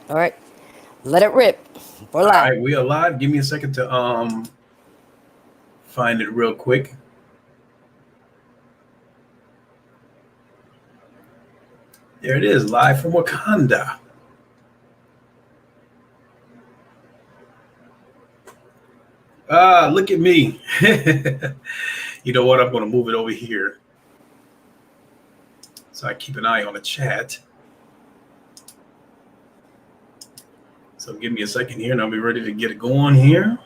All right, let it rip. We're All live. right, we are live. Give me a second to find it real quick. There it is, live from Wakanda. Look at me. You know what? I'm going to move it over here so I keep an eye on the chat. So give me a second here, and I'll be ready to get it going here.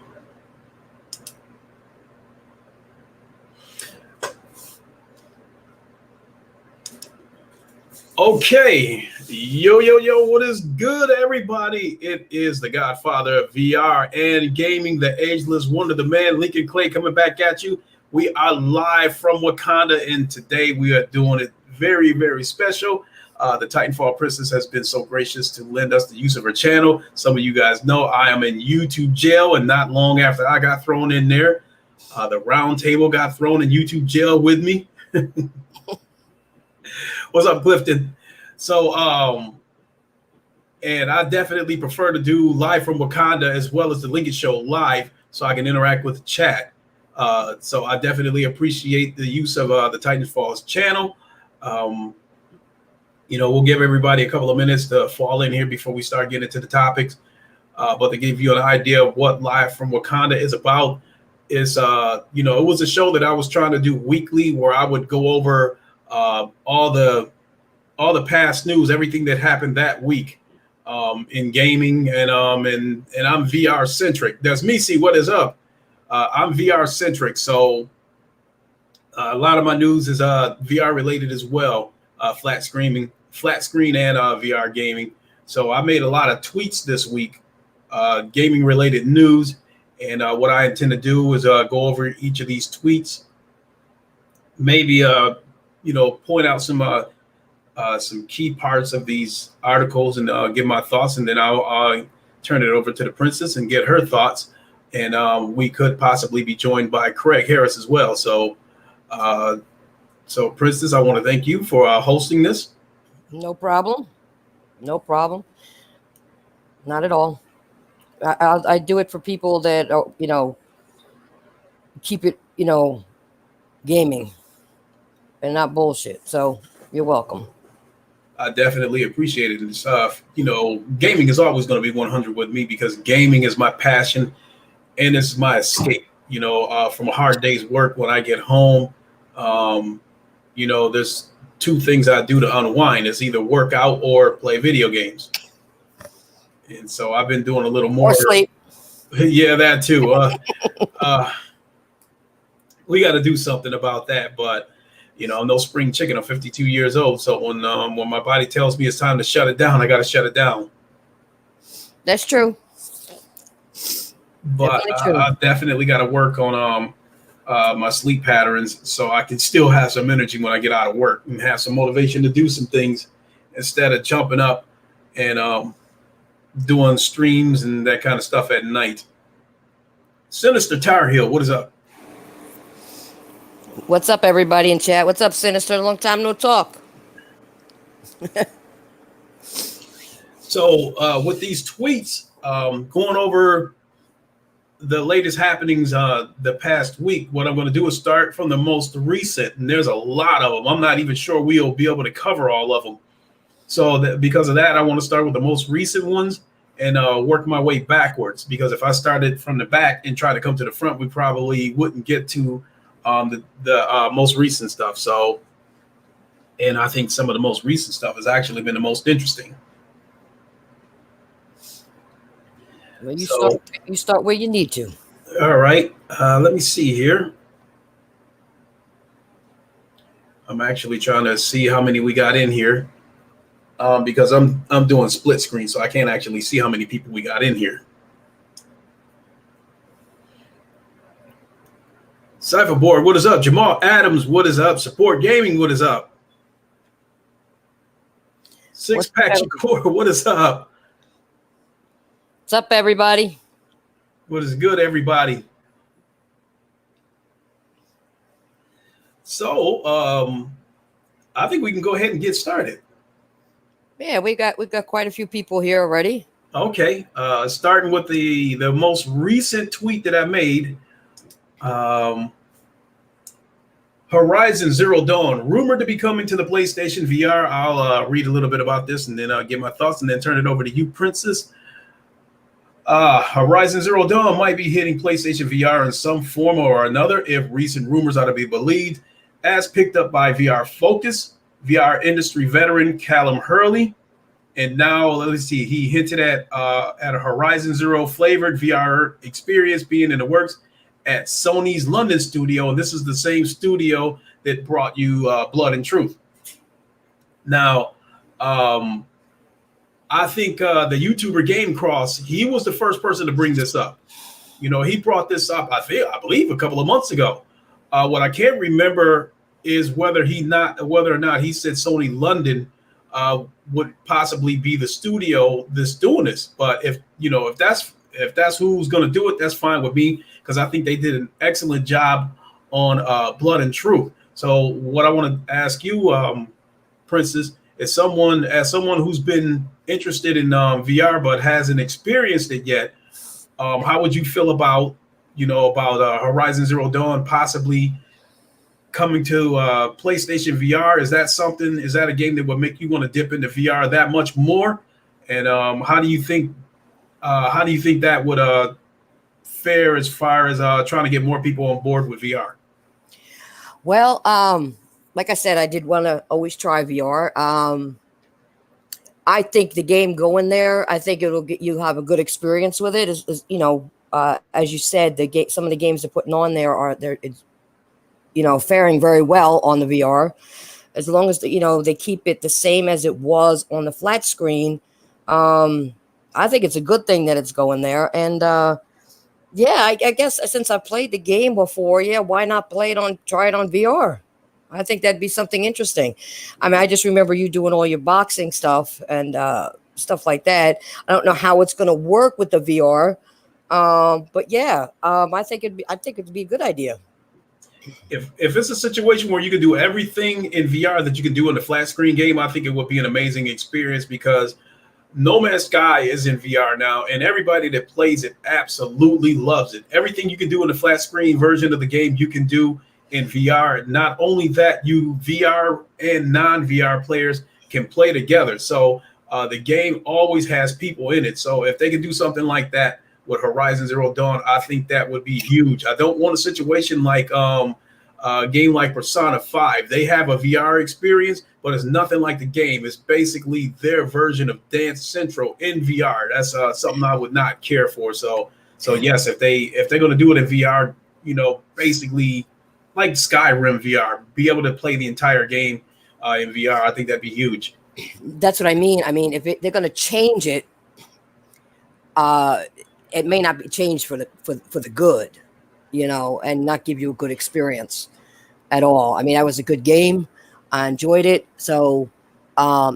Okay, yo, what is good, everybody? It is the Godfather of VR and gaming, the ageless wonder, the man, Lincoln Clay, coming back at you. We are live from Wakanda, and today we are doing it very, very special. The Titanfall Princess has been so gracious to lend us the use of her channel. Some of you guys know I am in YouTube jail, and not long after I got thrown in there, the round table got thrown in YouTube jail with me. What's up, Clifton? So, and I definitely prefer to do live from Wakanda as well as the Lincoln Show live so I can interact with the chat. So I definitely appreciate the use of the Titanfall's channel. We'll give everybody a couple of minutes to fall in here before we start getting into the topics. But to give you an idea of what Live from Wakanda is about, is it was a show that I was trying to do weekly where I would go over all the past news, everything that happened that week in gaming, and I'm VR centric. That's me. See, what is up? I'm VR centric, so a lot of my news is VR related as well. Flat screen and VR gaming. So I made a lot of tweets this week, gaming related news, and what I intend to do is go over each of these tweets, maybe point out some key parts of these articles and give my thoughts, and then I'll turn it over to the princess and get her thoughts. And we could possibly be joined by Craig Harris as well. So, Princess, I want to thank you for hosting this. No problem. No problem. Not at all. I do it for people that keep it gaming and not bullshit. So you're welcome. I definitely appreciate it. And gaming is always going to be 100 with me because gaming is my passion and it's my escape. From a hard day's work when I get home, there's two things I do to unwind. It's either work out or play video games. And so I've been doing a little more. Or sleep. Yeah, that too. We got to do something about that. But I'm no spring chicken. I'm 52 years old. So when my body tells me it's time to shut it down, I got to shut it down. That's true. But I definitely got to work on my sleep patterns so I can still have some energy when I get out of work and have some motivation to do some things instead of jumping up and doing streams and that kind of stuff at night. Sinister Tar Heel, what is up? What's up, everybody in chat? What's up, Sinister? Long time no talk. So with these tweets, going over the latest happenings the past week, what I'm going to do is start from the most recent, and there's a lot of them. I'm not even sure we'll be able to cover all of them. So because of that, I want to start with the most recent ones and work my way backwards, because if I started from the back and try to come to the front, we probably wouldn't get to the most recent stuff. So, and I think some of the most recent stuff has actually been the most interesting. Well, you start where you need to. All right. Let me see here. I'm actually trying to see how many we got in here because I'm doing split screen, so I can't actually see how many people we got in here. Cypherboard, what is up? Jamal Adams, what is up? Support Gaming, what is up? Six Pack Shakur, what is up? What's up, everybody? What is good, everybody? So, I think we can go ahead and get started. Yeah, we got quite a few people here already. Okay, starting with the most recent tweet that I made. Um, Horizon Zero Dawn, rumored to be coming to the PlayStation VR. I'll read a little bit about this and then get my thoughts and then turn it over to you, Princess. Horizon Zero Dawn might be hitting PlayStation VR in some form or another if recent rumors are to be believed, as picked up by VR Focus, VR industry veteran Callum Hurley. And now, let's see, he hinted at a Horizon Zero flavored VR experience being in the works at Sony's London studio. And this is the same studio that brought you Blood and Truth. Now, I think the YouTuber Game Cross, he was the first person to bring this up. You know, he brought this up, I believe, a couple of months ago. What I can't remember is whether or not he said Sony London would possibly be the studio that's doing this. But if that's who's going to do it, that's fine with me, because I think they did an excellent job on Blood and Truth. So what I want to ask you, Princess, as someone who's been interested in VR but hasn't experienced it yet, how would you feel about Horizon Zero Dawn possibly coming to PlayStation VR? Is that a game that would make you want to dip into VR that much more? And how do you think that would fare as far as trying to get more people on board with VR? Well, like I said, I did want to always try VR. I think the game going there, I think you have a good experience with it. As you said, some of the games they're putting on there faring very well on the VR. As long as they keep it the same as it was on the flat screen, I think it's a good thing that it's going there. And I guess since I've played the game before, why not try it on VR? I think that'd be something interesting. I mean, I just remember you doing all your boxing stuff and stuff like that. I don't know how it's going to work with the VR, but I think it'd be a good idea. If it's a situation where you can do everything in VR that you can do in the flat screen game, I think it would be an amazing experience, because No Man's Sky is in VR now, and everybody that plays it absolutely loves it. Everything you can do in the flat screen version of the game, you can do in VR. Not only that, you VR and non-VR players can play together. So the game always has people in it. So if they can do something like that with Horizon Zero Dawn, I think that would be huge. I don't want a situation like a game like Persona 5. They have a VR experience, but it's nothing like the game. It's basically their version of Dance Central in VR. That's something I would not care for. So yes, if they're going to do it in VR, basically like Skyrim VR, be able to play the entire game in VR, I think that'd be huge. That's what I mean. I mean, if they're going to change it, it may not be changed for the good, and not give you a good experience at all. I mean, that was a good game. I enjoyed it. So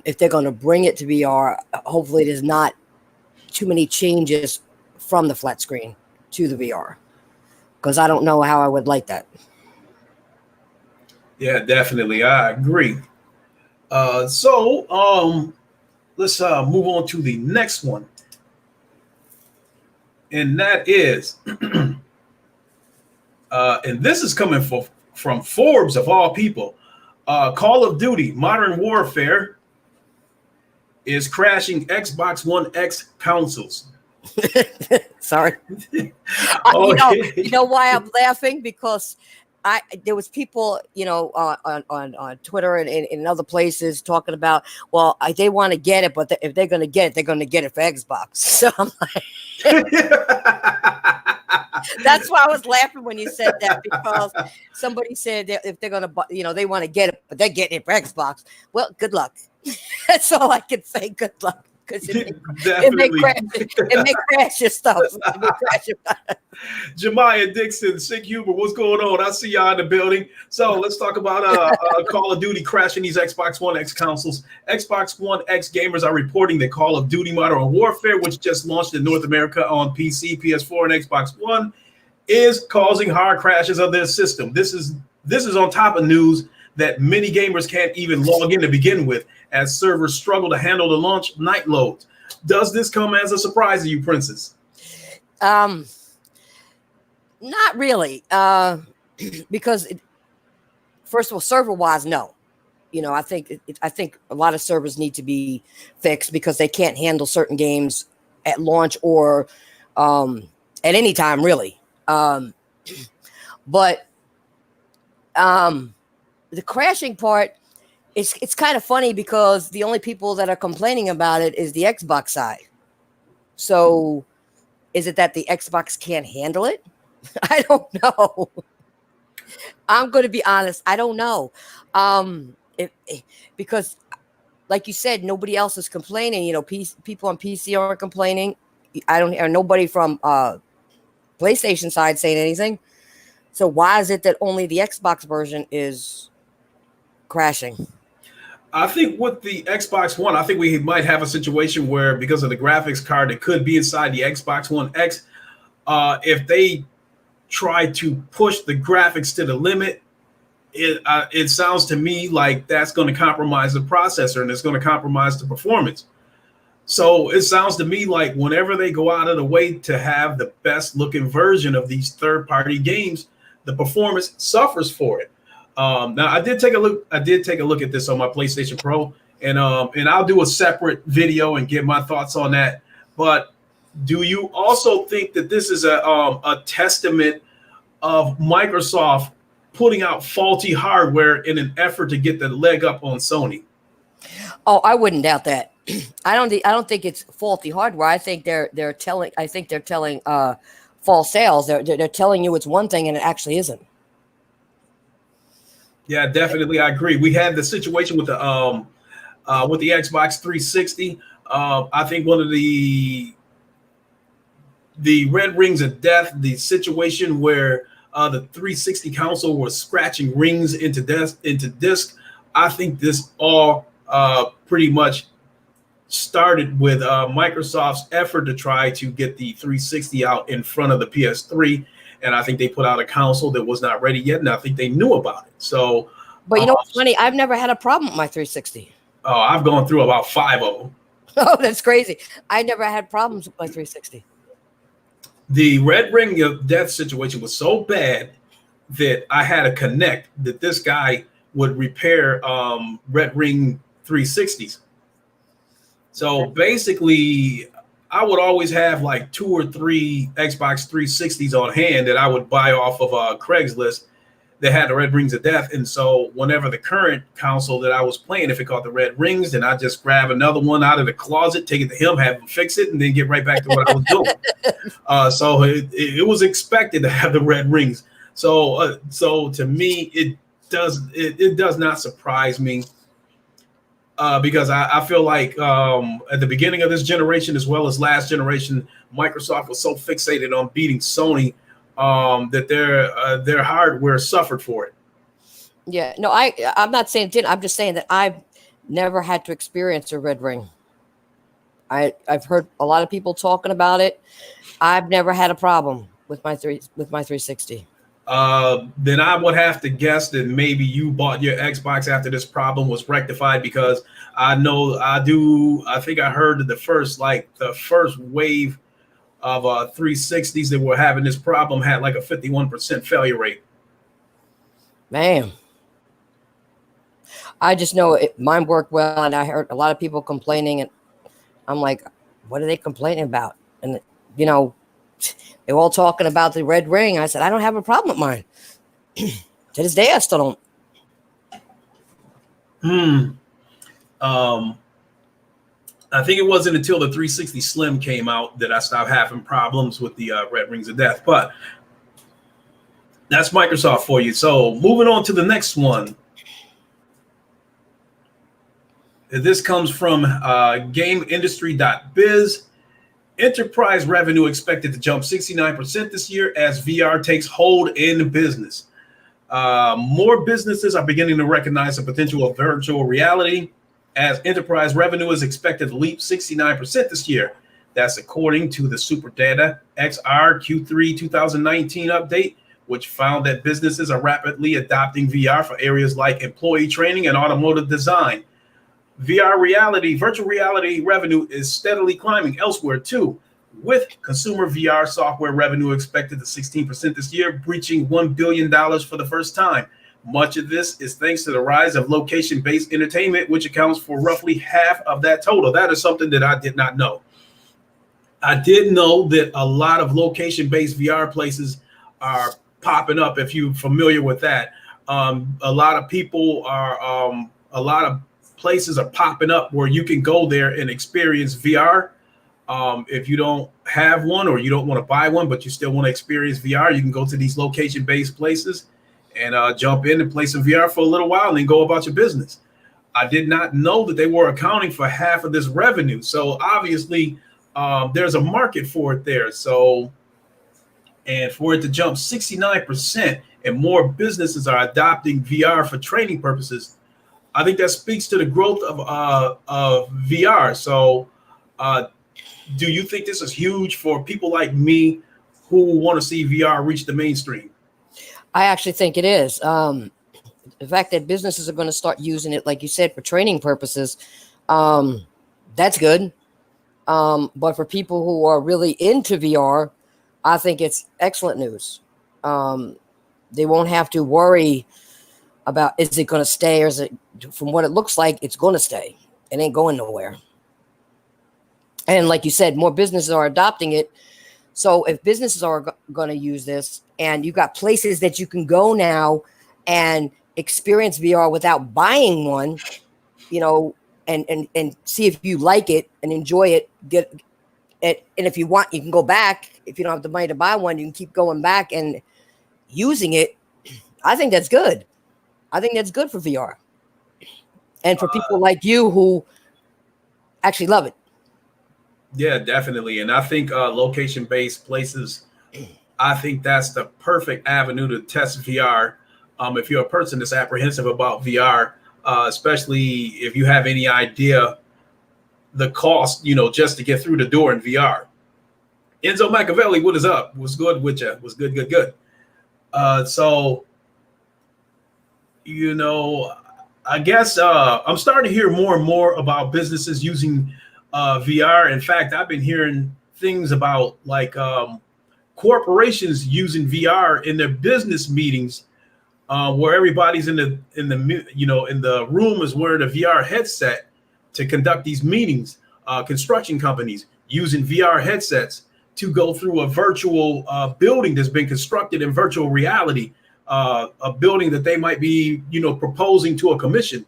if they're going to bring it to VR, hopefully there's not too many changes from the flat screen to the VR, because I don't know how I would like that. Yeah, definitely. I agree. So let's move on to the next one. And that is, and this is coming from Forbes of all people. Call of Duty Modern Warfare is crashing Xbox One X consoles. Sorry. You know why I'm laughing? Because there was people, on Twitter and in other places talking about, well, they want to get it, but if they're going to get it, they're going to get it for Xbox. So I'm like, that's why I was laughing when you said that, because somebody said that if they're going to, they want to get it, but they're getting it for Xbox. Well, good luck. That's all I can say. Good luck. Because it may crash your stuff. Jemiah Dixon, Sick Huber, what's going on? I see y'all in the building. So let's talk about Call of Duty crashing these Xbox One X consoles. Xbox One X gamers are reporting that Call of Duty Modern Warfare, which just launched in North America on PC, PS4, and Xbox One, is causing hard crashes of their system. This is on top of news that many gamers can't even log in to begin with, as servers struggle to handle the launch night loads. Does this come as a surprise to you, Princess? Um, Not really, because first of all, server wise, no. I think a lot of servers need to be fixed because they can't handle certain games at launch or at any time, really. But the crashing part, it's kind of funny because the only people that are complaining about it is the Xbox side. So, is it that the Xbox can't handle it? I don't know. I'm going to be honest. I don't know. Because, like you said, nobody else is complaining. People on PC aren't complaining. I don't hear nobody from PlayStation side saying anything. So why is it that only the Xbox version is crashing? I think with the Xbox One, I think we might have a situation where because of the graphics card that could be inside the Xbox One X, if they try to push the graphics to the limit, it sounds to me like that's going to compromise the processor and it's going to compromise the performance. So it sounds to me like whenever they go out of the way to have the best looking version of these third party games, the performance suffers for it. Now I did take a look. I did take a look at this on my PlayStation Pro, and I'll do a separate video and give my thoughts on that. But do you also think that this is a testament of Microsoft putting out faulty hardware in an effort to get the leg up on Sony? Oh, I wouldn't doubt that. I don't think it's faulty hardware. I think they're telling. I think they're telling false sales. They're telling you it's one thing and it actually isn't. Yeah, definitely, I agree. We had the situation with the Xbox 360. I think one of the red rings of death, the situation where the 360 console was scratching rings into disc. I think this all pretty much started with Microsoft's effort to try to get the 360 out in front of the PS3. And I think they put out a console that was not ready yet, and I think they knew about it. So, but you know what's funny? I've never had a problem with my 360. Oh, I've gone through about 5 of them. Oh, that's crazy. I never had problems with my 360. The red ring of death situation was so bad that I had a connect that this guy would repair red ring 360s. So basically, I would always have like 2 or 3 Xbox 360s on hand that I would buy off of Craigslist that had the red rings of death. And so whenever the current console that I was playing, if it caught the red rings, then I just grab another one out of the closet, take it to him, have him fix it, and then get right back to what I was doing. So it was expected to have the red rings. So to me, it does not surprise me. Because I feel like at the beginning of this generation, as well as last generation, Microsoft was so fixated on beating Sony that their hardware suffered for it. Yeah, no, I'm not saying it didn't. I'm just saying that I've never had to experience a red ring. I've heard a lot of people talking about it. I've never had a problem with my 360. Then I would have to guess that maybe you bought your Xbox after this problem was rectified, because I think I heard that the first wave of 360s that were having this problem had like a 51% failure rate. Man, I just know mine worked well, and I heard a lot of people complaining, and I'm like, what are they complaining about? And they're all talking about the red ring. I said, I don't have a problem with mine. To this day, I still don't. I think it wasn't until the 360 Slim came out that I stopped having problems with the red rings of death. But that's Microsoft for you. So moving on to the next one. This comes from GameIndustry.biz. Enterprise revenue expected to jump 69% this year as VR takes hold in business. More businesses are beginning to recognize the potential of virtual reality, as enterprise revenue is expected to leap 69% this year. That's according to the SuperData XR Q3 2019 update, which found that businesses are rapidly adopting VR for areas like employee training and automotive design. virtual reality revenue is steadily climbing elsewhere too, with consumer VR software revenue expected to 16% this year, breaching $1 billion for the first time. Much of this is thanks to the rise of location-based entertainment, which accounts for roughly half of that total. That is something that I did not know. I did know that a lot of location-based VR places are popping up. If you're familiar with that, a lot of people are, a lot of places are popping up where you can go there and experience VR. If you don't have one or you don't want to buy one, but you still want to experience VR, you can go to these location-based places and jump in and play some VR for a little while and then go about your business. I did not know that they were accounting for half of this revenue. So obviously there's a market for it there. So, and for it to jump 69% and more businesses are adopting VR for training purposes, I think that speaks to the growth of VR. So do you think this is huge for people like me who want to see VR reach the mainstream? I actually think it is. The fact that businesses are going to start using it, like you said, for training purposes, that's good. But for people who are really into VR, I think it's excellent news. They won't have to worry about, is it going to stay, or is it, from what it looks like, it's going to stay. It ain't going nowhere. And like you said, more businesses are adopting it. So if businesses are going to use this, and you've got places that you can go now and experience VR without buying one, you know, and see if you like it and enjoy it, get it. And if you want, you can go back. If you don't have the money to buy one, you can keep going back and using it. I think that's good. I think that's good for VR. And for people like you who actually love it. Yeah, definitely. And I think location-based places, I think that's the perfect avenue to test VR. If you're a person that's apprehensive about VR, especially if you have any idea the cost, you know, just to get through the door in VR. Enzo Machiavelli, what is up? What's good with you? What's good, good, good. So, you know, I guess I'm starting to hear more and more about businesses using VR. In fact, I've been hearing things about like corporations using VR in their business meetings, where everybody's in the room is wearing a VR headset to conduct these meetings. Construction companies using VR headsets to go through a virtual building that's been constructed in virtual reality, a building that they might be, you know, proposing to a commission.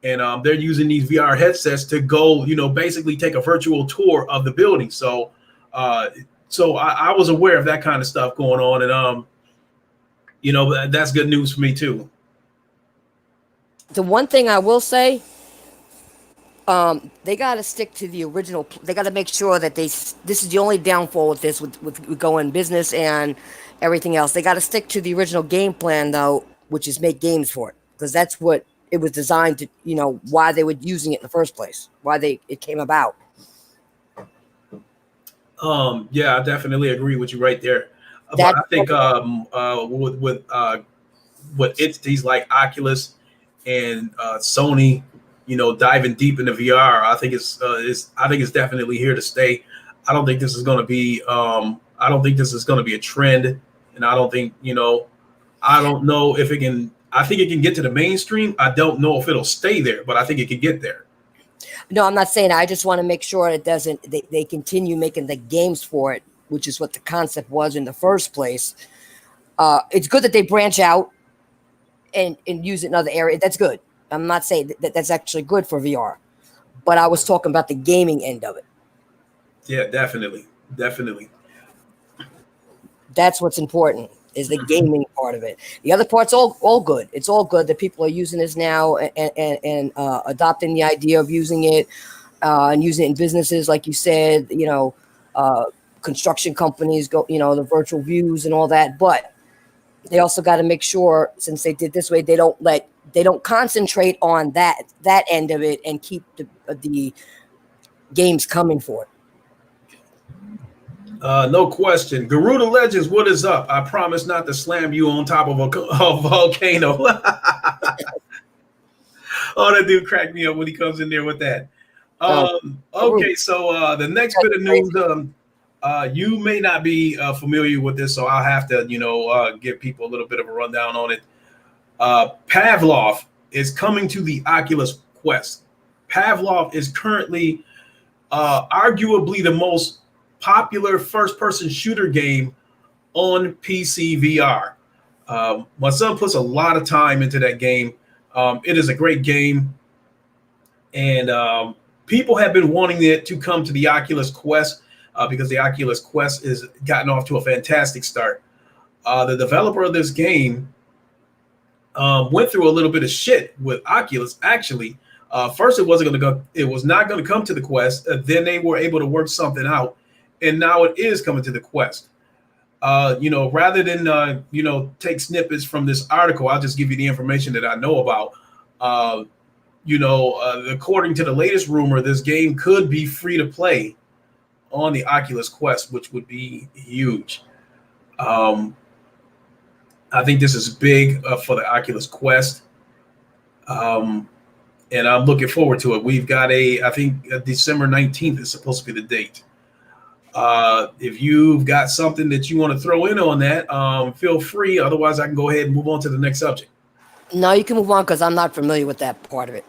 And they're using these VR headsets to go, you know, basically take a virtual tour of the building. So I was aware of that kind of stuff going on. And, you know, that's good news for me, too. The one thing I will say, they got to stick to the original. They got to make sure that this is the only downfall with this, with going business and everything else. They got to stick to the original game plan, though, which is make games for it, because that's what it was designed to, you know, why they were using it in the first place, it came about. Yeah, I definitely agree with you right there. But I think with entities like Oculus and Sony, you know, diving deep into VR, I think it's definitely here to stay. I don't think this is going to be a trend, and I don't think, you know, I don't know if it can. I think it can get to the mainstream. I don't know if it'll stay there, but I think it can get there. No, I'm not saying that. I just want to make sure it doesn't. They continue making the games for it, which is what the concept was in the first place. It's good that they branch out and use it in other areas. That's good. I'm not saying that's actually good for VR, but I was talking about the gaming end of it. Yeah, definitely. That's what's important, is the gaming part of it. The other part's all good. It's all good that people are using this now and adopting the idea of using it and using it in businesses, like you said, you know, construction companies go, you know, the virtual views and all that. But they also got to make sure, since they did this way, they don't concentrate on that end of it and keep the games coming for it. No question. Garuda Legends, what is up? I promise not to slam you on top of a volcano. Oh, that dude cracked me up when he comes in there with that. So, Okay, so the next bit of news, you may not be familiar with this, so I'll have to, give people a little bit of a rundown on it. Pavlov is coming to the Oculus Quest. Pavlov is currently arguably the most popular first-person shooter game on PC VR. My son puts a lot of time into that game. It is a great game, and people have been wanting it to come to the Oculus Quest because the Oculus Quest has gotten off to a fantastic start. The developer of this game went through a little bit of shit with Oculus. Actually, first it wasn't going to go. It was not going to come to the Quest. Then they were able to work something out, and now it is coming to the Quest. Rather than take snippets from this article, I'll just give you the information that I know about. According to the latest rumor, this game could be free to play on the Oculus Quest, which would be huge. I think this is big for the Oculus Quest, and I'm looking forward to it. We've got I think December 19th is supposed to be the date. If you've got something that you want to throw in on that, feel free. Otherwise, I can go ahead and move on to the next subject. no, you can move on because I'm not familiar with that part of it.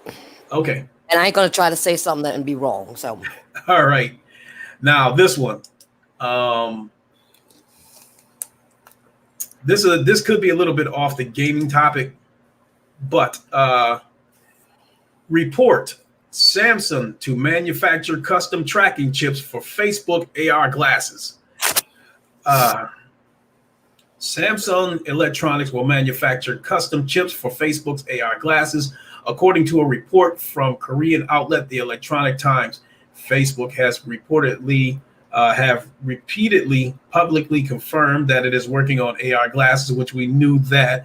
Okay. And I ain't going to try to say something that and be wrong. So, all right. Now this one, this could be a little bit off the gaming topic, but report Samsung to manufacture custom tracking chips for Facebook AR glasses. Samsung Electronics will manufacture custom chips for Facebook's AR glasses, according to a report from Korean outlet The Electronic Times. Facebook has repeatedly publicly confirmed that it is working on AR glasses, which we knew that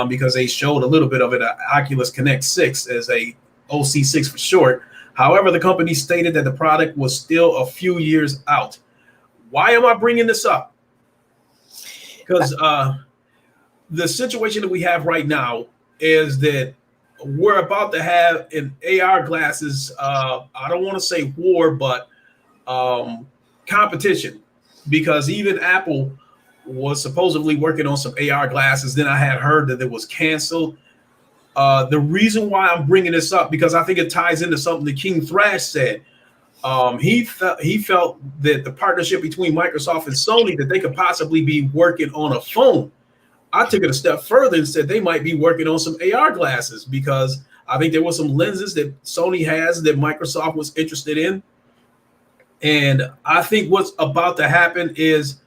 because they showed a little bit of it at Oculus Connect 6 as a OC6 for short. However, the company stated that the product was still a few years out. Why am I bringing this up? Because the situation that we have right now is that we're about to have an AR glasses, I don't want to say war, but competition, because even Apple was supposedly working on some AR glasses. Then I had heard that it was canceled. The reason why I'm bringing this up, because I think it ties into something that King Thrash said. He felt that the partnership between Microsoft and Sony, that they could possibly be working on a phone. I took it a step further and said they might be working on some AR glasses, because I think there were some lenses that Sony has that Microsoft was interested in. And I think what's about to happen is,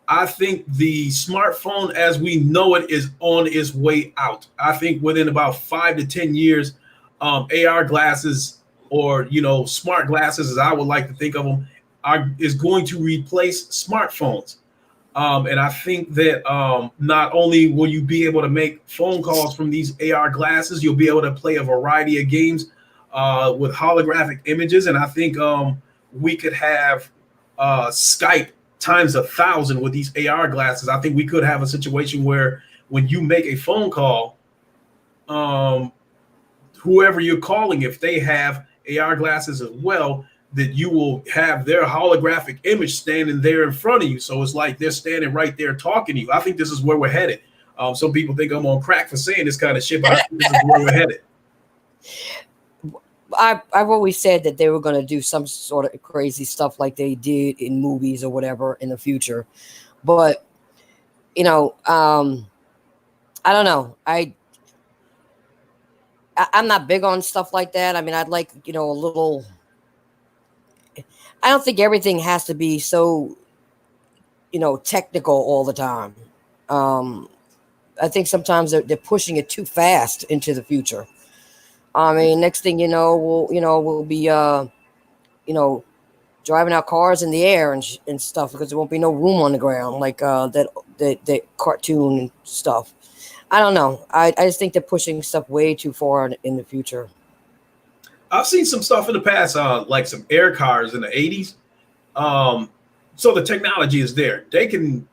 I think the smartphone as we know it is on its way out. I think within about 5 to 10 years, AR glasses, or smart glasses, as I would like to think of them, is going to replace smartphones. And I think that not only will you be able to make phone calls from these AR glasses, you'll be able to play a variety of games with holographic images. And I think we could have Skype times 1,000 with these AR glasses. I think we could have a situation where when you make a phone call, whoever you're calling, if they have AR glasses as well, that you will have their holographic image standing there in front of you. So it's like they're standing right there talking to you. I think this is where we're headed. Some people think I'm on crack for saying this kind of shit, but I think this is where we're headed. I've always said that they were going to do some sort of crazy stuff like they did in movies or whatever in the future. But, I don't know. I'm not big on stuff like that. I mean, I'd like, a little. I don't think everything has to be so, technical all the time. I think sometimes they're pushing it too fast into the future. I mean, next thing you know, we'll be, driving our cars in the air and stuff, because there won't be no room on the ground like that cartoon and stuff. I don't know. I just think they're pushing stuff way too far in the future. I've seen some stuff in the past, like some air cars in the 80s. So the technology is there. They can,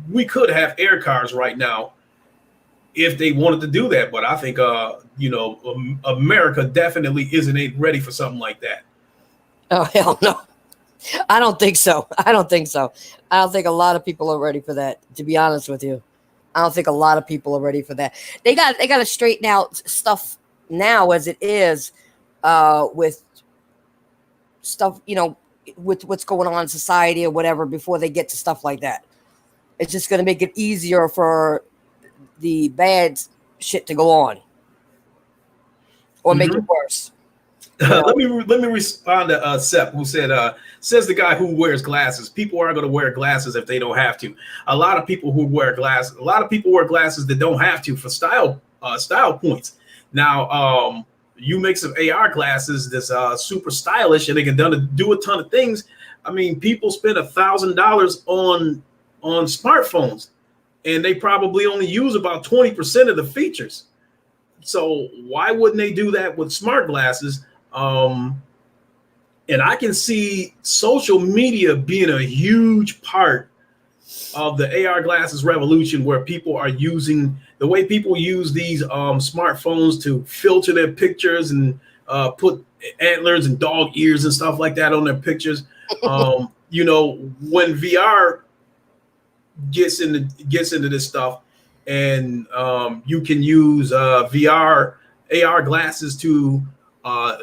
we could have air cars right now if they wanted to do that. But I think, America definitely ain't ready for something like that. Oh hell no. I don't think so. I don't think so. I don't think a lot of people are ready for that, to be honest with you. I don't think a lot of people are ready for that. They got to straighten out stuff now as it is, with stuff, with what's going on in society or whatever before they get to stuff like that. It's just going to make it easier for the bad shit to go on or make it Hmm. worse. You know. Let me respond to Sep, who says the guy who wears glasses. People aren't going to wear glasses if they don't have to. A lot of people who wear glasses, a lot of people wear glasses that don't have to for style points. Now, you make some AR glasses that's super stylish and they can do a ton of things. I mean, people spend $1,000 on smartphones, and they probably only use about 20% of the features. So why wouldn't they do that with smart glasses? Um, and I can see social media being a huge part of the AR glasses revolution, where people are using the way people use these smartphones to filter their pictures and put antlers and dog ears and stuff like that on their pictures. When VR gets into this stuff, and you can use VR AR glasses to uh,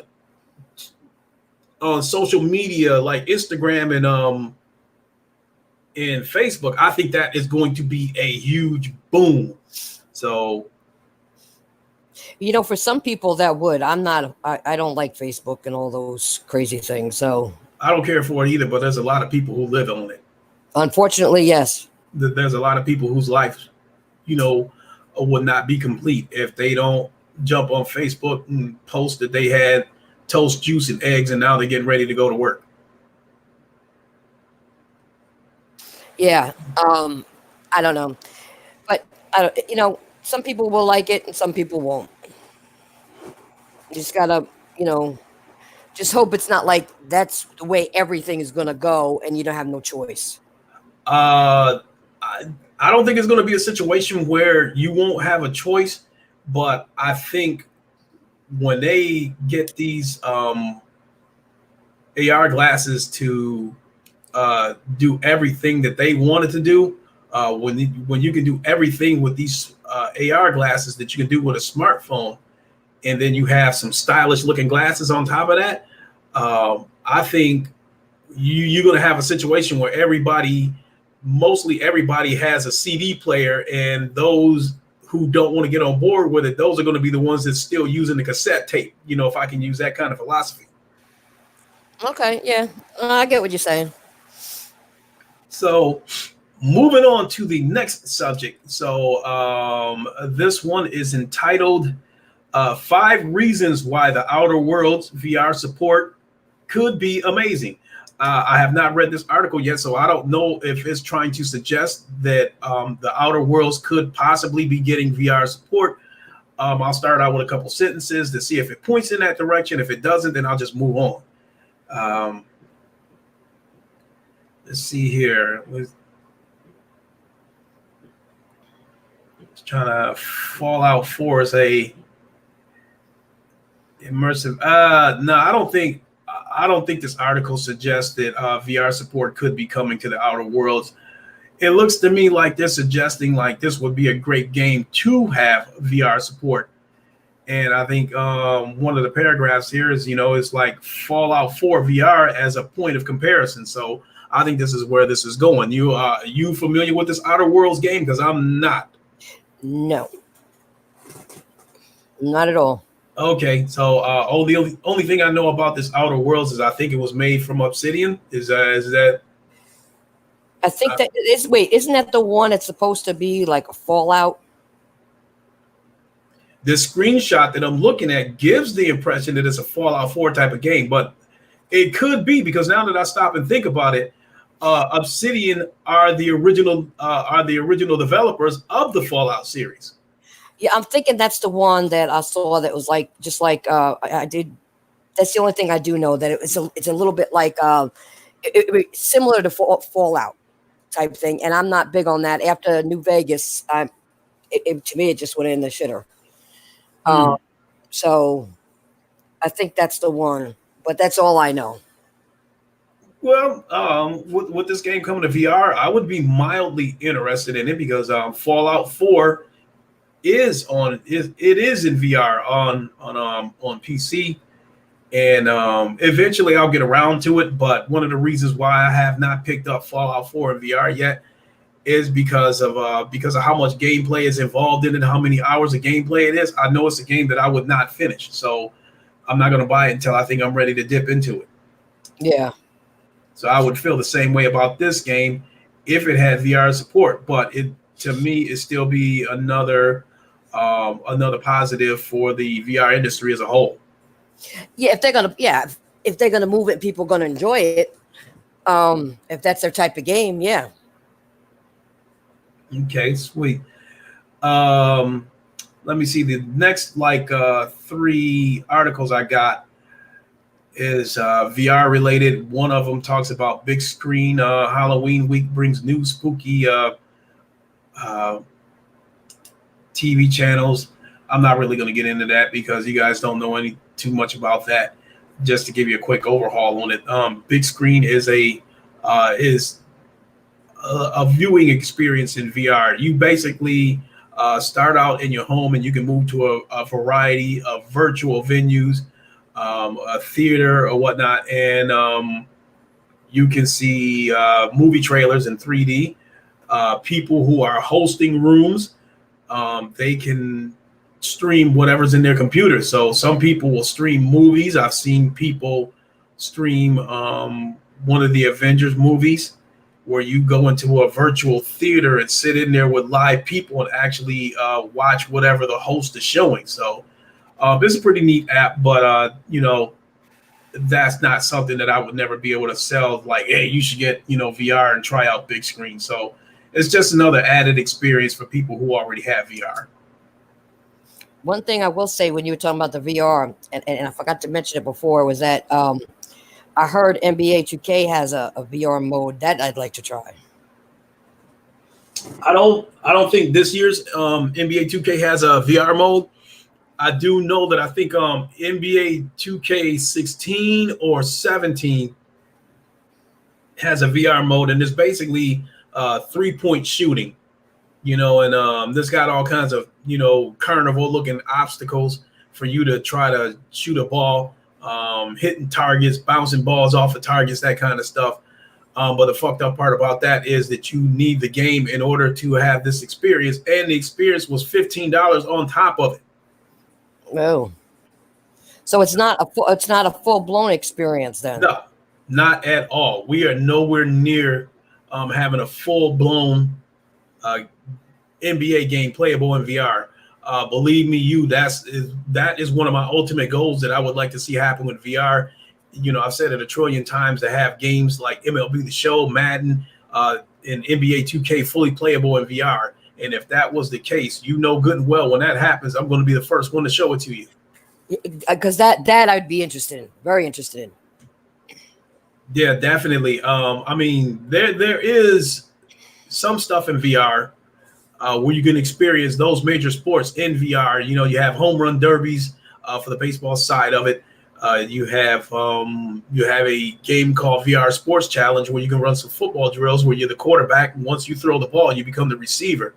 on social media like Instagram and Facebook. I think that is going to be a huge boom. So For some people that would. I'm not. I don't like Facebook and all those crazy things. So I don't care for it either. But there's a lot of people who live on it. unfortunately, yes. There's a lot of people whose life, you know, would not be complete if they don't jump on Facebook and post that they had toast, juice, and eggs, and now they're getting ready to go to work. Yeah. I don't know, but I don't. Some people will like it and some people won't. You just gotta, you know, just hope it's not like that's the way everything is gonna go and you don't have no choice. Uh, I, I don't think it's going to be a situation where you won't have a choice, but I think when they get these AR glasses to do everything that they wanted to do, when you can do everything with these AR glasses that you can do with a smartphone, and then you have some stylish looking glasses on top of that, I think you're going to have a situation where mostly everybody has a CD player, and those who don't want to get on board with it, those are going to be the ones that's still using the cassette tape. If I can use that kind of philosophy. Okay, yeah, I get what you're saying. So, moving on to the next subject. So, this one is entitled Five Reasons Why the Outer Worlds VR Support Could Be Amazing. I have not read this article yet, so I don't know if it's trying to suggest that the Outer Worlds could possibly be getting VR support. I'll start out with a couple sentences to see if it points in that direction. If it doesn't, then I'll just move on. Um, let's see here. Let's trying to Fallout 4 is a immersive. No, I don't think this article suggests that VR support could be coming to the Outer Worlds. It looks to me like they're suggesting like this would be a great game to have VR support. And I think one of the paragraphs here is, it's like Fallout 4 VR as a point of comparison. So I think this is where this is going. You familiar with this Outer Worlds game? Because I'm not. No, not at all. Okay, so only thing I know about this Outer Worlds is I think it was made from Obsidian. Is that I think uh, that is. Wait, isn't that the one that's supposed to be like a Fallout? this screenshot that I'm looking at gives the impression that it's a Fallout 4 type of game, but it could be because now that I stop and think about it, Obsidian are the original developers of the Fallout series. Yeah, I'm thinking that's the one that I saw that was like just like I did. That's the only thing I do know that it's a little bit like similar to Fallout type thing, and I'm not big on that. After New Vegas, I To me, it just went in the shitter. Uh, Hmm. so I think that's the one, but that's all I know. Well, with this game coming to VR, I would be mildly interested in it because Fallout 4 it is in VR on PC, and eventually I'll get around to it. But one of the reasons why I have not picked up Fallout 4 in VR yet is because of how much gameplay is involved in it, how many hours of gameplay it is. I know it's a game that I would not finish, so I'm not going to buy it until I think I'm ready to dip into it. Yeah. So I would feel the same way about this game if it had VR support. But it to me it still be another positive for the VR industry as a whole. Yeah, if they're gonna move it, people are gonna enjoy it. If that's their type of game, yeah. Okay, sweet. Um, Let me see the next three articles I got is VR related. One of them talks about big screen Halloween week brings new spooky uh, TV channels. I'm not really going to get into that because you guys don't know any too much about that. Just to give you a quick overhaul on it, big screen is a viewing experience in VR. You basically start out in your home and you can move to a variety of virtual venues, a theater or whatnot, and you can see movie trailers in 3D. People who are hosting rooms, they can stream whatever's in their computer. So some people will stream movies. I've seen people stream one of the Avengers movies where you go into a virtual theater and sit in there with live people and actually watch whatever the host is showing. So it's a pretty neat app, but that's not something that I would never be able to sell. Like, hey, you should get VR and try out big screen. So it's just another added experience for people who already have VR. One thing I will say when you were talking about the VR, and I forgot to mention it before, was that I heard NBA 2K has a VR mode that I'd like to try. I don't think this year's NBA 2K has a VR mode. I do know that I think NBA 2K 16 or 17 has a VR mode, and it's basically 3-point shooting. And this got all kinds of carnival looking obstacles for you to try to shoot a ball, hitting targets, bouncing balls off of targets, that kind of stuff. But the fucked up part about that is that you need the game in order to have this experience, and the experience was $15 on top of it. Oh, so it's not a full blown experience then. No, not at all. We are nowhere near having a full blown uh, NBA game playable in VR. Believe me, that is one of my ultimate goals that I would like to see happen with VR. I've said it a trillion times to have games like MLB The Show, Madden, and NBA 2K fully playable in VR. And if that was the case, good and well when that happens, I'm going to be the first one to show it to you. Because that I'd be interested in, very interested in. Yeah, definitely. I mean, there is some stuff in VR where you can experience those major sports in VR. You have home run derbies for the baseball side of it. You have a game called VR Sports Challenge where you can run some football drills where you're the quarterback, and once you throw the ball, you become the receiver.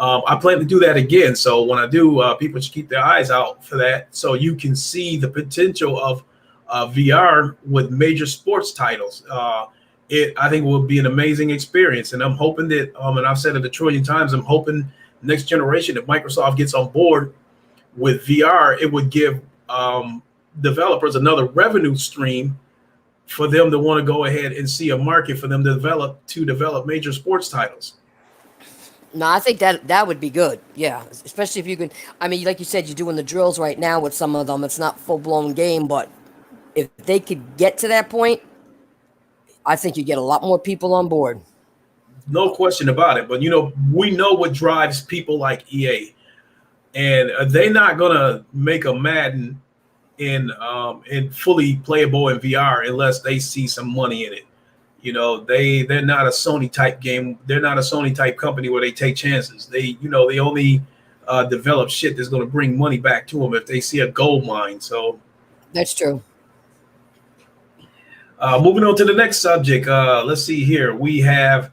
I plan to do that again. So when I do, people should keep their eyes out for that, so you can see the potential of VR with major sports titles. I think will be an amazing experience, and I'm hoping that, and I've said it a trillion times, I'm hoping next generation, if Microsoft gets on board with VR, it would give developers another revenue stream for them to want to go ahead and see a market for them to develop major sports titles. No, I think that would be good. Yeah, especially if you can. I mean, like you said, you're doing the drills right now with some of them. It's not full blown game, but if they could get to that point, I think you get a lot more people on board. No question about it. But we know what drives people like EA, and they're not gonna make a Madden in fully playable in VR unless they see some money in it. They're not a Sony type game. They're not a Sony type company where they take chances. They only develop shit that's going to bring money back to them if they see a gold mine. So That's true. moving on to the next subject. Let's see here. We have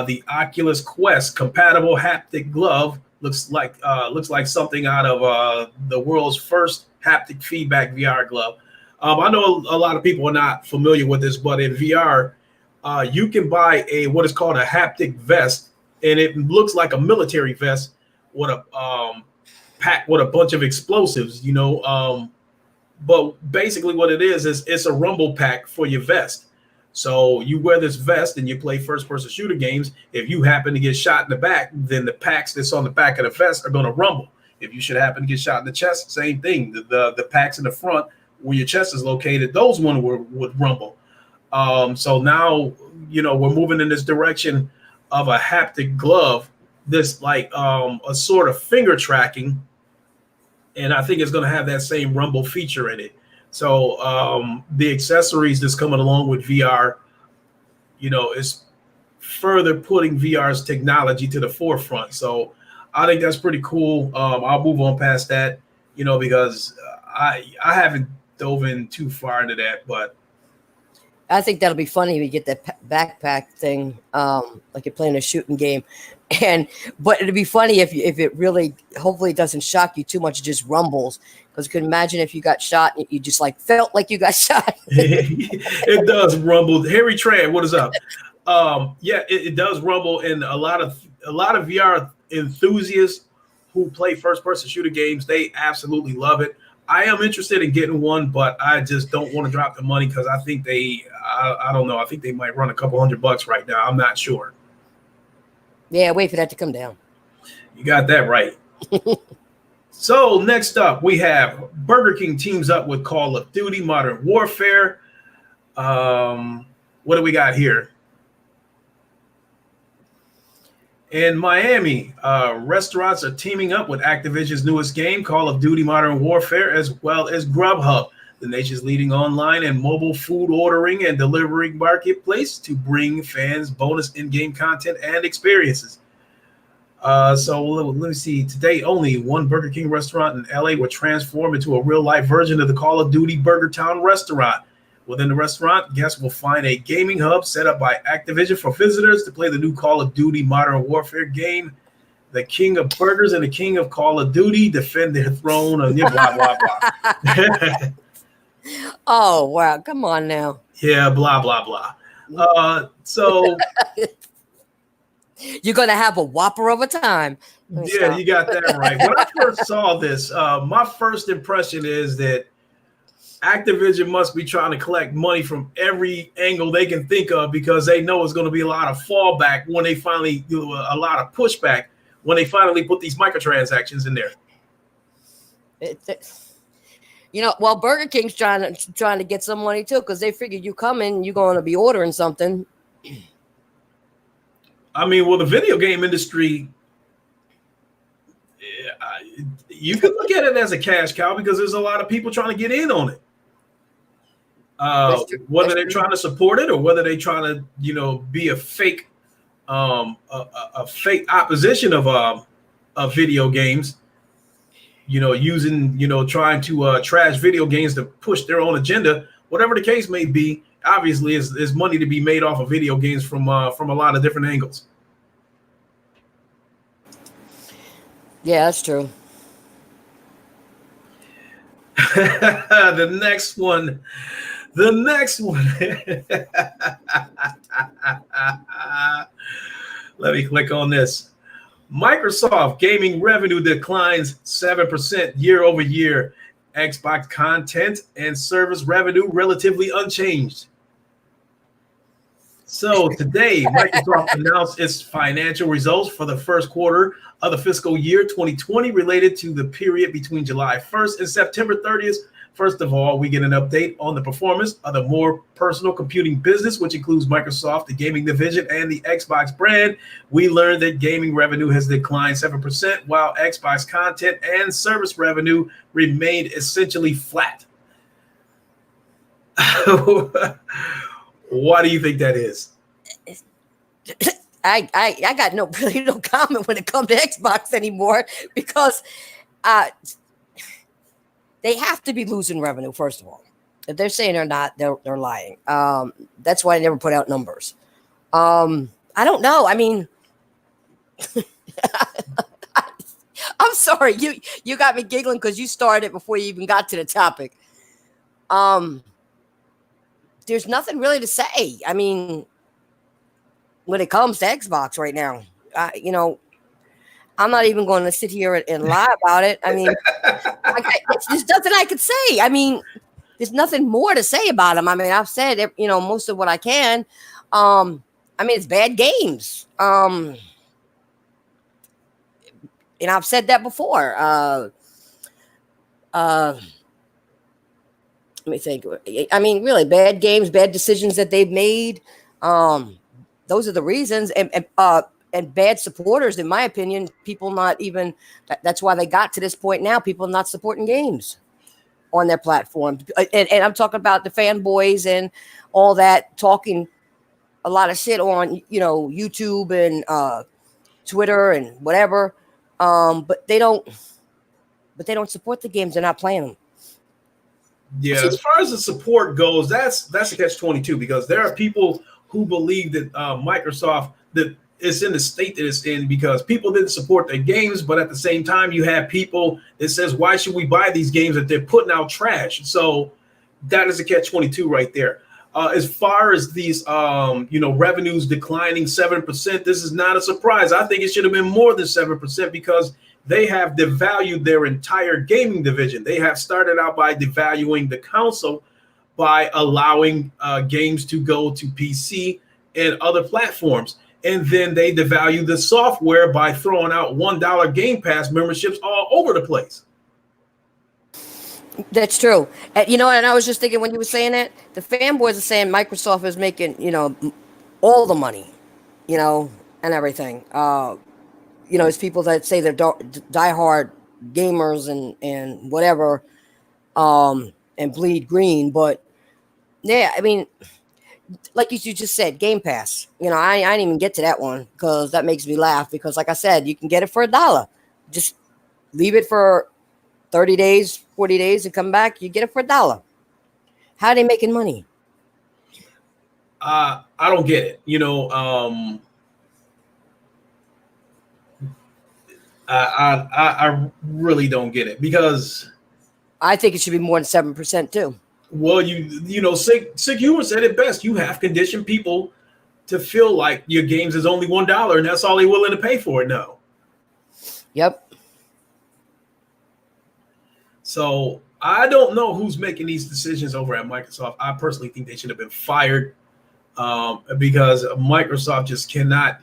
the Oculus Quest compatible haptic glove. Looks like something out of the world's first haptic feedback VR glove. I know a lot of people are not familiar with this, but in VR, you can buy what is called a haptic vest, and it looks like a military vest with a pack with a bunch of explosives. But basically what it is it's a rumble pack for your vest. So you wear this vest and you play first person shooter games. If you happen to get shot in the back, then the packs that's on the back of the vest are going to rumble. If you should happen to get shot in the chest, same thing. The packs in the front where your chest is located, those would rumble. So now, we're moving in this direction of a haptic glove, this like a sort of finger tracking. And I think it's going to have that same rumble feature in it. So the accessories that's coming along with VR, is further putting VR's technology to the forefront. So I think that's pretty cool. I'll move on past that, because I haven't dove in too far into that, but I think that'll be funny if you get that backpack thing, like you're playing a shooting game, but it'd be funny if it really, hopefully, it doesn't shock you too much. It just rumbles, because you can imagine if you got shot and you just like felt like you got shot. It does rumble. Harry Tran, what is up? Yeah, it does rumble, and a lot of VR enthusiasts who play first person shooter games, they absolutely love it. I am interested in getting one, but I just don't want to drop the money because I think I don't know. I think they might run a couple $100 right now. I'm not sure. Yeah, wait for that to come down. You got that right. So next up, we have Burger King teams up with Call of Duty Modern Warfare. What do we got here? In Miami, restaurants are teaming up with Activision's newest game, Call of Duty Modern Warfare, as well as Grubhub, the nation's leading online and mobile food ordering and delivering marketplace, to bring fans bonus in-game content and experiences. So let me see. Today, only one Burger King restaurant in LA will transform into a real-life version of the Call of Duty Burger Town restaurant. Within the restaurant, guests will find a gaming hub set up by Activision for visitors to play the new Call of Duty Modern Warfare game. The king of burgers and the king of Call of Duty defend their throne, and blah, blah, blah. Oh, wow. Come on now. Yeah, blah, blah, blah. So you're going to have a whopper of a time. Yeah, you got that right. When I first saw this, my first impression is that Activision must be trying to collect money from every angle they can think of, because they know it's going to be a lot of fallback when they finally do a lot of pushback when they finally put these microtransactions in there. Well, Burger King's trying to get some money too, because they figured you come in, you're going to be ordering something. I mean, well, the video game industry, you can look at it as a cash cow because there's a lot of people trying to get in on it. Whether they're trying to support it or whether they're trying to, be a fake, a fake opposition of video games, using, trying to trash video games to push their own agenda. Whatever the case may be, obviously, is money to be made off of video games from a lot of different angles. Yeah, that's true. The next one. Let me click on this. Microsoft gaming revenue declines 7% year over year. Xbox content and service revenue relatively unchanged. So today, Microsoft announced its financial results for the first quarter of the fiscal year 2020 related to the period between July 1st and September 30th. First of all, we get an update on the performance of the more personal computing business, which includes Microsoft, the gaming division, and the Xbox brand. We learned that gaming revenue has declined 7%, while Xbox content and service revenue remained essentially flat. Why do you think that is? I got no really no comment when it comes to Xbox anymore because uh, they have to be losing revenue. First of all, if they're saying they're not, they're lying. That's why I never put out numbers. I don't know. I mean, I'm sorry, you got me giggling because you started before you even got to the topic. Um, there's nothing really to say. I mean, when it comes to Xbox right now, I'm not even going to sit here and lie about it. I mean, there's nothing I could say. I mean, there's nothing more to say about them. I mean, I've said most of what I can. I mean, it's bad games. And I've said that before. Uh, let me think. I mean, really, bad games, bad decisions that they've made. Those are the reasons, and bad supporters, in my opinion. People not even. That's why they got to this point now. People not supporting games on their platform, and I'm talking about the fanboys and all that talking a lot of shit on YouTube and Twitter and whatever. But they don't. But they don't support the games. They're not playing them. Yeah, as far as the support goes, that's a catch-22 because there are people who believe that Microsoft that it's in the state that it's in because people didn't support their games, but at the same time, you have people that says, "Why should we buy these games that they're putting out trash?" So that is a catch-22 right there. As far as these, revenues declining 7%, this is not a surprise. I think it should have been more than 7% because they have devalued their entire gaming division. They have started out by devaluing the console by allowing games to go to PC and other platforms. And then they devalue the software by throwing out $1 Game Pass memberships all over the place. That's true. And I was just thinking when you were saying that, the fanboys are saying Microsoft is making, all the money, and everything. It's people that say they're diehard gamers and whatever, and bleed green. But yeah, I mean, like you just said, Game Pass. I didn't even get to that one because that makes me laugh. Because like I said, you can get it for $1. Just leave it for 30 days, 40 days, and come back. You get it for $1. How are they making money? I don't get it. I really don't get it because I think it should be more than 7% too. Well, Sick Humor said it best. You have conditioned people to feel like your games is only $1 and that's all they're willing to pay for it now. Yep. So I don't know who's making these decisions over at Microsoft. I personally think they should have been fired because Microsoft just cannot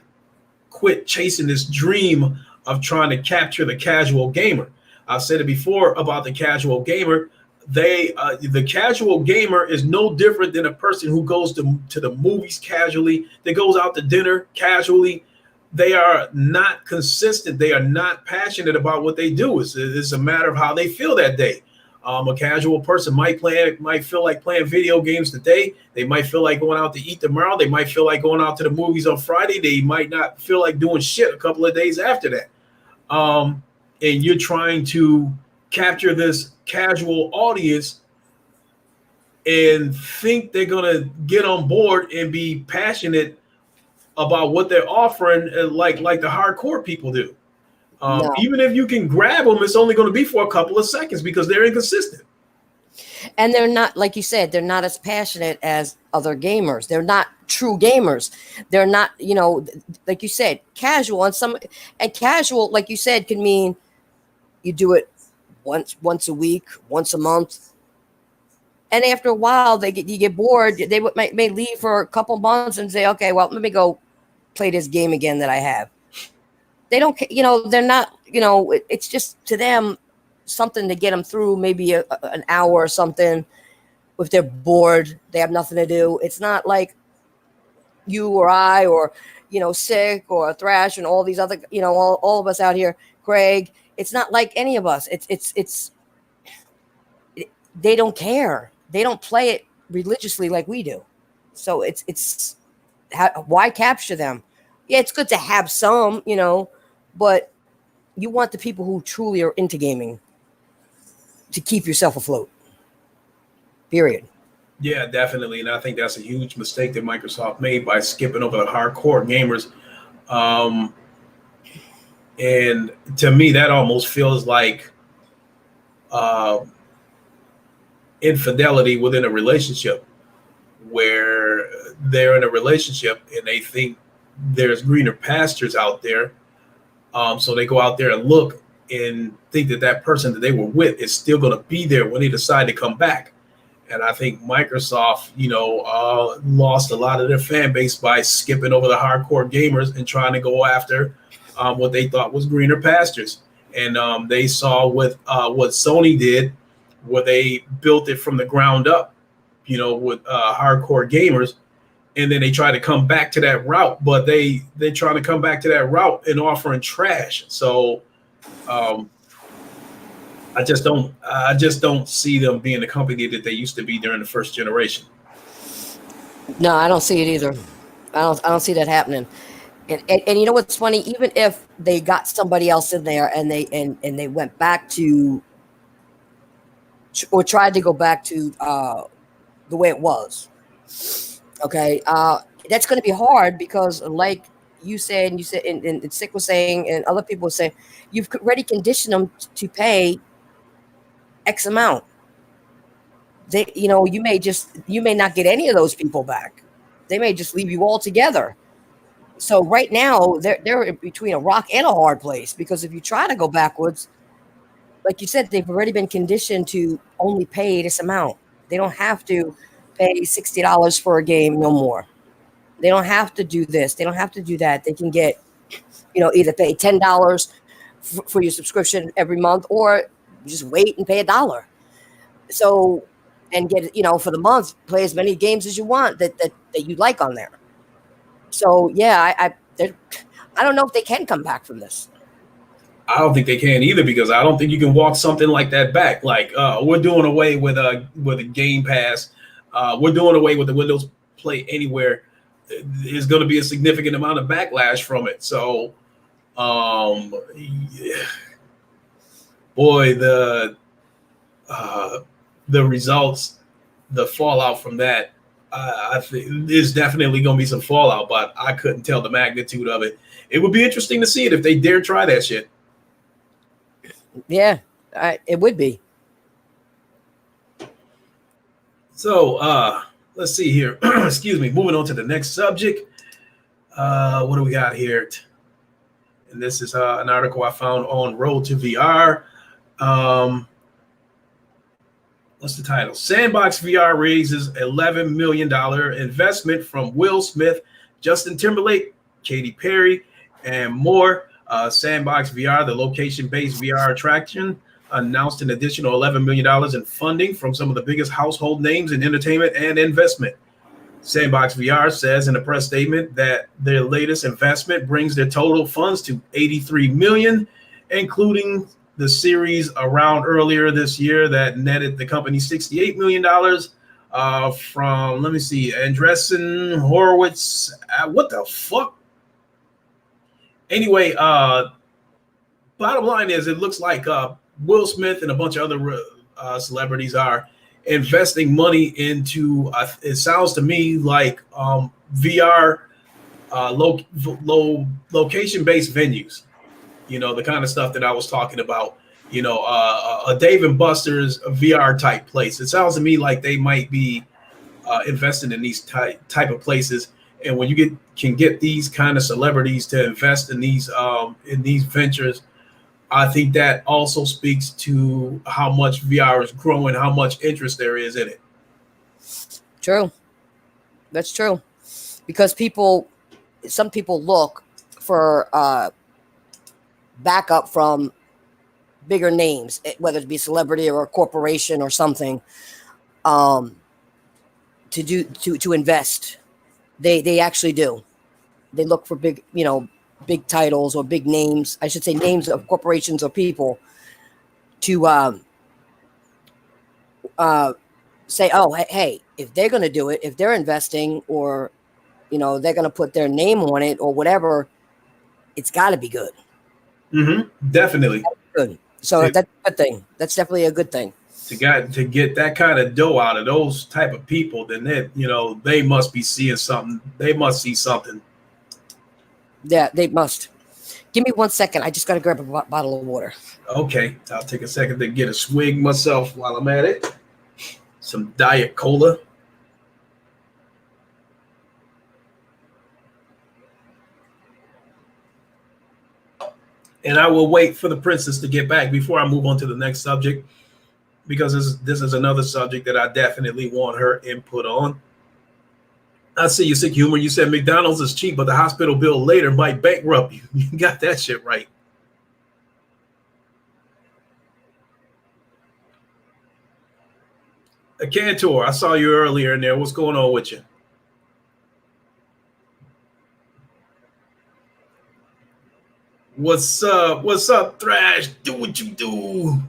quit chasing this dream of trying to capture the casual gamer. I've said it before about the casual gamer. The casual gamer is no different than a person who goes to the movies casually, that goes out to dinner casually. They are not consistent. They are not passionate about what they do. It's a matter of how they feel that day. A casual person might feel like playing video games today. They might feel like going out to eat tomorrow. They might feel like going out to the movies on Friday. They might not feel like doing shit a couple of days after that. And you're trying to capture this casual audience and think they're going to get on board and be passionate about what they're offering like the hardcore people do. No. Even if you can grab them, it's only going to be for a couple of seconds because they're inconsistent. And they're not, like you said, they're not as passionate as other gamers. They're not true gamers. They're not, like you said, casual. And casual, like you said, can mean you do it once a week, once a month. And after a while, you get bored. They may leave for a couple months and say, okay, well, let me go play this game again that I have. They don't, they're not, it's just to them something to get them through maybe an hour or something. If they're bored, they have nothing to do. It's not like you or I or, Sick or Thrash and all these other, all of us out here, Craig. It's not like any of us. They don't care. They don't play it religiously like we do. So why capture them? Yeah, it's good to have some, but you want the people who truly are into gaming to keep yourself afloat. Period. Yeah, definitely. And I think that's a huge mistake that Microsoft made by skipping over the hardcore gamers. Um, and to me, that almost feels like uh, infidelity within a relationship where they're in a relationship and they think there's greener pastures out there. So they go out there and look and think that that person that they were with is still going to be there when they decide to come back. And I think Microsoft, lost a lot of their fan base by skipping over the hardcore gamers and trying to go after what they thought was greener pastures. And they saw with what Sony did, where they built it from the ground up, with hardcore gamers, and then they try to come back to that route, but they try to come back to that route and offering trash. So um, I just don't see them being the company that they used to be during the first generation. No, I don't see it either. I don't see that happening. And you know what's funny? Even if they got somebody else in there and they went back to or tried to go back to the way it was, okay, that's going to be hard because, like you said, and Sick was saying, and other people were saying, you've already conditioned them to pay X amount. You may not get any of those people back. They may just leave you altogether. So right now they're between a rock and a hard place because if you try to go backwards, like you said, they've already been conditioned to only pay this amount. They don't have to pay $60 for a game no more. They don't have to do this. They don't have to do that. They can get, either pay $10 for your subscription every month, or just wait and pay $1. So, and get, for the month, play as many games as you want that you like on there. So yeah, I don't know if they can come back from this. I don't think they can either because I don't think you can walk something like that back. Like we're doing away with a Game Pass, we're doing away with the Windows Play Anywhere. There's going to be a significant amount of backlash from it. So, yeah. Boy, the results, the fallout from that, I think there's definitely going to be some fallout, but I couldn't tell the magnitude of it. It would be interesting to see it if they dare try that shit. Yeah, it would be. So let's see here. Excuse me. Moving on to the next subject. What do we got here? And this is an article I found on Road to VR. What's the title? Sandbox VR raises $11 million investment from Will Smith, Justin Timberlake, Katy Perry, and more. Sandbox VR, the location-based VR attraction, announced an additional $11 million in funding from some of the biggest household names in entertainment and investment. Sandbox VR says in a press statement that their latest investment brings their total funds to $83 million, including the series around earlier this year that netted the company $68 million from, let me see, Andreessen Horowitz. What the fuck? Anyway, bottom line is it looks like Will Smith and a bunch of other celebrities are investing money into, it sounds to me like VR location-based venues. The kind of stuff that I was talking about, a Dave and Buster's VR type place. It sounds to me like they might be investing in these type of places. And when you can get these kind of celebrities to invest in these ventures, I think that also speaks to how much VR is growing, how much interest there is in it. True. That's true. Because some people look for backup from bigger names, whether it be celebrity or a corporation or something, to invest. They actually do. They look for big titles or big names. I should say names of corporations or people to say, oh, hey, if they're going to do it, if they're investing, or they're going to put their name on it or whatever, it's got to be good. Definitely. Good. So that's a good thing. That's definitely a good thing. To get that kind of dough out of those type of people, then they must be seeing something. They must see something. Yeah, they must. Give me 1 second. I just got to grab a bottle of water. Okay, I'll take a second to get a swig myself while I'm at it. Some Diet Cola. And I will wait for the princess to get back before I move on to the next subject, because this is another subject that I definitely want her input on. I see you, Sick Humor. You said McDonald's is cheap, but the hospital bill later might bankrupt you. You got that shit right. A Cantor, I saw you earlier in there. What's going on with you? What's up? What's up, Thrash? Do what you do.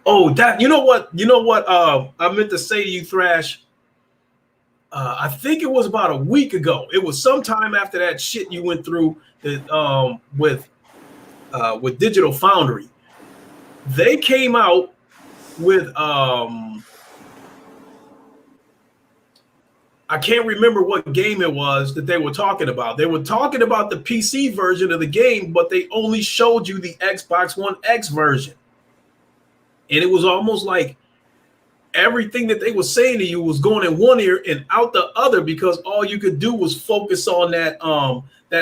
Oh, that you know what? I meant to say to you, Thrash. I think it was about a week ago. It was sometime after that shit you went through with Digital Foundry. They came out with I can't remember what game it was that they were talking about. They were talking about the PC version of the game, but they only showed you the Xbox One X version. And it was almost like everything that they were saying to you was going in one ear and out the other, because all you could do was focus on that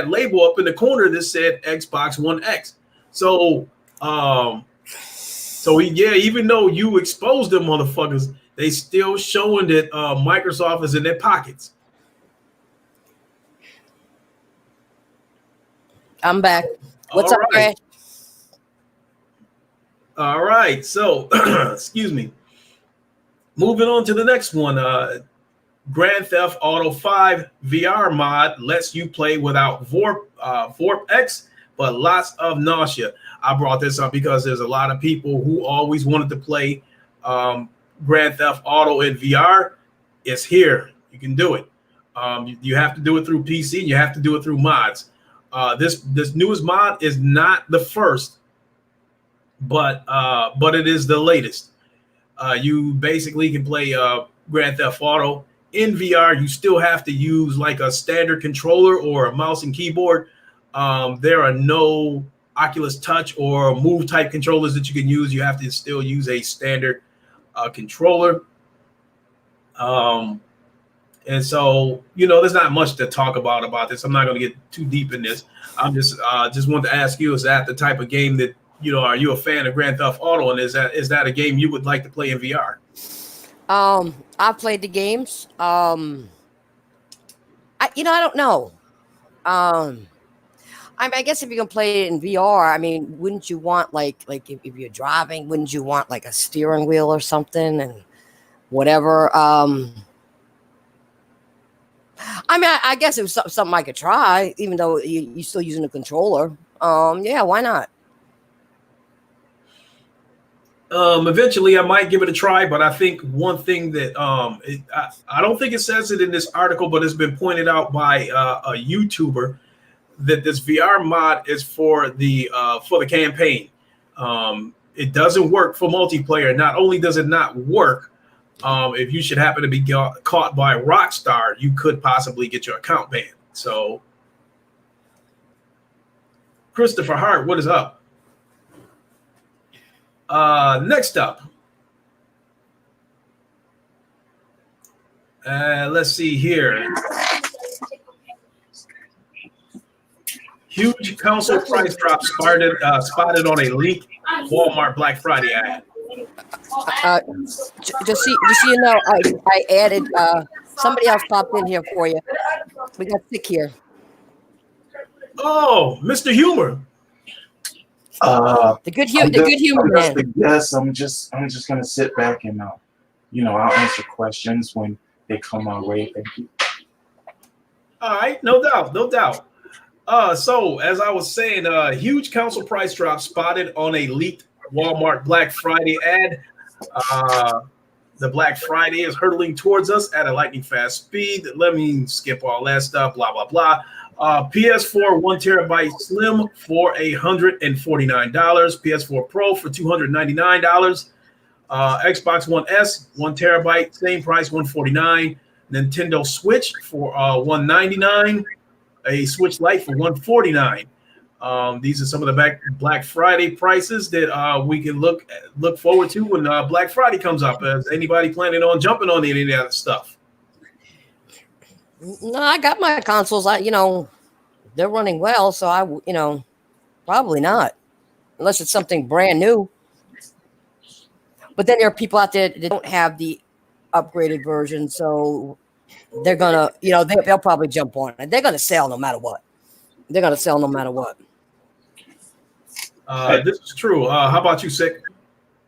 label up in the corner that said Xbox One X. So even though you exposed them motherfuckers, they still showing that Microsoft is in their pockets. I'm back. What's up, Crash? All right. So, excuse me. Moving on to the next one. Grand Theft Auto 5 VR mod lets you play without Vorp X, but lots of nausea. I brought this up because there's a lot of people who always wanted to play Grand Theft Auto in VR. It's here. You can do it. You have to do it through PC. You have to do it through mods. This newest mod is not the first, but it is the latest. You basically can play Grand Theft Auto in VR. You still have to use like a standard controller or a mouse and keyboard. There are no Oculus Touch or Move type controllers that you can use. You have to still use a standard controller. And so, there's not much to talk about this. I'm not going to get too deep in this. I'm just want to ask you, is that the type of game that, are you a fan of Grand Theft Auto, and is that a game you would like to play in VR? I've played the games. I don't know. I guess if you can play it in VR, wouldn't you want like if you're driving, wouldn't you want like a steering wheel or something and whatever? I guess it was something I could try, even though you're still using a controller. Yeah, why not? Eventually I might give it a try, but I think one thing that I don't think it says it in this article, but it's been pointed out by a YouTuber that this VR mod is for the campaign. It doesn't work for multiplayer. Not only does it not work, if you should happen to be caught by Rockstar, you could possibly get your account banned. So, Christopher Hart, what is up? Next up, let's see here. Huge console price drop spotted on a leaked Walmart Black Friday ad. Just so you know, I added somebody else popped in here for you. We got Sick here. Oh, Mr. Humor. The good humor man. Yes, I'm just gonna sit back and I'll answer questions when they come my way. Thank you. All right, no doubt. So as I was saying, huge council price drop spotted on a leaked Walmart Black Friday ad. Uh, the Black Friday is hurtling towards us at a lightning fast speed. Let me skip all that stuff. Blah blah blah. PS4 1 terabyte Slim for $149. PS4 Pro for $299. Xbox One S 1 terabyte, same price, $149. Nintendo Switch for $199. A Switch Lite for $149. These are some of the Black Friday prices that we can look forward to when Black Friday comes up. Is anybody planning on jumping on any of that stuff? No, I got my consoles. They're running well, so probably not, unless it's something brand new. But then there are people out there that don't have the upgraded version, so they're gonna, they'll probably jump on it. They're gonna sell no matter what. They're gonna sell no matter what. This is true. How about you, Sick?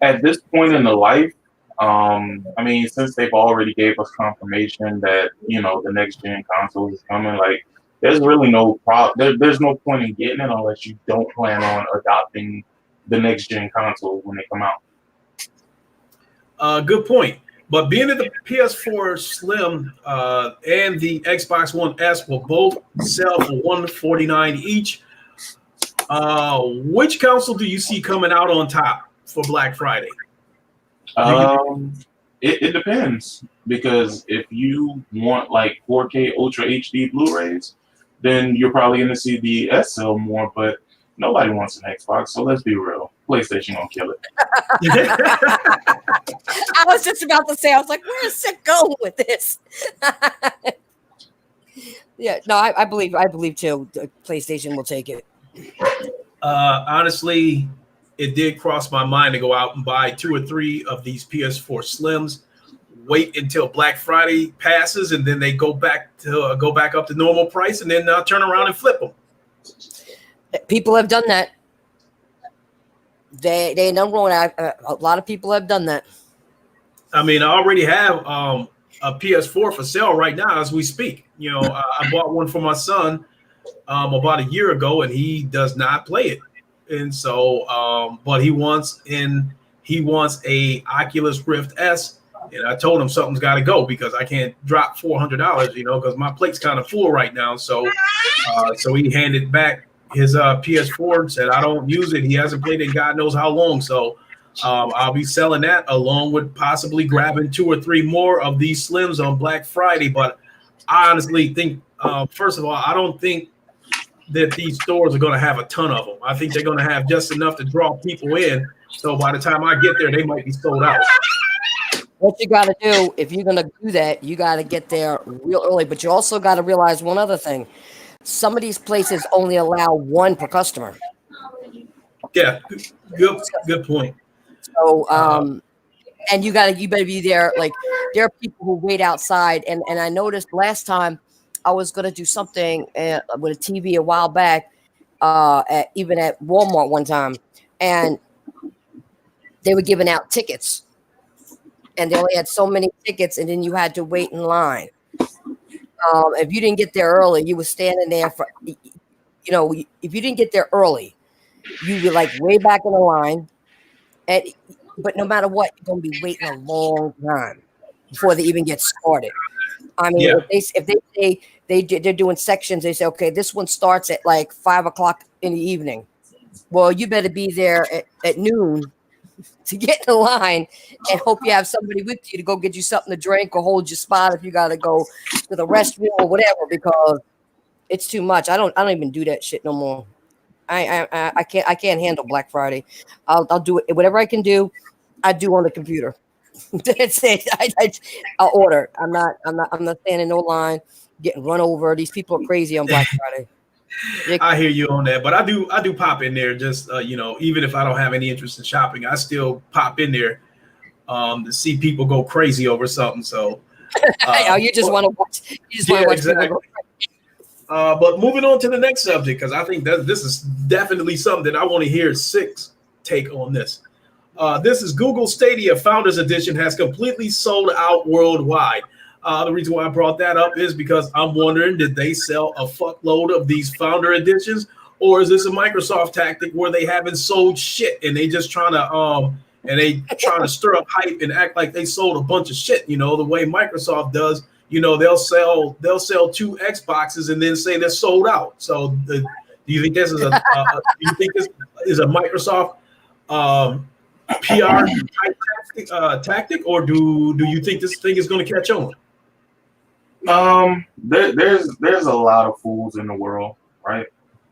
At this point in the life, since they've already gave us confirmation that the next gen console is coming, like there's really no there's no point in getting it unless you don't plan on adopting the next gen console when they come out. Good point. But being that the PS4 Slim and the Xbox One S will both sell for $149 each, which console do you see coming out on top for Black Friday? It depends, because if you want like 4K Ultra HD Blu-rays, then you're probably going to see the S sell more. But nobody wants an Xbox, so let's be real. PlayStation gonna kill it. I was just about to say, I was like, where's it going with this? Yeah, no, I believe too. PlayStation will take it. Honestly, it did cross my mind to go out and buy 2 or 3 of these PS4 Slims. Wait until Black Friday passes, and then they go back up to normal price, and then turn around and flip them. People have done that. They ain't nothing wrong with that. A lot of people have done that. I mean, I already have a PS4 for sale right now as we speak. I bought one for my son about a year ago, and he does not play it. And so, but he wants a Oculus Rift S, and I told him something's got to go because I can't drop $400, because my plate's kind of full right now. So he handed back his PS4 and said, I don't use it. He hasn't played it God knows how long. So I'll be selling that along with possibly grabbing 2 or 3 more of these Slims on Black Friday. But I honestly think, first of all, I don't think that these stores are going to have a ton of them. I think they're going to have just enough to draw people in. So by the time I get there, they might be sold out. What you got to do, if you're going to do that, you got to get there real early. But you also got to realize one other thing. Some of these places only allow 1 per customer. Yeah, good point. So, and you better be there. Like, there are people who wait outside, and I noticed last time I was gonna do something with a TV a while back, even at Walmart one time, and they were giving out tickets, and they only had so many tickets, and then you had to wait in line. If you didn't get there early, you were standing there for, if you didn't get there early, you were like way back in the line. But no matter what, you're going to be waiting a long time before they even get started. I mean, yeah. if they say they're doing sections, they say, okay, this one starts at like 5:00 in the evening. Well, you better be there at noon to get in the line and hope you have somebody with you to go get you something to drink or hold your spot if you got to go to the restroom or whatever, because it's too much. I don't even do that shit no more. I can't handle Black Friday. I'll do it. Whatever I can do, I do on the computer. That's it. I'll order. I'm not standing in no line, getting run over. These people are crazy on Black Friday. I hear you on that, but I do pop in there just even if I don't have any interest in shopping, I still pop in there to see people go crazy over something. So you just want to watch. You just want to watch exactly. People go crazy. But moving on to the next subject, because I think that this is definitely something that I want to hear Six take on this. This is Google Stadia Founders Edition has completely sold out worldwide. The reason why I brought that up is because I'm wondering, did they sell a fuckload of these founder editions, or is this a Microsoft tactic where they haven't sold shit and they just trying to stir up hype and act like they sold a bunch of shit, the way Microsoft does. They'll sell two Xboxes and then say they're sold out. So do you think this is do you think this is a Microsoft PR tactic, or do you think this thing is going to catch on? There's a lot of fools in the world, right?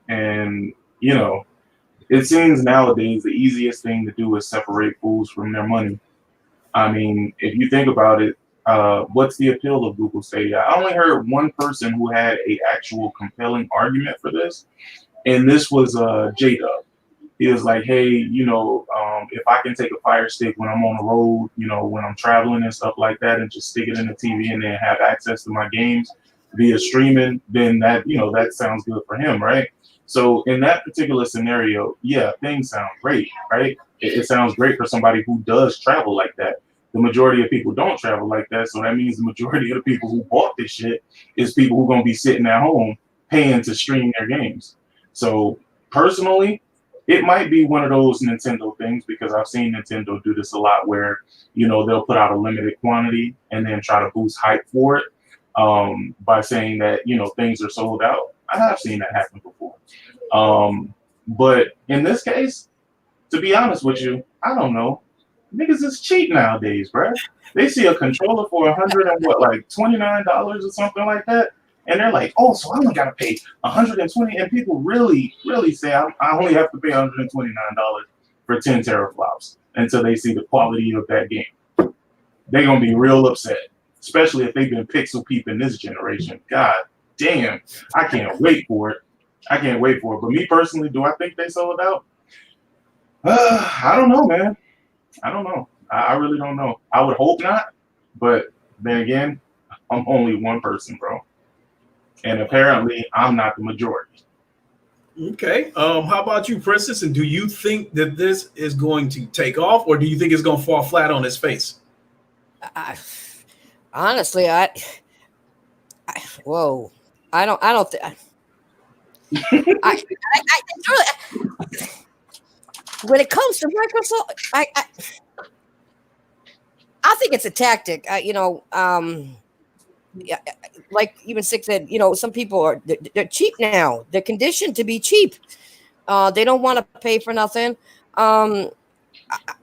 And it seems nowadays the easiest thing to do is separate fools from their money. I mean, if you think about it, what's the appeal of Google Stadia? I only heard one person who had a actual compelling argument for this, and this was J-Dub. He was like, hey, if I can take a Fire Stick when I'm on the road, when I'm traveling and stuff like that, and just stick it in the TV and then have access to my games via streaming, then that sounds good for him, right? So in that particular scenario, yeah, things sound great, right? It sounds great for somebody who does travel like that. The majority of people don't travel like that, so that means the majority of the people who bought this shit is people who are going to be sitting at home paying to stream their games. So personally, it might be one of those Nintendo things, because I've seen Nintendo do this a lot where, they'll put out a limited quantity and then try to boost hype for it by saying that, things are sold out. I have seen that happen before. But in this case, to be honest with you, I don't know. Niggas is cheap nowadays, bro. They see a controller for $29 or something like that. And they're like, oh, so I only got to pay $120. And people really, really say I only have to pay $129 for 10 teraflops until they see the quality of that game. They're going to be real upset, especially if they've been pixel peeping this generation. God damn, I can't wait for it. But me personally, do I think they sold out? I don't know, man. I don't know. I really don't know. I would hope not. But then again, I'm only one person, bro. And apparently, I'm not the majority. Okay. How about you, Princess? And do you think that this is going to take off, or do you think it's going to fall flat on its face? Honestly, whoa. I don't think. When it comes to Microsoft, I think it's a tactic. Yeah, like even Six said, some people they're cheap now. They're conditioned to be cheap. They don't want to pay for nothing. I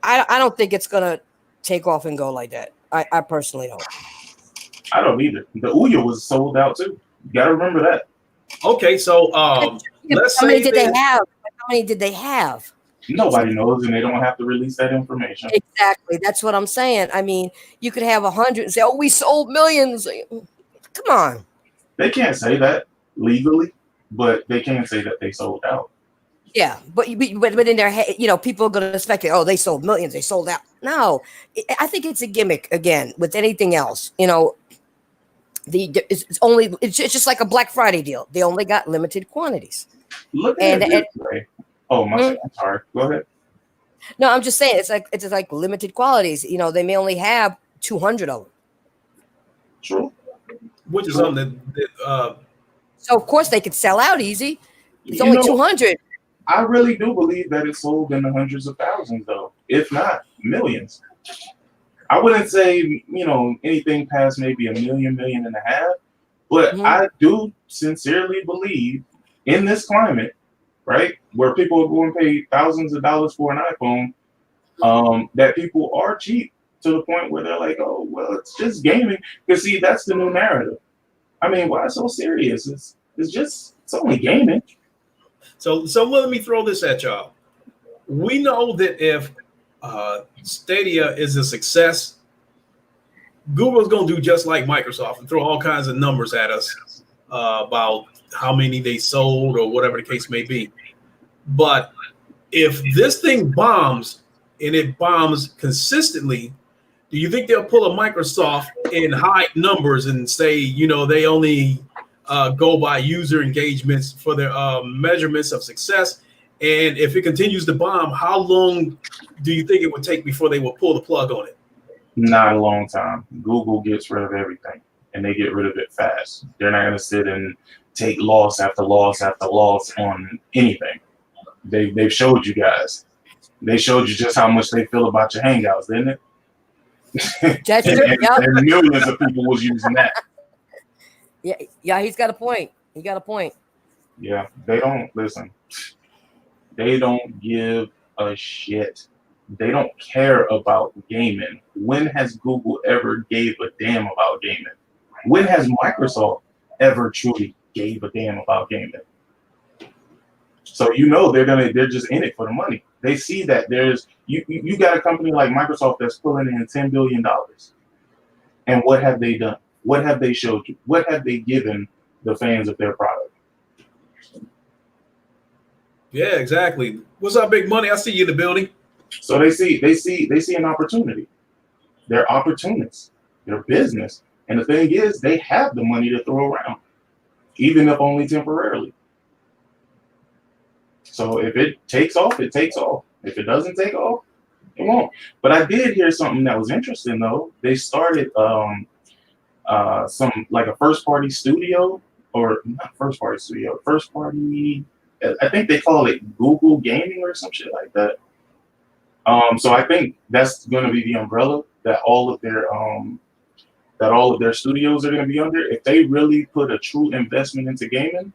don't think it's gonna take off and go like that. I personally don't. I don't either. The Ouya was sold out too. You gotta remember that. Okay, so let's how say many did they have? How many did they have? Nobody knows, and they don't have to release that information. Exactly. That's what I'm saying. I mean, you could have 100 and say, "Oh, we sold millions." Come on. They can't say that legally, but they can say that they sold out. Yeah, but in their head, people are going to speculate. Oh, they sold millions. They sold out. No, I think it's a gimmick again with anything else. It's just like a Black Friday deal. They only got limited quantities. Look at it this way. Oh, I'm sorry. Go ahead. No, I'm just saying it's like limited qualities. They may only have 200 of them. True. Which is something that so of course they could sell out easy. It's only 200. I really do believe that it sold in the hundreds of thousands, though, if not millions. I wouldn't say anything past maybe a million and a half, but I do sincerely believe in this climate, right, where people are going to pay thousands of dollars for an iPhone, that people are cheap to the point where they're like, oh, well, it's just gaming. Because see, that's the new narrative. I mean, why so serious? It's only gaming. So let me throw this at y'all. We know that if Stadia is a success, Google's going to do just like Microsoft and throw all kinds of numbers at us about how many they sold or whatever the case may be. But if this thing bombs and it bombs consistently, do you think they'll pull a Microsoft and hide numbers and say, they only go by user engagements for their measurements of success? And if it continues to bomb, how long do you think it would take before they will pull the plug on it? Not a long time. Google gets rid of everything. and they get rid of it fast. They're not going to sit and take loss after loss after loss on anything. They've showed you guys. They showed you just how much they feel about your hangouts, didn't it? That's true. Yep. And millions of people was using that. Yeah, he's got a point. He got a point. Yeah, they don't listen. They don't give a shit. They don't care about gaming. When has Google ever gave a damn about gaming? When has Microsoft ever truly gave a damn about gaming? So you know they're just in it for the money. They see that there's you got a company like Microsoft that's pulling in $10 billion. And what have they done? What have they showed you? What have they given the fans of their product? Yeah, exactly. What's up, Big Money? I see you in the building. So they see an opportunity. They're opportunists. They're business. And the thing is, they have the money to throw around, even if only temporarily. So if it takes off, it takes off. If it doesn't take off, it won't. But I did hear something that was interesting though. They started some like a first party studio, or not first party studio, first party. I think they call it Google Gaming or some shit like that. So I think that's going to be the umbrella that all of their studios are going to be under. If they really put a true investment into gaming,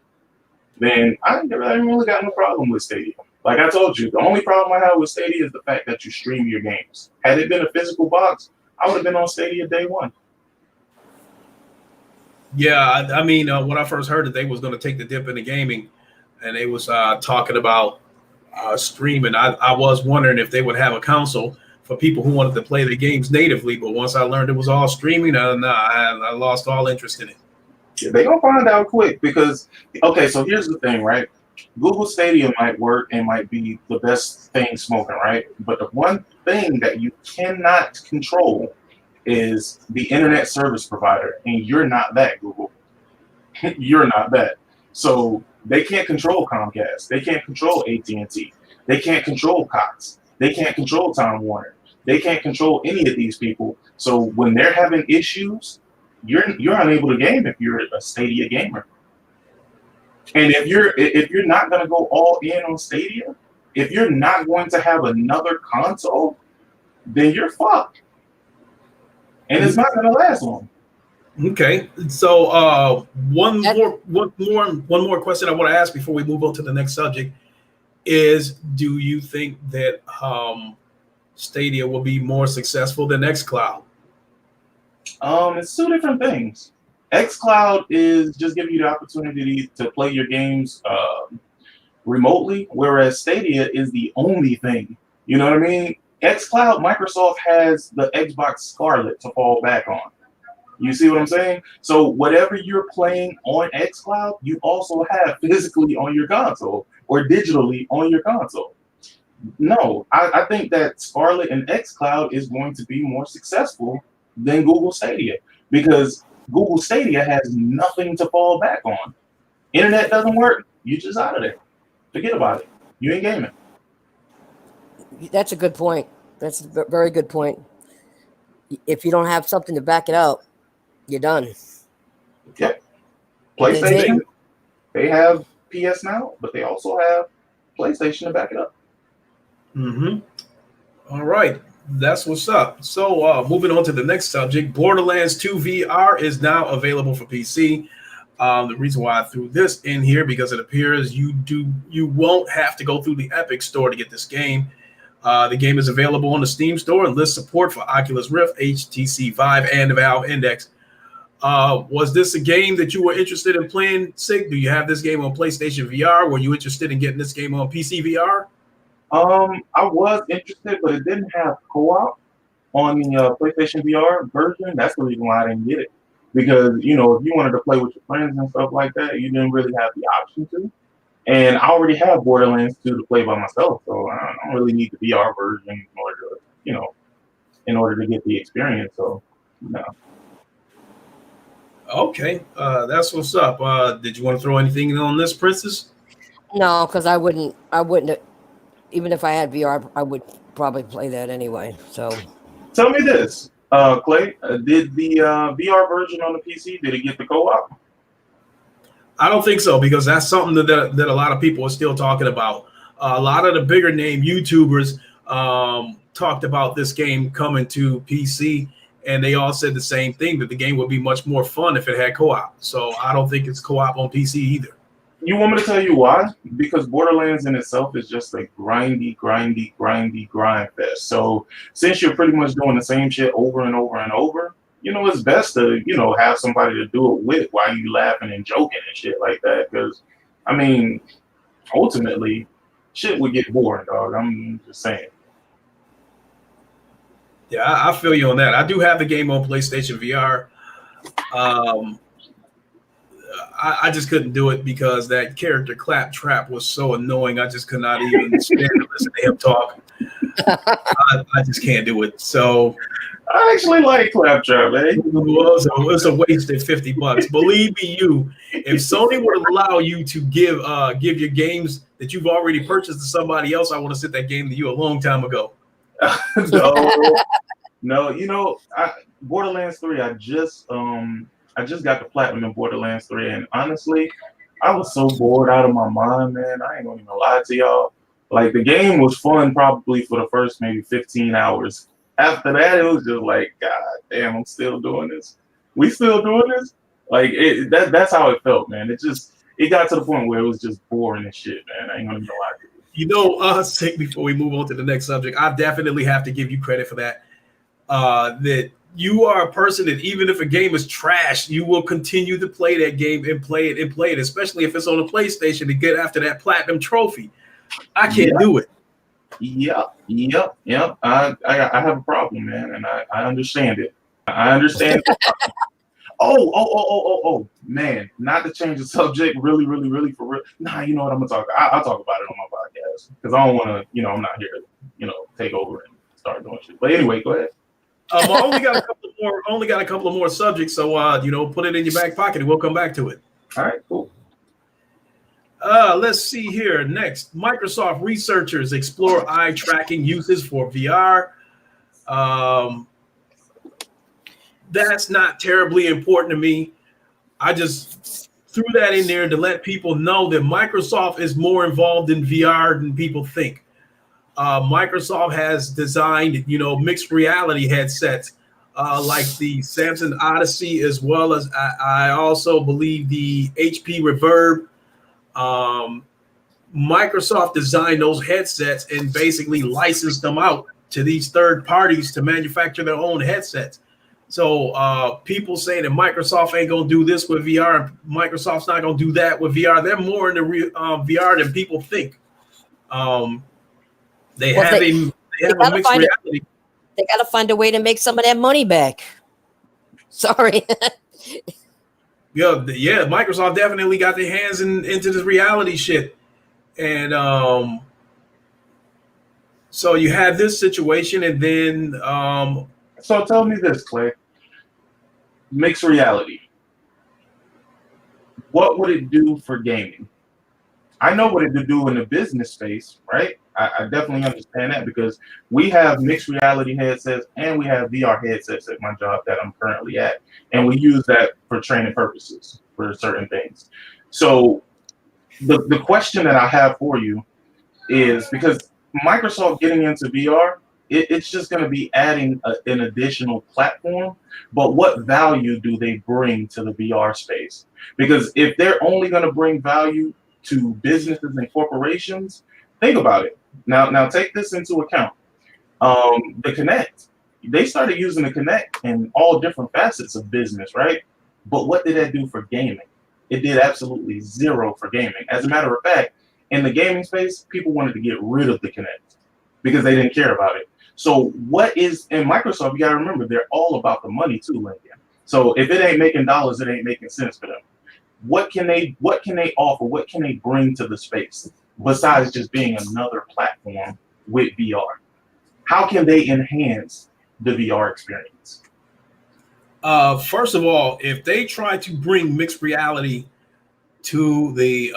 then I ain't really got no problem with Stadia. Like I told you, the only problem I have with Stadia is the fact that you stream your games. Had it been a physical box, I would have been on Stadia day one. Yeah, I mean, when I first heard that they was going to take the dip into gaming, and they was talking about streaming, I was wondering if they would have a console for people who wanted to play the games natively. But once I learned it was all streaming, I lost all interest in it. Yeah, they gonna find out quick because, okay, so here's the thing, right? Google Stadia might work and might be the best thing smoking, right? But the one thing that you cannot control is the internet service provider, and you're not that, Google. You're not that. So they can't control Comcast. They can't control AT&T. They can't control Cox. They can't control Time Warner. They can't control any of these people. So when they're having issues, you're unable to game if you're a Stadia gamer. And if you're not going to go all in on Stadia, if you're not going to have another console, then you're fucked. And it's not going to last long. Okay, so one more question I want to ask before we move on to the next subject is: do you think that Stadia will be more successful than xCloud? It's two different things. xCloud is just giving you the opportunity to play your games remotely, whereas Stadia is the only thing. You know what I mean? xCloud, Microsoft has the Xbox Scarlet to fall back on. You see what I'm saying? So whatever you're playing on xCloud, you also have physically on your console or digitally on your console. No, I think that Scarlet and xCloud is going to be more successful than Google Stadia because Google Stadia has nothing to fall back on. Internet doesn't work. You're just out of there. Forget about it. You ain't gaming. That's a good point. That's a very good point. If you don't have something to back it up, you're done. Yep. PlayStation, they have PS Now, but they also have PlayStation to back it up. Mm-hmm. All right. That's what's up. So moving on to the next subject, Borderlands 2 VR is now available for PC. The reason why I threw this in here because it appears you won't have to go through the Epic store to get this game. The game is available on the Steam store and lists support for Oculus Rift, HTC Vive, and the Valve Index. Was this a game that you were interested in playing, Sig? Do you have this game on PlayStation VR? Were you interested in getting this game on PC VR? I was interested, but it didn't have co-op on the PlayStation VR version. That's the reason why I didn't get it. Because, you know, if you wanted to play with your friends and stuff like that, you didn't really have the option to. And I already have Borderlands 2 to play by myself, so I don't really need the VR version in order to, you know, in order to get the experience. So, no. Okay, that's what's up. Did you want to throw anything on this, Princess? No, because I wouldn't. Even if I had VR, I would probably play that anyway. So Tell me this. Clay, did the VR version on the PC, did it get the co-op? I don't think so because that's something that a lot of people are still talking about. A lot of the bigger name YouTubers talked about this game coming to PC, and they all said the same thing that the game would be much more fun if it had co-op. So I don't think it's co-op on PC either. You want me to tell you why? Because Borderlands in itself is just a grindy grind fest. So since you're pretty much doing the same shit over and over and over, it's best to, have somebody to do it with while you laughing and joking and shit like that. Because, I mean, ultimately, shit would get boring, dog. I'm just saying. Yeah, I feel you on that. I do have the game on PlayStation VR. I just couldn't do it because that character Claptrap was so annoying. I just could not even stand to listen to him talk. I just can't do it. So I actually like Claptrap, man. it was a wasted $50. Believe me, if Sony would allow you to give your games that you've already purchased to somebody else, I would have sent that game to you a long time ago. No, Borderlands 3, I just got the platinum in Borderlands 3, and honestly, I was so bored out of my mind, man. I ain't gonna even lie to y'all. Like, the game was fun probably for the first maybe 15 hours. After that, it was just like, God damn, I'm still doing this. We still doing this? Like, that's how it felt, man. It got to the point where it was just boring and shit, man. I ain't gonna even lie to you. Before we move on to the next subject, I definitely have to give you credit for that. That you are a person that even if a game is trash, you will continue to play that game and play it, especially if it's on a PlayStation to get after that platinum trophy. I can't do it. Yep. I have a problem, man, and I understand it. I understand. Oh, man! Not to change the subject, really, for real. Nah, you know what I'm gonna talk. I'll talk about it on my podcast because I don't want to. I'm not here to, take over and start doing shit. But anyway, go ahead. I only got a couple of more subjects, so put it in your back pocket and we'll come back to it. All right, cool. Let's see here. Next, Microsoft researchers explore eye tracking uses for VR. That's not terribly important to me. I just threw that in there to let people know that Microsoft is more involved in VR than people think. Microsoft has designed, mixed reality headsets like the Samsung Odyssey, as well as I also believe the HP Reverb. Microsoft designed those headsets and basically licensed them out to these third parties to manufacture their own headsets. So people saying that Microsoft ain't gonna do this with VR, Microsoft's not gonna do that with VR. They're more into VR than people think. They have a mixed reality. They got to find a way to make some of that money back. Sorry. Yeah. Microsoft definitely got their hands into this reality shit, and so you have this situation, and then so tell me this, Clay. Mixed reality. What would it do for gaming? I know what it would do in the business space, right? I definitely understand that because we have mixed reality headsets and we have VR headsets at my job that I'm currently at. And we use that for training purposes for certain things. So the question that I have for you is because Microsoft getting into VR, it's just going to be adding an additional platform. But what value do they bring to the VR space? Because if they're only going to bring value to businesses and corporations, think about it. Now take this into account. The Kinect, they started using the Kinect in all different facets of business, right? But what did that do for gaming? It did absolutely zero for gaming. As a matter of fact, in the gaming space, people wanted to get rid of the Kinect because they didn't care about it. So what is in Microsoft, you gotta remember, they're all about the money too, Lincoln. So if it ain't making dollars, it ain't making sense for them. What can they offer? What can they bring to the space besides just being another platform with VR? How can they enhance the VR experience? First of all, if they try to bring mixed reality to the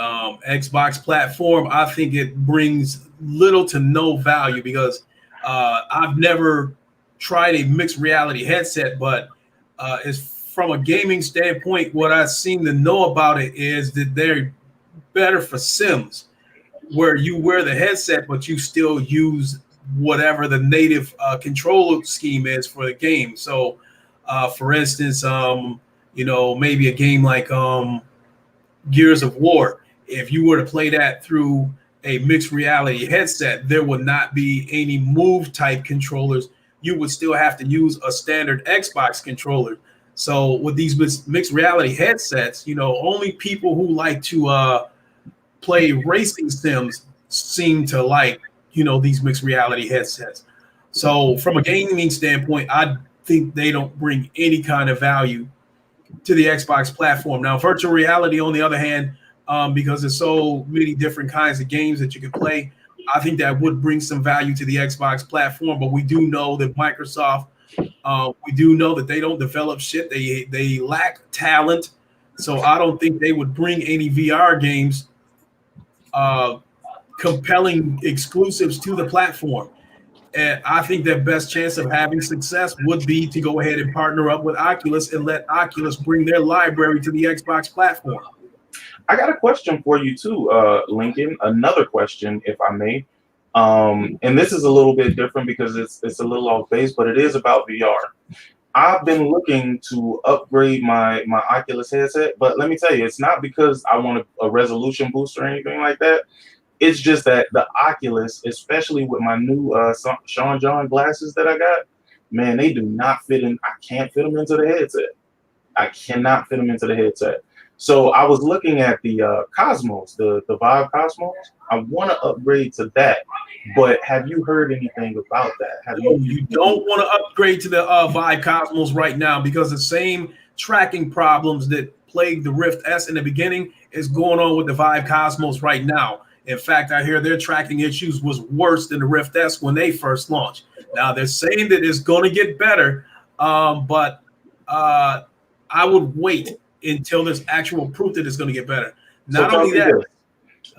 Xbox platform, I think it brings little to no value because I've never tried a mixed reality headset, but as from a gaming standpoint, what I seem to know about it is that they're better for Sims, where you wear the headset, but you still use whatever the native control scheme is for the game. So, for instance, maybe a game like Gears of War. If you were to play that through a mixed reality headset, there would not be any move type controllers. You would still have to use a standard Xbox controller. So with these mixed reality headsets, only people who like to play racing sims seem to like, these mixed reality headsets. So from a gaming standpoint, I think they don't bring any kind of value to the Xbox platform. Now, virtual reality, on the other hand, because there's so many different kinds of games that you can play, I think that would bring some value to the Xbox platform. But we do know that Microsoft, we do know that they don't develop shit. They lack talent. So I don't think they would bring any VR games, compelling exclusives to the platform. And I think their best chance of having success would be to go ahead and partner up with Oculus and let Oculus bring their library to the Xbox platform. I got a question for you too, Lincoln. Another question, if I may. And this is a little bit different because it's a little off base, but it is about VR. I've been looking to upgrade my Oculus headset, but let me tell you, it's not because I want a resolution boost or anything like that. It's just that the Oculus, especially with my new Sean John glasses that I got, man, they do not fit in. I can't fit them into the headset. I cannot fit them into the headset. So I was looking at the Cosmos, the Vive Cosmos. I want to upgrade to that, but have you heard anything about that? You don't want to upgrade to the Vive Cosmos right now because the same tracking problems that plagued the Rift S in the beginning is going on with the Vive Cosmos right now. In fact, I hear their tracking issues was worse than the Rift S when they first launched. Now they're saying that it's going to get better, but I would wait until there's actual proof that it's going to get better. Not only that,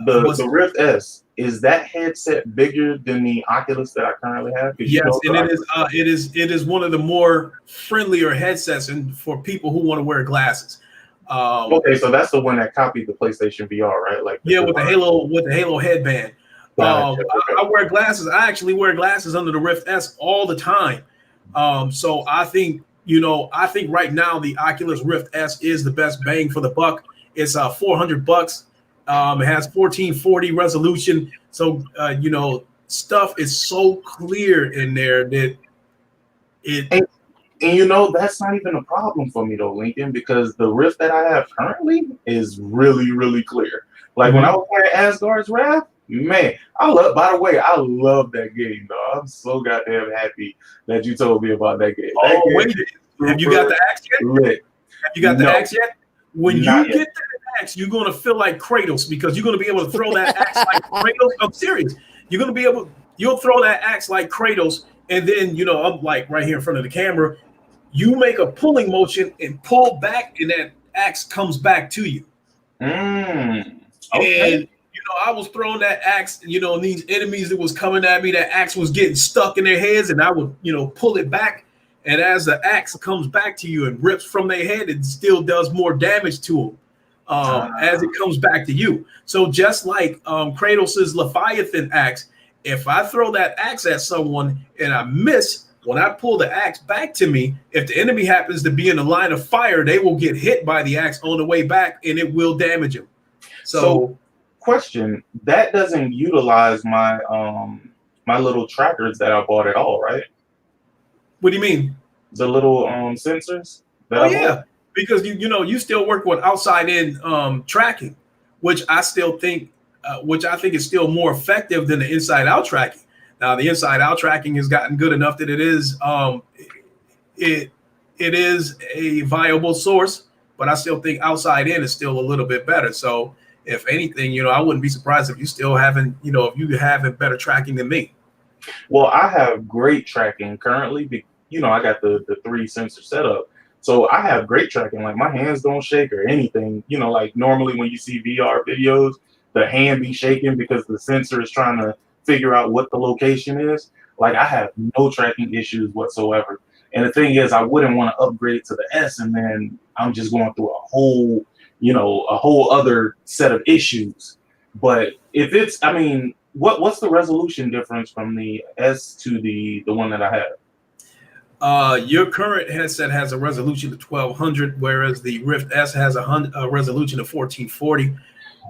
the Rift S, is that headset bigger than the Oculus that I currently have? Yes, and it is one of the more friendlier headsets and for people who want to wear glasses. Okay, so that's the one that copied the PlayStation VR, right? Like with the Halo headband. Gotcha. I wear glasses. I actually wear glasses under the Rift S all the time. So I think right now the Oculus Rift S is the best bang for the buck. It's $400. It has 1440 resolution. So stuff is so clear in there that it. And that's not even a problem for me though, Lincoln, because the Rift that I have currently is really, really clear. Like when I was playing Asgard's Wrath, man, by the way, I love that game, though. I'm so goddamn happy that you told me about that game. Wait, have you got the axe yet? Lit. Have you got the axe yet? When you get that axe, you're gonna feel like Kratos because you're gonna be able to throw that axe like Kratos. I'm serious. You're gonna be you'll throw that axe like Kratos, and then I'm like right here in front of the camera. You make a pulling motion and pull back, and that axe comes back to you. Okay. And I was throwing that axe, and these enemies that was coming at me, that axe was getting stuck in their heads, and I would, pull it back. And as the axe comes back to you and rips from their head, it still does more damage to them as it comes back to you. So just like Kratos' Leviathan axe, if I throw that axe at someone and I miss, when I pull the axe back to me, if the enemy happens to be in the line of fire, they will get hit by the axe on the way back, and it will damage them. So question, that doesn't utilize my my little trackers that I bought at all, right? What do you mean? The little sensors that I bought? Because you still work with outside in tracking, which I think is still more effective than the inside out tracking. Now the inside out tracking has gotten good enough that it is a viable source, but I still think outside in is still a little bit better. So if anything, I wouldn't be surprised if you still haven't, if you having better tracking than me. Well, I have great tracking currently. I got the 3 sensor setup. So I have great tracking. Like my hands don't shake or anything. Like normally when you see VR videos, the hand be shaking because the sensor is trying to figure out what the location is. Like I have no tracking issues whatsoever. And the thing is, I wouldn't want to upgrade to the S, and then I'm just going through a whole, a whole other set of issues. But if it's, I mean, what's the resolution difference from the S to the one that I have? Your current headset has a resolution of 1200, whereas the Rift S has a resolution of 1440.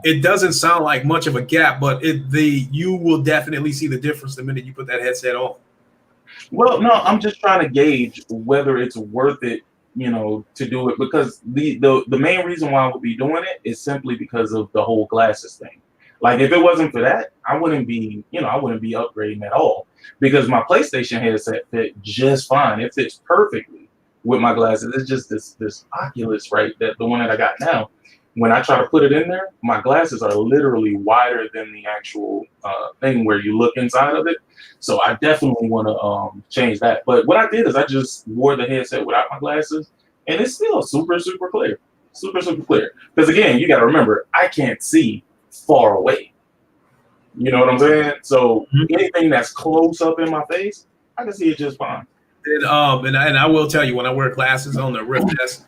It doesn't sound like much of a gap, but you will definitely see the difference the minute you put that headset on. Well, no, I'm just trying to gauge whether it's worth it, to do it, because the main reason why I would be doing it is simply because of the whole glasses thing. Like if it wasn't for that, I wouldn't be upgrading at all, because my PlayStation headset fit just fine. It fits perfectly with my glasses. It's just this Oculus, right? That the one that I got now. When I try to put it in there, my glasses are literally wider than the actual thing where you look inside of it. So I definitely want to change that. But what I did is I just wore the headset without my glasses, and it's still super, super clear. Super, super clear. Because again, you got to remember, I can't see far away. You know what I'm saying? So anything that's close up in my face, I can see it just fine. And I will tell you, when I wear glasses on the Rift S,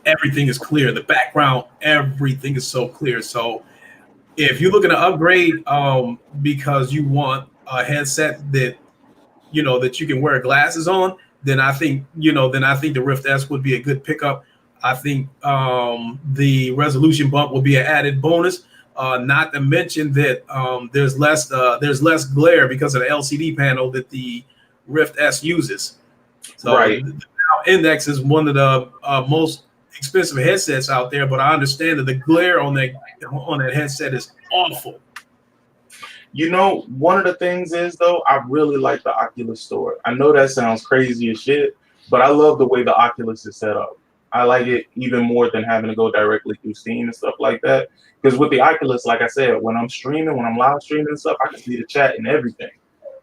everything is clear. The background, everything is so clear. So if you're looking to upgrade because you want a headset that that you can wear glasses on, then I think the Rift S would be a good pickup. I think the resolution bump will be an added bonus. Not to mention that there's less glare because of the LCD panel that the Rift S uses. So Right. the Index is one of the most expensive headsets out there, but I understand that the glare on that headset is awful. One of the things is though, I really like the Oculus Store. I know that sounds crazy as shit, but I love the way the Oculus is set up. I like it even more than having to go directly through Steam and stuff like that. Because with the Oculus, like I said, when I'm streaming, when I'm live streaming and stuff, I can see the chat and everything,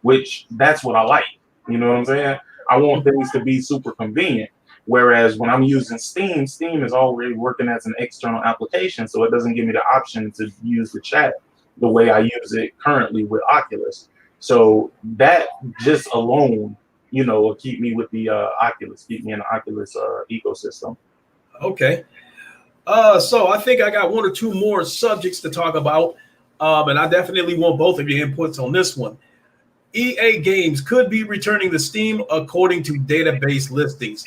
which that's what I like. You know what I'm saying? I want things to be super convenient. Whereas when I'm using Steam, Steam is already working as an external application, so it doesn't give me the option to use the chat the way I use it currently with Oculus. So that just alone, will keep me with the Oculus, keep me in the Oculus ecosystem. Okay. So I think I got one or two more subjects to talk about, and I definitely want both of your inputs on this one. EA games could be returning to Steam according to database listings.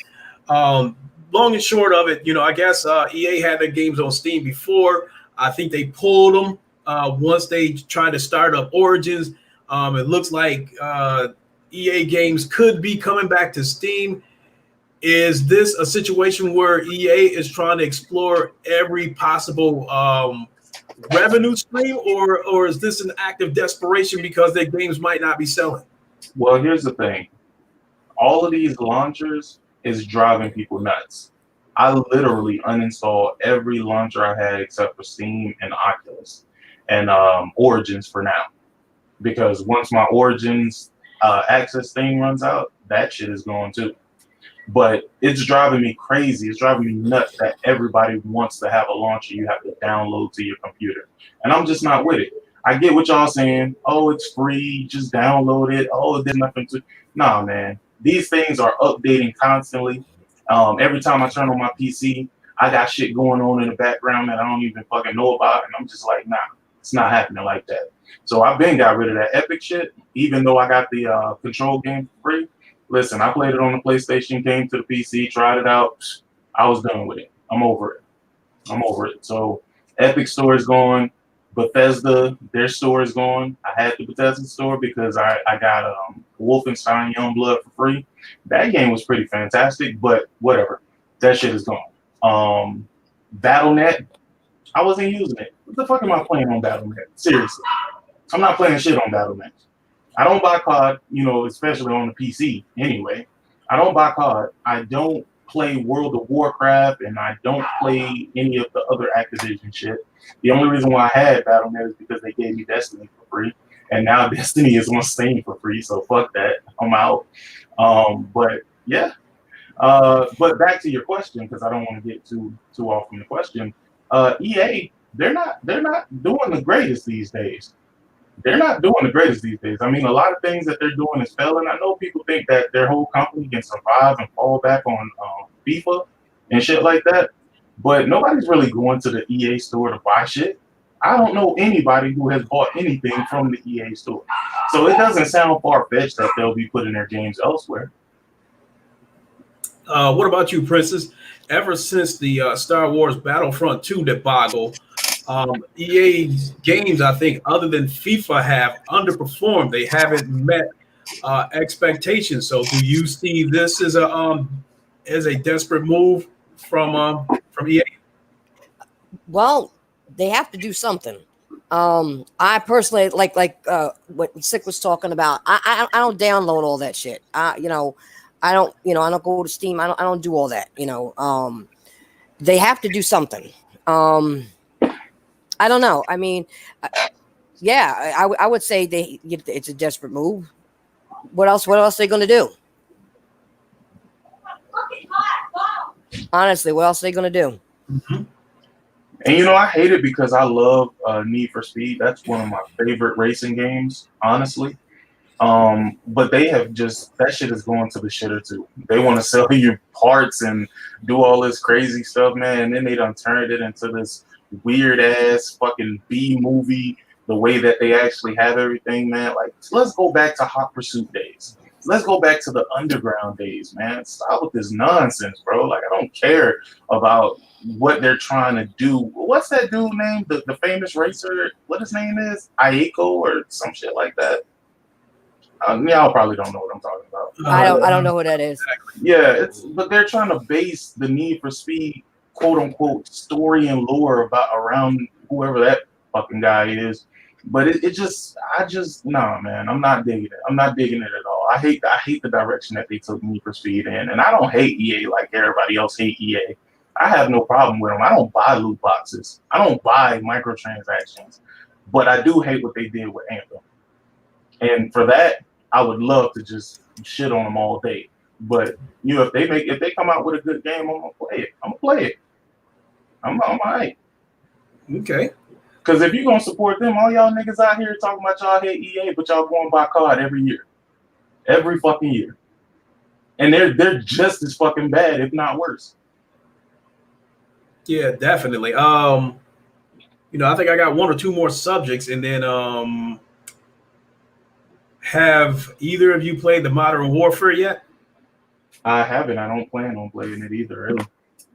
Long and short of it, I guess EA had their games on Steam before. I think they pulled them once they tried to start up Origins. It looks like EA games could be coming back to Steam. Is this a situation where EA is trying to explore every possible revenue stream, or is this an act of desperation because their games might not be selling? Well, here's the thing. All of these launchers is driving people nuts. I literally uninstalled every launcher I had except for Steam and Oculus and Origins for now. Because once my Origins access thing runs out, that shit is going too. But it's driving me crazy. It's driving me nuts that everybody wants to have a launcher you have to download to your computer. And I'm just not with it. I get what y'all saying. Oh, it's free. Just download it. Oh, there's nothing to. Nah, man. These things are updating constantly. Every time I turn on my PC, I got shit going on in the background that I don't even fucking know about. And I'm just like, nah, it's not happening like that. So I've been got rid of that Epic shit, even though I got the Control game for free. Listen, I played it on the PlayStation, came to the PC, tried it out. I was done with it. I'm over it. So Epic Store is gone. Bethesda, their store is gone. I had the Bethesda store because I got Wolfenstein Youngblood for free. That game was pretty fantastic, but whatever. That shit is gone. Battle.net, I wasn't using it. What the fuck am I playing on Battle.net? Seriously. I'm not playing shit on Battle.net. I don't buy COD, especially on the PC anyway. I don't buy COD. I don't play World of Warcraft, and I don't play any of the other Activision shit. The only reason why I had Battle.net is because they gave me Destiny for free, and now Destiny is on Steam for free, so fuck that. I'm out. But yeah. But back to your question, because I don't want to get too off from the question. EA, they're not doing the greatest these days. they're not doing the greatest these days. I mean, a lot of things that they're doing is failing. I know people think that their whole company can survive and fall back on FIFA and shit like that, but nobody's really going to the EA store to buy shit. I don't know anybody who has bought anything from the EA store. So it doesn't sound far-fetched that they'll be putting their games elsewhere. What about you, Princess? Ever since the Star Wars Battlefront 2 debacle, EA's games, I think, other than FIFA, have underperformed. They haven't met expectations. So, do you see this as a desperate move from EA? Well, they have to do something. I personally like what Sick was talking about. I don't download all that shit. I don't go to Steam. I don't do all that. They have to do something. I don't know. I mean, yeah, I would say it's a desperate move. What else are they going to do? Honestly, what else are they going to do? Mm-hmm. And I hate it because I love Need for Speed. That's one of my favorite racing games, honestly. But they have that shit is going to the shitter too. They want to sell you parts and do all this crazy stuff, man. And then they done turned it into this weird ass fucking B movie. The way that they actually have everything, man. Like, let's go back to Hot Pursuit days. Let's go back to the Underground days, man. Stop with this nonsense, bro. Like, I don't care about what they're trying to do. What's that dude name? The famous racer? What his name is? Aiko or some shit like that. Y'all probably don't know what I'm talking about. I don't know who that is. Yeah, but they're trying to base the Need for Speed quote unquote story and lore around whoever that fucking guy is. But nah, man, I'm not digging it. I'm not digging it at all. I hate the direction that they took Need for Speed in, and I don't hate EA like everybody else hate EA. I have no problem with them. I don't buy loot boxes. I don't buy microtransactions, but I do hate what they did with Anthem. And for that, I would love to just shit on them all day. But if they come out with a good game, I'm gonna play it. I'm all right. Okay. Because if you're gonna support them, all y'all niggas out here talking about y'all hate EA, but y'all going by COD every fucking year, and they're just as fucking bad, if not worse. Yeah, definitely. I think I got one or two more subjects, and then have either of you played the Modern Warfare yet? I haven't. I don't plan on playing it either, really.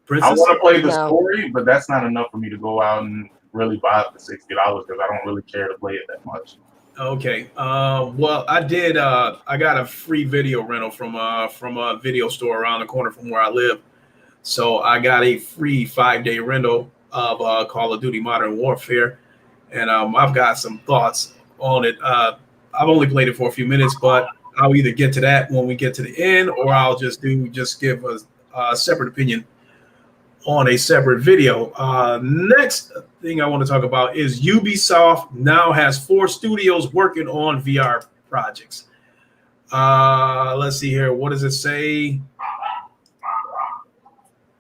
Princess? I want to play the story, but that's not enough for me to go out and really buy it for $60 because I don't really care to play it that much. Okay. Well, I did. I got a free video rental from a video store around the corner from where I live. So I got a free 5-day rental of Call of Duty Modern Warfare, and I've got some thoughts on it. I've only played it for a few minutes, but I'll either get to that when we get to the end, or I'll just give a separate opinion on a separate video. Next thing I want to talk about is Ubisoft now has 4 studios working on VR projects. Let's see here. What does it say?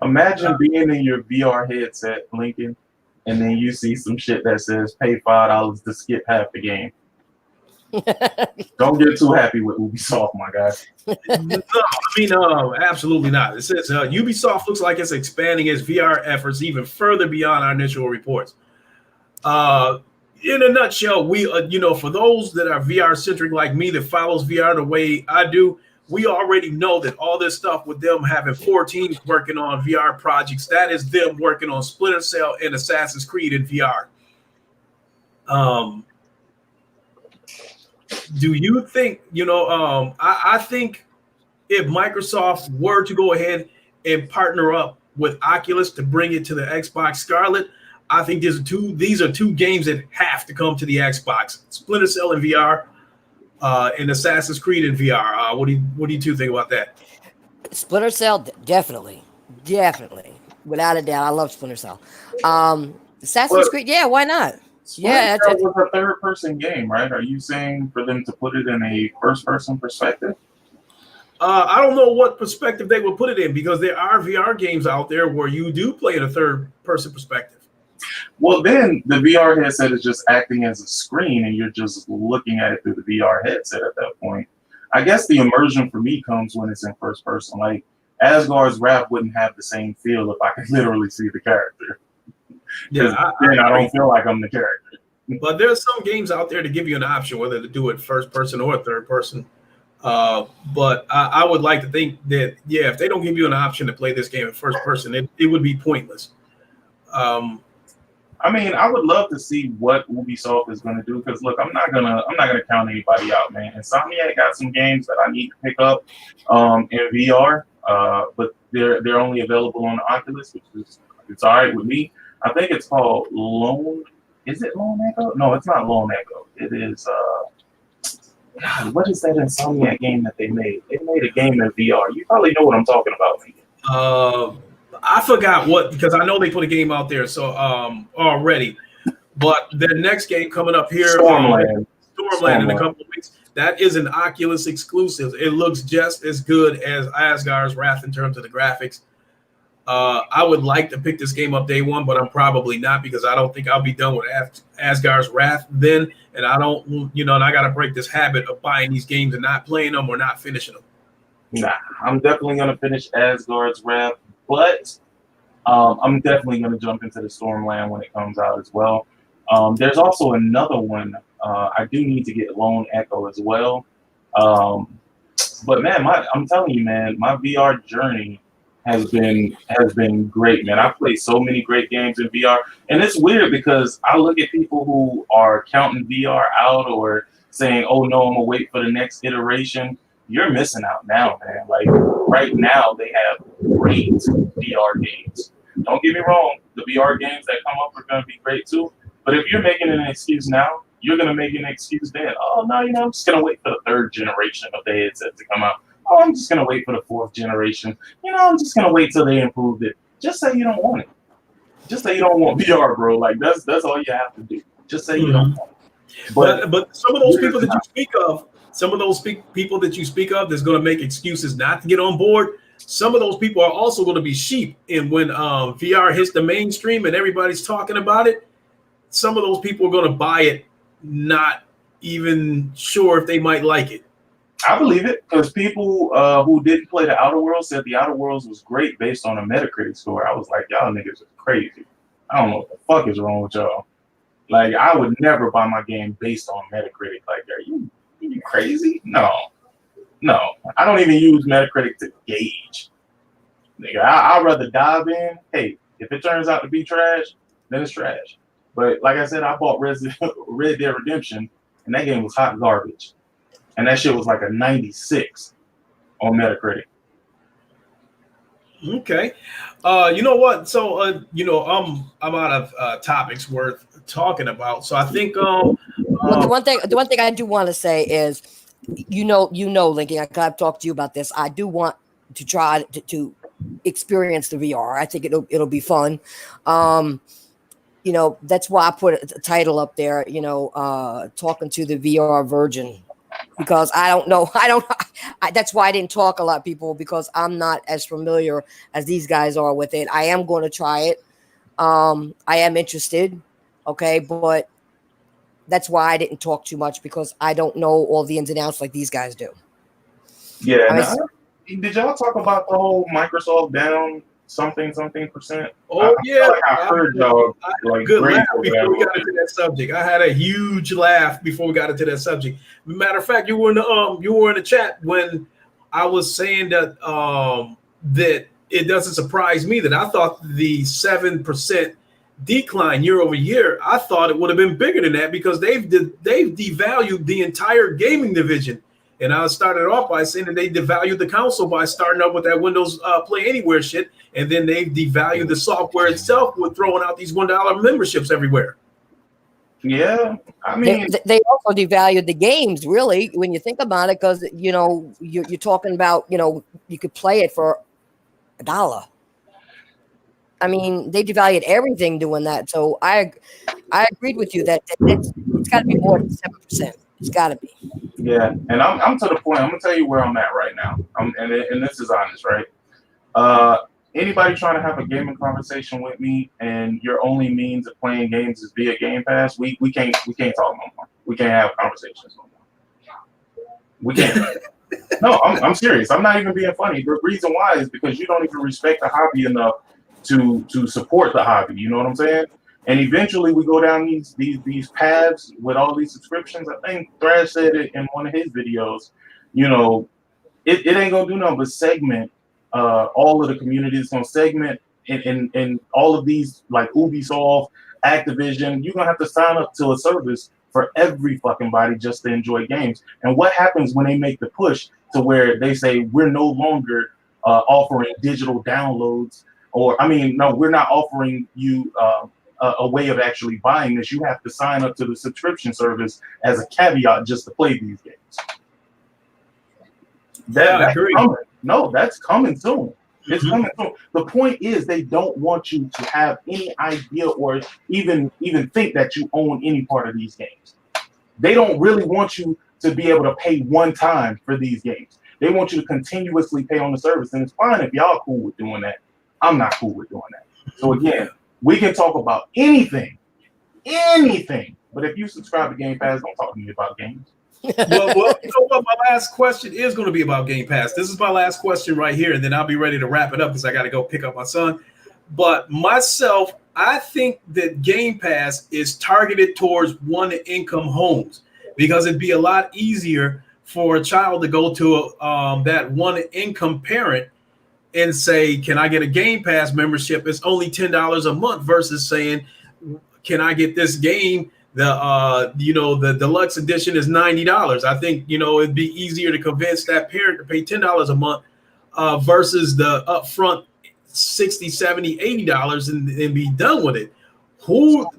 Imagine being in your VR headset, Lincoln, and then you see some shit that says pay $5 to skip half the game. Don't get too happy with Ubisoft, my guy. No, absolutely not. It says Ubisoft looks like it's expanding its VR efforts even further beyond our initial reports. In a nutshell, we, for those that are VR centric like me that follows VR the way I do, we already know that all this stuff with them having 4 teams working on VR projects, that is them working on Splinter Cell and Assassin's Creed in VR. Do you think, I think if Microsoft were to go ahead and partner up with Oculus to bring it to the Xbox Scarlet, I think these are 2 games that have to come to the Xbox. Splinter Cell in VR and Assassin's Creed in VR. What do you 2 think about that? Splinter Cell, definitely. Without a doubt. I love Splinter Cell. Assassin's Creed, yeah, why not? Yeah, that was a third-person game, right? Are you saying for them to put it in a first-person perspective? I don't know what perspective they would put it in, because there are VR games out there where you do play in a third-person perspective. Well, then the VR headset is just acting as a screen, and you're just looking at it through the VR headset at that point. I guess the immersion for me comes when it's in first person. Like Asgard's Wrath wouldn't have the same feel if I could literally see the character. Yeah, Then I don't feel like I'm the character. but there's some games out there to give you an option whether to do it first person or third person. But I would like to think that, yeah, if they don't give you an option to play this game in first person, it would be pointless. I mean, I would love to see what Ubisoft is going to do because look, I'm not gonna count anybody out, man. Insomniac got some games that I need to pick up in VR, but they're only available on the Oculus, which is it's all right with me. I think it's called Lone. Is it Lone Echo? No, it's not Lone Echo. It is. God, what is that Insomniac game that they made? They made a game in VR. You probably know what I'm talking about. I forgot what, because I know they put a game out there already, but their next game coming up here, Stormland in a couple of weeks. That is an Oculus exclusive. It looks just as good as Asgard's Wrath in terms of the graphics. I would like to pick this game up day one, but I'm probably not because I don't think I'll be done with Asgard's Wrath then, and I don't, and I got to break this habit of buying these games and not playing them or not finishing them. Nah, I'm definitely gonna finish Asgard's Wrath, but I'm definitely gonna jump into the Stormland when it comes out as well. There's also another one. I do need to get Lone Echo as well. But man, I'm telling you, man, my VR journey has been great, man. I've played so many great games in VR, and it's weird because I look at people who are counting VR out or saying, "Oh no, I'm gonna wait for the next iteration." You're missing out now, man. Like right now, they have great VR games. Don't get me wrong, the VR games that come up are gonna be great too. But if you're making an excuse now, you're gonna make an excuse then. Oh no, I'm just gonna wait for the third generation of the headset to come out. Oh, I'm just gonna wait for the fourth generation. I'm just gonna wait till they improved it. Just say you don't want it. Just say you don't want VR, bro. Like that's all you have to do. Just say you don't want it. But some of those people that you speak of, people that you speak of, that's going to make excuses not to get on board. Some of those people are also going to be sheep. And when VR hits the mainstream and everybody's talking about it, some of those people are going to buy it, not even sure if they might like it. I believe it because people who didn't play the Outer Worlds said the Outer Worlds was great based on a Metacritic score. I was like, y'all niggas are crazy. I don't know what the fuck is wrong with y'all. Like, I would never buy my game based on Metacritic. Like, are you crazy? No. I don't even use Metacritic to gauge. Nigga, I'd rather dive in. Hey, if it turns out to be trash, then it's trash. But like I said, I bought Red Dead Redemption, and that game was hot garbage. And that shit was like a 96 on Metacritic. Okay. You know what? So, I'm out of topics worth talking about. So I think the one thing I do want to say is, Lincoln, I've talked to you about this. I do want to try to experience the VR. I think it'll be fun. That's why I put a title up there, talking to the VR virgin. Because I don't know. That's why I didn't talk a lot of people, because I'm not as familiar as these guys are with it. I am going to try it. I am interested. Okay. But that's why I didn't talk too much, because I don't know all the ins and outs like these guys do. Yeah. Did y'all talk about the whole Microsoft down something %? Oh, yeah. I heard y'all like good laugh before we got into that subject. I had a huge laugh before we got into that subject. Matter of fact, you were in the chat when I was saying that that it doesn't surprise me that I thought the 7% decline year over year, I thought it would have been bigger than that, because they've devalued the entire gaming division. And I started off by saying that they devalued the console by starting up with that Windows Play Anywhere shit. And then they've devalued the software itself with throwing out these $1 memberships everywhere. Yeah. I mean, they also devalued the games, really, when you think about it, because, you're talking about, you could play it for $1. I mean, they devalued everything doing that. So I agreed with you that it's got to be more than 7%. It's got to be. Yeah, and I'm to the point. I'm gonna tell you where I'm at right now. And this is honest, right? Anybody trying to have a gaming conversation with me, and your only means of playing games is via Game Pass, we can't talk no more. We can't have conversations no more. We can't. No, I'm serious. I'm not even being funny. The reason why is because you don't even respect the hobby enough to support the hobby. You know what I'm saying? And eventually we go down these paths with all these subscriptions. I think Thrash said it in one of his videos. You know, it ain't gonna do nothing but segment all of the community. It's gonna segment in all of these, like Ubisoft, Activision. You're gonna have to sign up to a service for every fucking body just to enjoy games. And what happens when they make the push to where they say we're no longer offering digital downloads, or I mean, no, we're not offering you a way of actually buying this. You have to sign up to the subscription service as a caveat just to play these games. That's coming. No, that's coming soon. It's coming soon. The point is they don't want you to have any idea or even think that you own any part of these games. They don't really want you to be able to pay one time for these games. They want you to continuously pay on the service. And it's fine if y'all cool with doing that. I'm not cool with doing that. So again, we can talk about anything. But if you subscribe to Game Pass, don't talk to me about games. well, you know what? My last question is going to be about Game Pass. This is my last question right here, and then I'll be ready to wrap it up because I got to go pick up my son. But myself, I think that Game Pass is targeted towards one-income homes because it'd be a lot easier for a child to go to that one-income parent and say, "Can I get a Game Pass membership? It's only $10 a month," versus saying, "Can I get this game? The deluxe edition is $90. I think, it'd be easier to convince that parent to pay $10 a month versus the upfront $60, $70, $80 and be done with it.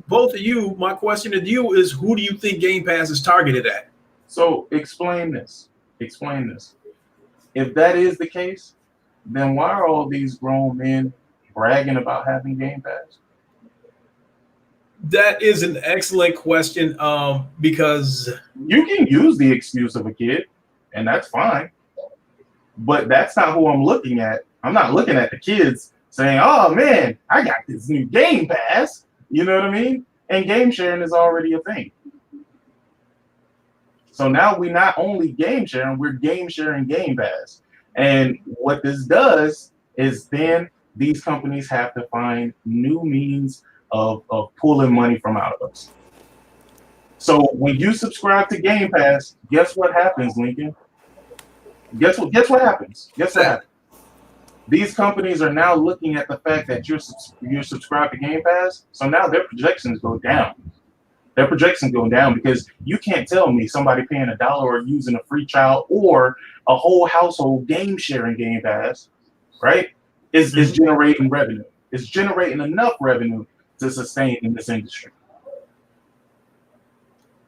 Both of you, my question to you is, who do you think Game Pass is targeted at? So explain this. If that is the case, then why are all these grown men bragging about having Game Pass? That is an excellent question, because you can use the excuse of a kid, and that's fine. But that's not who I'm looking at. I'm not looking at the kids saying, "Oh man, I got this new Game Pass." You know what I mean? And game sharing is already a thing. So now we not only game sharing, we're game sharing Game Pass. And what this does is then these companies have to find new means of pulling money from out of us. So when you subscribe to Game Pass, guess what happens, Lincoln? Guess what happens? These companies are now looking at the fact that you're subscribed to Game Pass, so now their projections go down. Their projections go down because you can't tell me somebody paying $1 or using a free trial or a whole household game sharing Game Pass, right? Is generating revenue. It's generating enough revenue to sustain in this industry.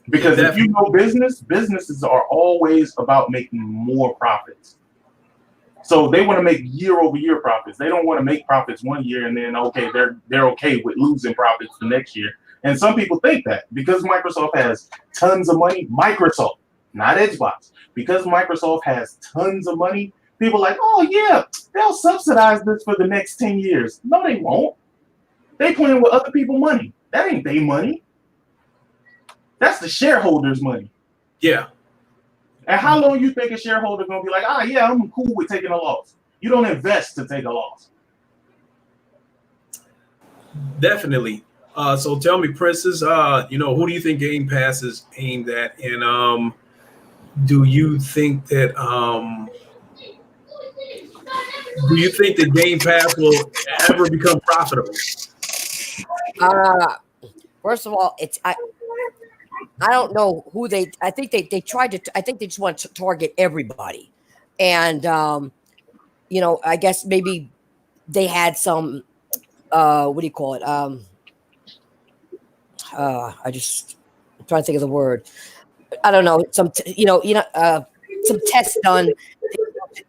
Because if you know businesses are always about making more profits. So they want to make year-over-year profits. They don't want to make profits one year and then they're okay with losing profits the next year. And some people think that because Microsoft has tons of money, Microsoft, not Xbox, because Microsoft has tons of money, people are like, "Oh yeah, they'll subsidize this for the next 10 years. No, they won't. They playing with other people's money. That ain't their money. That's the shareholders' money. Yeah. And how long you think a shareholder gonna be like, yeah, I'm cool with taking a loss? You don't invest to take a loss. Definitely. So tell me, Princess, who do you think Game Pass is aimed at? And do you think that Game Pass will ever become profitable? First of all, I don't know who I think they tried to. I think they just want to target everybody, and I guess maybe they had some. What do you call it? I'm trying to think of the word. I don't know. Some tests done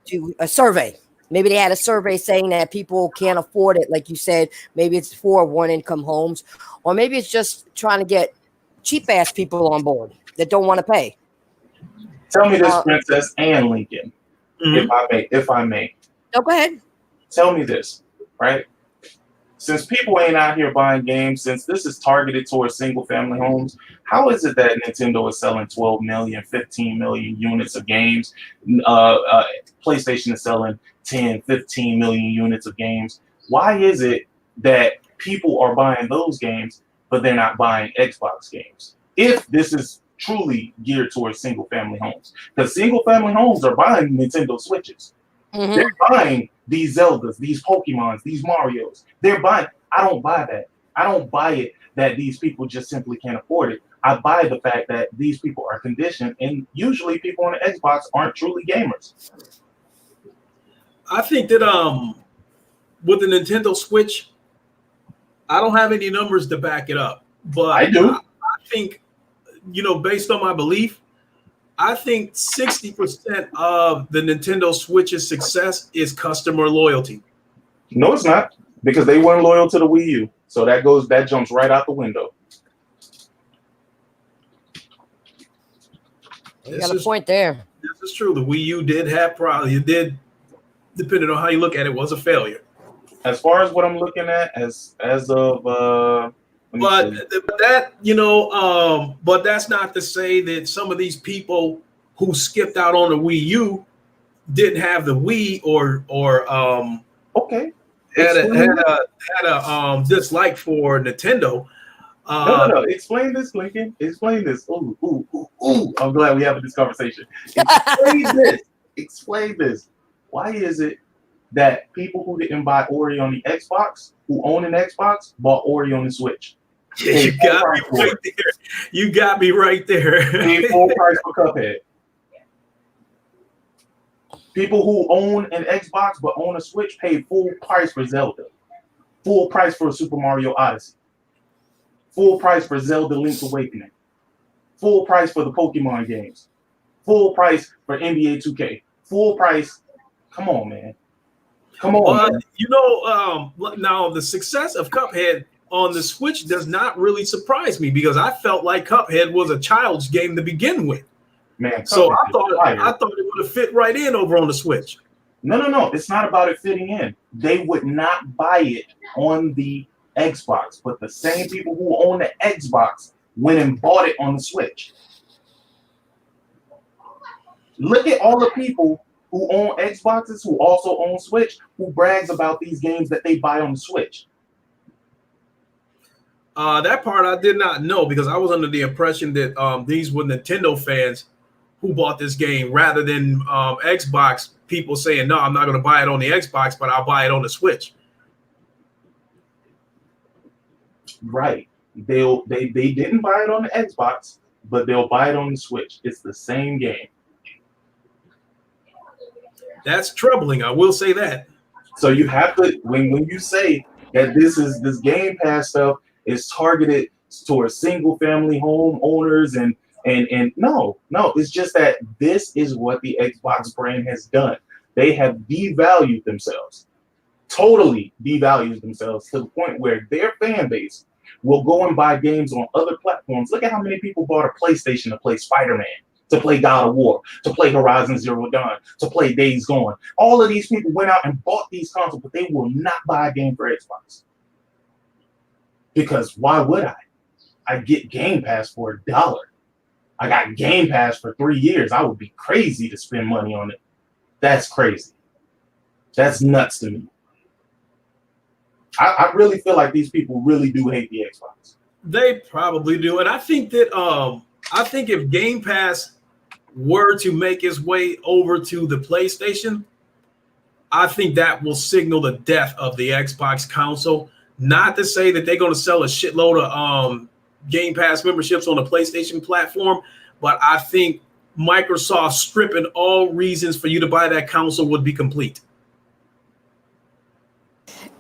to a survey. Maybe they had a survey saying that people can't afford it, like you said. Maybe it's for one-income homes, or maybe it's just trying to get cheap-ass people on board that don't want to pay. Tell me this, Princess and Lincoln, if I may. No, go ahead. Tell me this. right? Since people ain't out here buying games, since this is targeted towards single family homes, how is it that Nintendo is selling 12 million, 15 million units of games? PlayStation is selling 10, 15 million units of games. Why is it that people are buying those games, but they're not buying Xbox games? If this is truly geared towards single family homes, because single family homes are buying Nintendo Switches. They're buying these Zeldas, these Pokemons, these Marios. They're buying. I don't buy that. I don't buy it that these people just simply can't afford it. I buy the fact that these people are conditioned, and usually people on the Xbox aren't truly gamers. I think that with the Nintendo Switch, I don't have any numbers to back it up, but I do. I think, based on my belief, I think 60% of the Nintendo Switch's success is customer loyalty. No, it's not, because they weren't loyal to the Wii U, so that jumps right out the window. You got a point there. This is true. The Wii U did have problems. It did, depending on how you look at it, was a failure. As far as what I'm looking at, as of but that's not to say that some of these people who skipped out on the Wii U didn't have the Wii or okay, had a dislike for Nintendo. No. Explain this, Lincoln. Explain this. Ooh. I'm glad we're having this conversation. Explain this. Why is it that people who didn't buy Ori on the Xbox, who own an Xbox, bought Ori on the Switch? Yeah, you got me right there. You got me right there. Paid full price for Cuphead. People who own an Xbox but own a Switch paid full price for Zelda. Full price for Super Mario Odyssey. Full price for Zelda Link's Awakening. Full price for the Pokemon games. Full price for NBA 2K. Full price. Come on, man. Come on. Man. Now the success of Cuphead on the Switch does not really surprise me, because I felt like Cuphead was a child's game to begin with. Man, so I thought it would have fit right in over on the Switch. No. It's not about it fitting in. They would not buy it on the Xbox, but the same people who own the Xbox went and bought it on the Switch. Look at all the people who own Xboxes, who also own Switch, who brags about these games that they buy on the Switch. That part I did not know, because I was under the impression that these were Nintendo fans who bought this game, rather than Xbox people saying, no, I'm not going to buy it on the Xbox, but I'll buy it on the Switch. Right. They didn't buy it on the Xbox, but they'll buy it on the Switch. It's the same game. That's troubling. I will say that. So you have to, when you say that this Game Pass stuff is targeted towards single family home owners and no, it's just that this is what the Xbox brand has done. They have devalued themselves, totally devalued themselves, to the point where their fan base will go and buy games on other platforms. Look at how many people bought a PlayStation to play Spider-Man, to play God of War, to play Horizon Zero Dawn, to play Days Gone. All of these people went out and bought these consoles, but they will not buy a game for Xbox. Because why would I? I get Game Pass for $1. I got Game Pass for 3 years. I would be crazy to spend money on it. That's crazy. That's nuts to me. I really feel like these people really do hate the Xbox. They probably do. And I think that if Game Pass were to make its way over to the PlayStation, I think that will signal the death of the Xbox console. Not to say that they're going to sell a shitload of Game Pass memberships on the PlayStation platform, but I think Microsoft stripping all reasons for you to buy that console would be complete.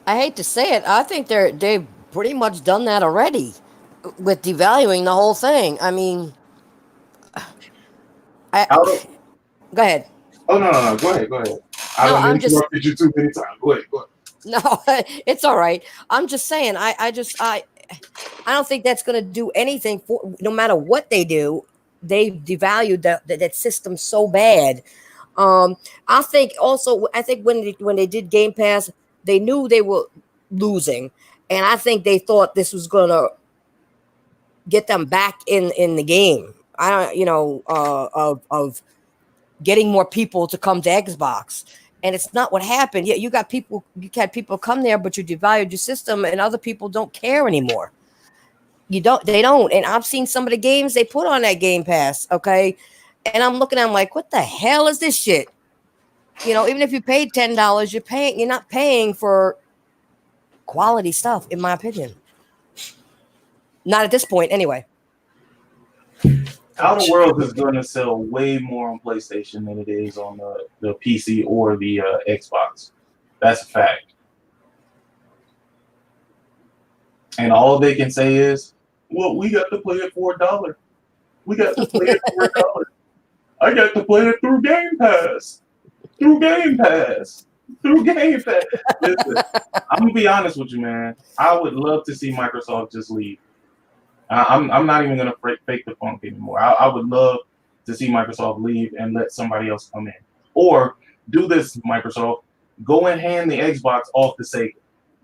I hate to say it, I think they've pretty much done that already with devaluing the whole thing. I mean, go ahead. Oh no, go ahead. I interrupted you too many times. Go ahead. No, it's all right. I'm just saying, I don't think that's going to do anything for, no matter what they do. They've devalued that system so bad. I think when they did Game Pass, they knew they were losing, and I think they thought this was gonna get them back in the game. I don't, of getting more people to come to Xbox. And it's not what happened. Yeah, you had people come there, but you devalued your system, and other people don't care anymore. They don't. And I've seen some of the games they put on that Game Pass, okay? And I'm looking at them like, what the hell is this shit? Even if you paid $10, you're not paying for quality stuff, in my opinion. Not at this point, anyway. Outer Worlds is going to sell way more on PlayStation than it is on the PC or the Xbox. That's a fact. And all they can say is, well, we got to play it for $1. We got to play it for $1. I got to play it through Game Pass. Through Game Pass. Listen, I'm going to be honest with you, man. I would love to see Microsoft just leave. I'm not even going to fake the funk anymore. I would love to see Microsoft leave and let somebody else come in. Or do this, Microsoft. Go and hand the Xbox off to Sega.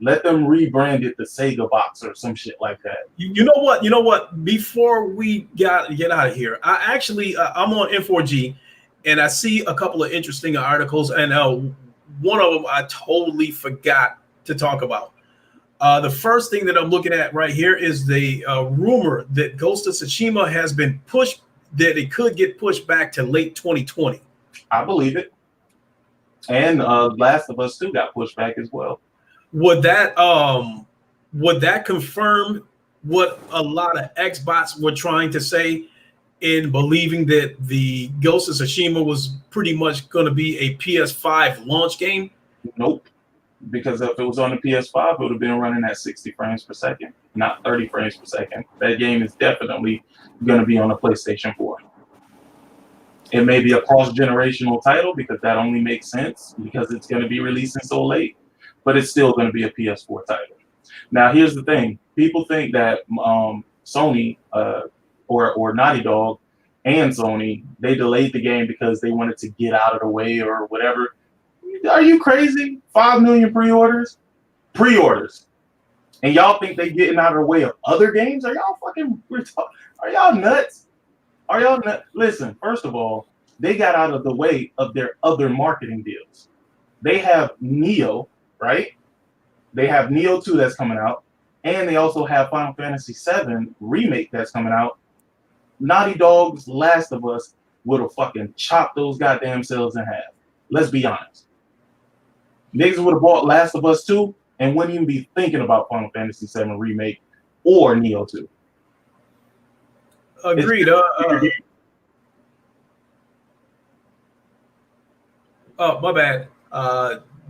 Let them rebrand it the Sega box or some shit like that. You know what? You know what? Before we get out of here, I'm on N4G, and I see a couple of interesting articles, and one of them I totally forgot to talk about. The first thing that I'm looking at right here is the rumor that Ghost of Tsushima has been pushed, that it could get pushed back to late 2020. I believe it. And Last of Us 2 got pushed back as well. Would that confirm what a lot of Xbox were trying to say in believing that the Ghost of Tsushima was pretty much going to be a PS5 launch game? Nope. Because if it was on the PS5, it would have been running at 60 frames per second, not 30 frames per second. That game is definitely going to be on the PlayStation 4. It may be a cross-generational title because that only makes sense because it's going to be releasing so late, but it's still going to be a PS4 title. Now, here's the thing. People think that Sony or Naughty Dog and Sony, they delayed the game because they wanted to get out of the way or whatever. Are you crazy? 5 million pre-orders? Pre-orders. And y'all think they getting out of the way of other games? Are y'all fucking are y'all nuts? Are y'all nuts? Listen, first of all, they got out of the way of their other marketing deals. They have Neo, right? They have Neo 2 that's coming out, and they also have Final Fantasy 7 remake that's coming out. Naughty Dog's Last of Us would have fucking chopped those goddamn cells in half. Let's be honest. Niggas would have bought Last of Us 2 and wouldn't even be thinking about Final Fantasy 7 remake or Neo 2. Agreed. Oh, my bad.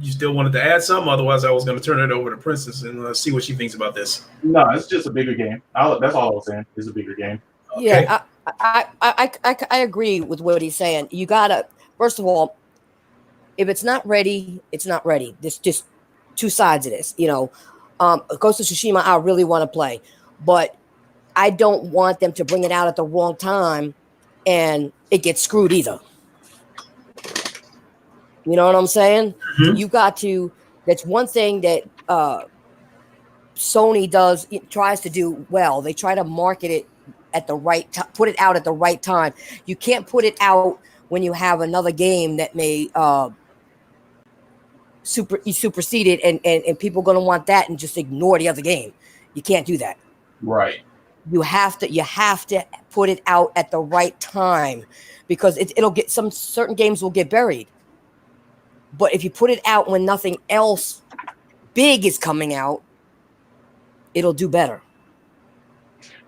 You still wanted to add something? Otherwise, I was going to turn it over to Princess and see what she thinks about this. No, it's just a bigger game. That's all I was saying. It's a bigger game. Okay. Yeah, I agree with what he's saying. You gotta, first of all, if it's not ready, it's not ready. There's just two sides of this. Ghost of Tsushima, I really want to play, but I don't want them to bring it out at the wrong time and it gets screwed either. You know what I'm saying? Mm-hmm. You got to. That's one thing that Sony tries to do well. They try to market it at the right time, put it out at the right time. You can't put it out when you have another game that may supersede it, and people are going to want that and just ignore the other game. You can't do that. Right. You have to put it out at the right time because it'll get certain games will get buried. But if you put it out when nothing else big is coming out, it'll do better.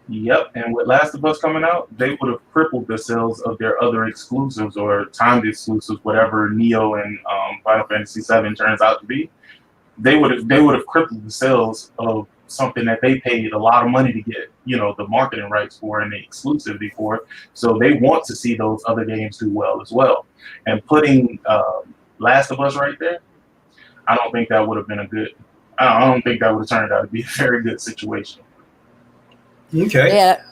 Yep, and with Last of Us coming out, they would have crippled the sales of their other exclusives or timed exclusives, whatever Neo and Final Fantasy 7 turns out to be. They would have crippled the sales of something that they paid a lot of money to get, the marketing rights for and the exclusivity for. So they want to see those other games do well as well. And putting Last of Us right there, I don't think that would have been I don't think that would have turned out to be a very good situation. Okay. Yeah.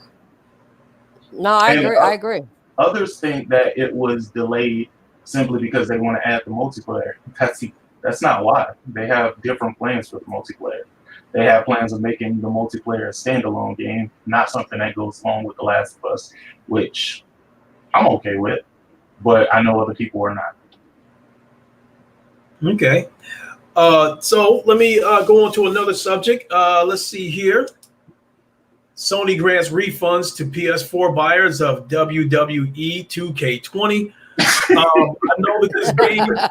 No, I agree. Others think that it was delayed simply because they want to add the multiplayer. That's not why. They have different plans for the multiplayer. They have plans of making the multiplayer a standalone game, not something that goes along with The Last of Us, which I'm okay with, but I know other people are not. Okay. So let me go on to another subject. Let's see here. Sony grants refunds to PS4 buyers of WWE 2K20. I know that this game. I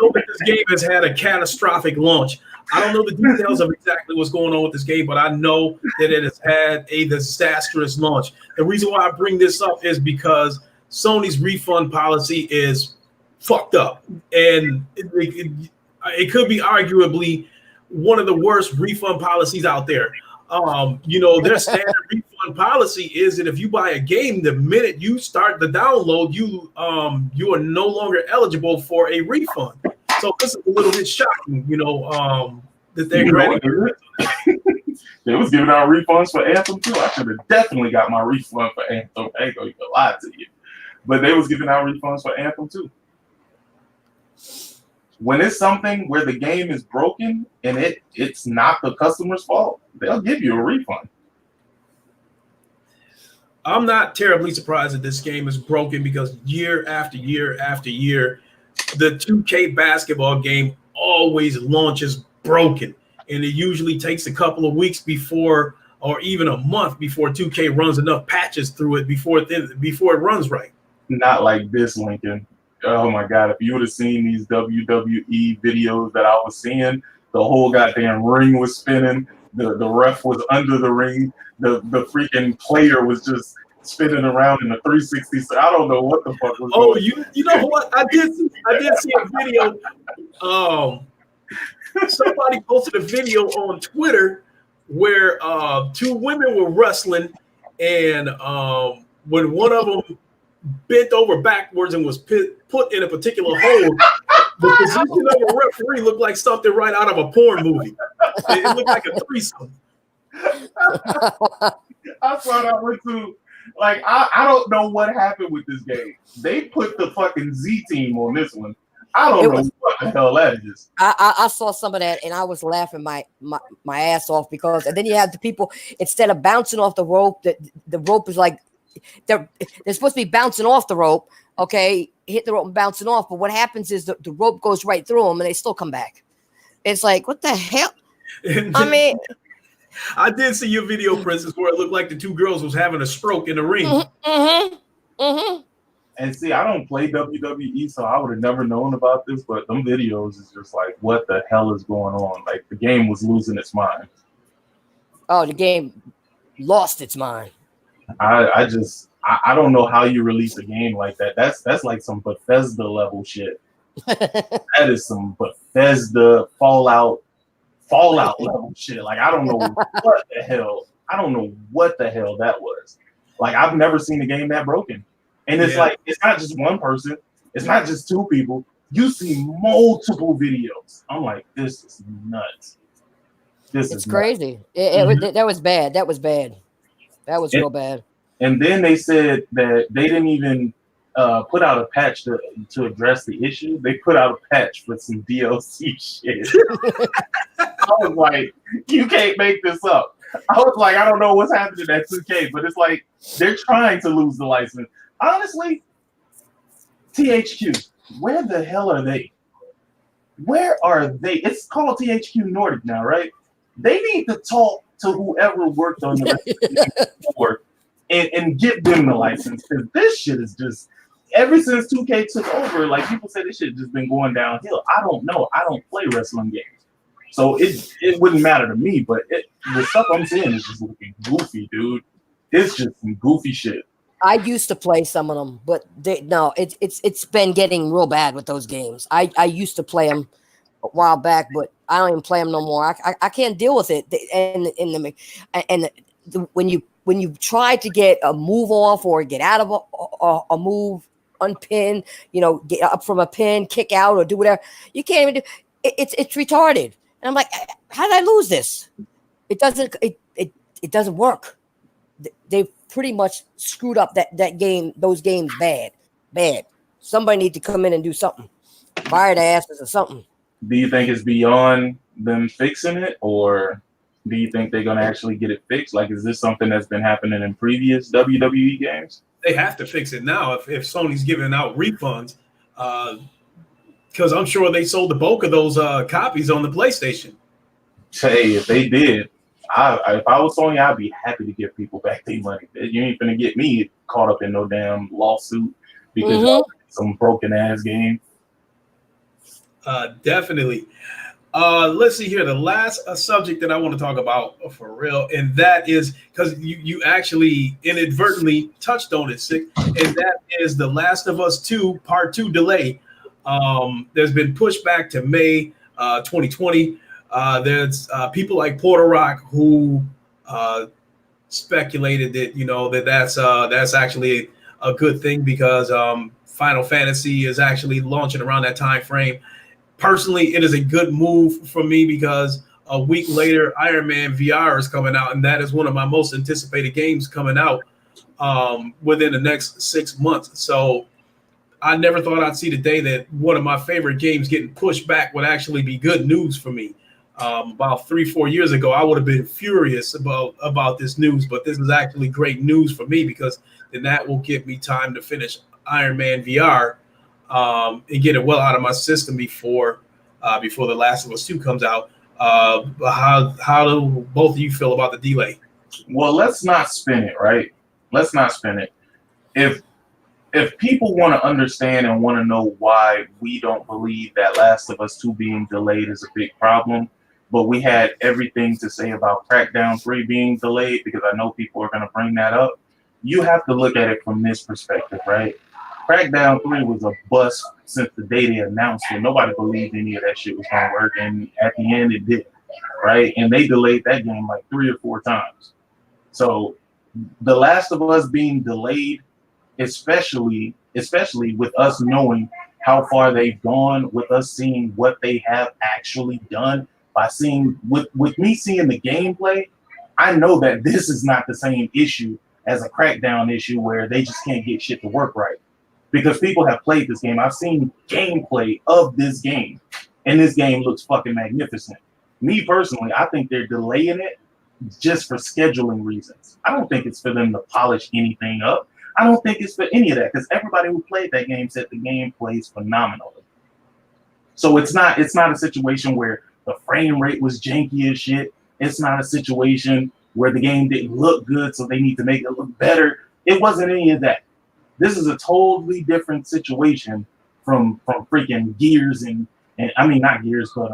know that this game has had a catastrophic launch. I don't know the details of exactly what's going on with this game, but I know that it has had a disastrous launch. The reason why I bring this up is because Sony's refund policy is fucked up, and it could be arguably one of the worst refund policies out there. Their standard refund policy is that if you buy a game, the minute you start the download, you are no longer eligible for a refund. So this is a little bit shocking, that they're granting. They was giving out refunds for Anthem too. I should have definitely got my refund for Anthem. I ain't gonna even lie to you, but they was giving out refunds for Anthem too. When it's something where the game is broken and it's not the customer's fault, they'll give you a refund. I'm not terribly surprised that this game is broken because year after year after year, the 2K basketball game always launches broken. And it usually takes a couple of weeks before, or even a month before 2K runs enough patches through it before it runs right. Not like this, Lincoln. Oh my God, if you would have seen these WWE videos that I was seeing, the whole goddamn ring was spinning, the ref was under the ring, the freaking player was just spinning around in a 360. So I don't know what the fuck was going on. You know what? I did see a video. Somebody posted a video on Twitter where two women were wrestling, and when one of them bent over backwards and was put in a particular hold, the position of a referee looked like something right out of a porn movie. It looked like a threesome. I saw that one too. Like, I don't know what happened with this game. They put the fucking Z team on this one. I don't know what the hell that is. I saw some of that and I was laughing my ass off because, and then you have the people, instead of bouncing off the rope, the rope is like, they're supposed to be bouncing off the rope, okay, hit the rope and bouncing off, but what happens is the rope goes right through them and they still come back. It's like, what the hell? I mean, I did see your video, Princess, where it looked like the two girls was having a stroke in the ring. And see, I don't play WWE, so I would have never known about this, but them videos is just like, what the hell is going on? Like, the game was losing its mind. Oh, the game lost its mind. I don't know how you release a game like that. That's like some Bethesda level shit. That is some Bethesda Fallout level shit. Like, I don't know what the hell. I don't know what the hell that was. Like, I've never seen a game that broken. And it's like, it's not just one person. It's not just two people. You see multiple videos. I'm like, this is nuts. It's crazy. That was bad. That was bad. That was real bad. And then they said that they didn't even put out a patch to address the issue. They put out a patch for some DLC shit. I was like, you can't make this up. I was like, I don't know what's happening at 2K, but it's like they're trying to lose the license. Honestly, THQ, where the hell are they? Where are they? It's called THQ Nordic now, right? They need to talk to whoever worked on the before and give them the license, because this shit is just, ever since 2K took over, like, people say this shit just been going downhill. I don't know. I don't play wrestling games. So it wouldn't matter to me, but the stuff I'm seeing is just looking goofy, dude. It's just some goofy shit. I used to play some of them, but it's been getting real bad with those games. I used to play them a while back, but I don't even play them no more. I can't deal with it. When you try to get a move off or get out of a move, unpin, get up from a pin, kick out, or do whatever, you can't even do. It's retarded. And I'm like, how did I lose this? It doesn't work. They've pretty much screwed up that game, those games bad. Somebody need to come in and do something. Fire the asses or something. Do you think it's beyond them fixing it, or do you think they're gonna actually get it fixed? Like, is this something that's been happening in previous WWE games? They have to fix it now if Sony's giving out refunds, because I'm sure they sold the bulk of those copies on the PlayStation. Hey, if they did, if I was Sony, I'd be happy to give people back their money. You ain't gonna get me caught up in no damn lawsuit because some broken ass game. Definitely. Let's see here. The last subject that I want to talk about for real, and that is because you actually inadvertently touched on it, Sick, and that is the Last of Us 2 Part 2 delay. There's been pushed back to May 2020. There's people like Porter Rock who speculated that that's actually a good thing because Final Fantasy is actually launching around that time frame. Personally, it is a good move for me because a week later, Iron Man VR is coming out, and that is one of my most anticipated games coming out within the next 6 months. So I never thought I'd see the day that one of my favorite games getting pushed back would actually be good news for me. About 3-4 years ago, I would have been furious about this news, but this is actually great news for me because then that will give me time to finish Iron Man VR. And get it well out of my system before The Last of Us 2 comes out. How do both of you feel about the delay? Well, let's not spin it, right? Let's not spin it. If people want to understand and want to know why we don't believe that Last of Us 2 being delayed is a big problem, but we had everything to say about Crackdown 3 being delayed, because I know people are going to bring that up, you have to look at it from this perspective, right? Crackdown 3 was a bust since the day they announced it. Nobody believed any of that shit was going to work, and at the end it did, right? And they delayed that game like 3 or 4 times. So The Last of Us being delayed, especially with us knowing how far they've gone, with us seeing what they have actually done, by seeing with me seeing the gameplay, I know that this is not the same issue as a Crackdown issue where they just can't get shit to work right. Because people have played this game. I've seen gameplay of this game, and this game looks fucking magnificent. Me personally, I think they're delaying it just for scheduling reasons. I don't think it's for them to polish anything up. I don't think it's for any of that, because everybody who played that game said the game plays phenomenally. So it's not a situation where the frame rate was janky as shit. It's not a situation where the game didn't look good, so they need to make it look better. It wasn't any of that. This is a totally different situation from freaking Gears and I mean not Gears, but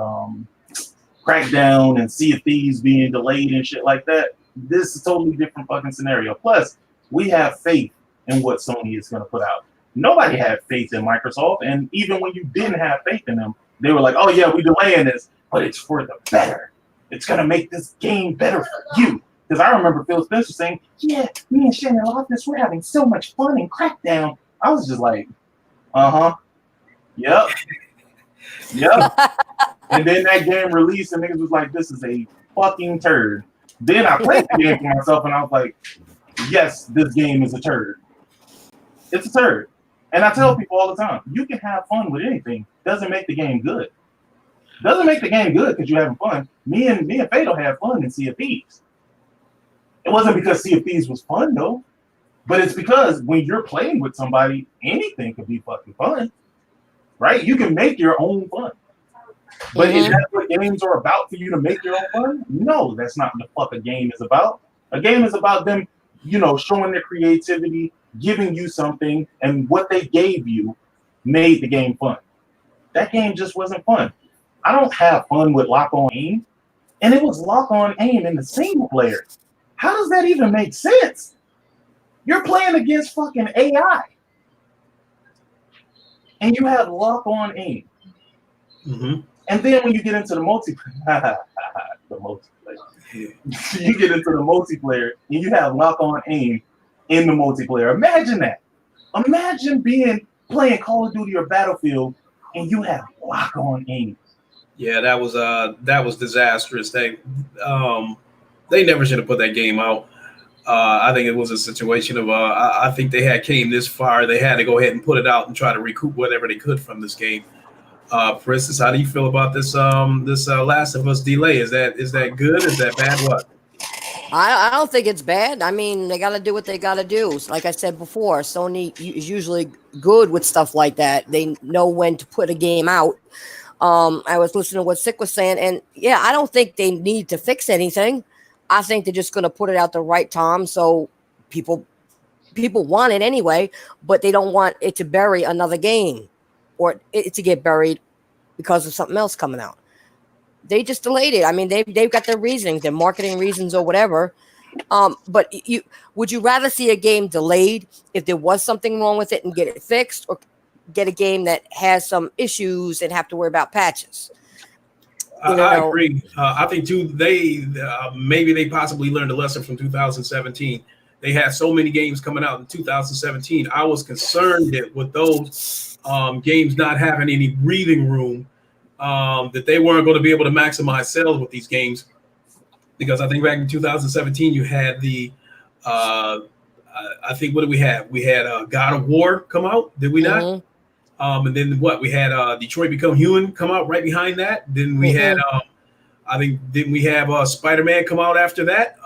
Crackdown and Sea of Thieves being delayed and shit like that. This is a totally different fucking scenario. Plus, we have faith in what Sony is going to put out. Nobody had faith in Microsoft, and even when you didn't have faith in them, they were like, "Oh yeah, we're delaying this, but it's for the better. It's going to make this game better for you." Because I remember Phil Spencer saying, "Yeah, me and Shannon Loftus, we're having so much fun in Crackdown." I was just like, yep. And then that game released, and niggas was like, "This is a fucking turd." Then I played the game for myself, and I was like, "Yes, this game is a turd. It's a turd." And I tell people all the time, you can have fun with anything. Doesn't make the game good. Doesn't make the game good because you're having fun. Me and Fatal had fun in Sea of Thieves. It wasn't because Sea of Thieves was fun, though. But it's because when you're playing with somebody, anything could be fucking fun. Right? You can make your own fun. But is that what games are about, for you to make your own fun? No, that's not what the fuck a game is about. A game is about them, showing their creativity, giving you something, and what they gave you made the game fun. That game just wasn't fun. I don't have fun with lock-on aim. And it was lock-on aim in the single player. How does that even make sense? You're playing against fucking AI. And you have lock-on aim. Mm-hmm. And then when you get into the multiplayer, you get into the multiplayer and you have lock-on aim in the multiplayer. Imagine that. Imagine playing Call of Duty or Battlefield and you have lock-on aim. Yeah, that was disastrous. They never should have put that game out. I think it was a situation of I think they came this far. They had to go ahead and put it out and try to recoup whatever they could from this game. For instance, how do you feel about this Last of Us delay? Is that good? Is that bad? What? I don't think it's bad. I mean, they got to do what they got to do. Like I said before, Sony is usually good with stuff like that. They know when to put a game out. I was listening to what Sick was saying, and yeah, I don't think they need to fix anything. I think they're just going to put it out the right time, so people people want it anyway, but they don't want it to bury another game or it to get buried because of something else coming out. They just delayed it. I mean, they've got their reasons, their marketing reasons or whatever. But you would you rather see a game delayed if there was something wrong with it and get it fixed, or get a game that has some issues and have to worry about patches? You I know, agree. I think too. Maybe they possibly learned a lesson from 2017. They had so many games coming out in 2017. I was concerned that with those games not having any breathing room, that they weren't going to be able to maximize sales with these games. Because I think back in 2017, you had uh, I think what did we have? We had God of War come out. Did we not? mm-hmm, And then what? We had Detroit Become Human come out right behind that. Then we had mm-hmm. I think didn't we have Spider-Man come out after that?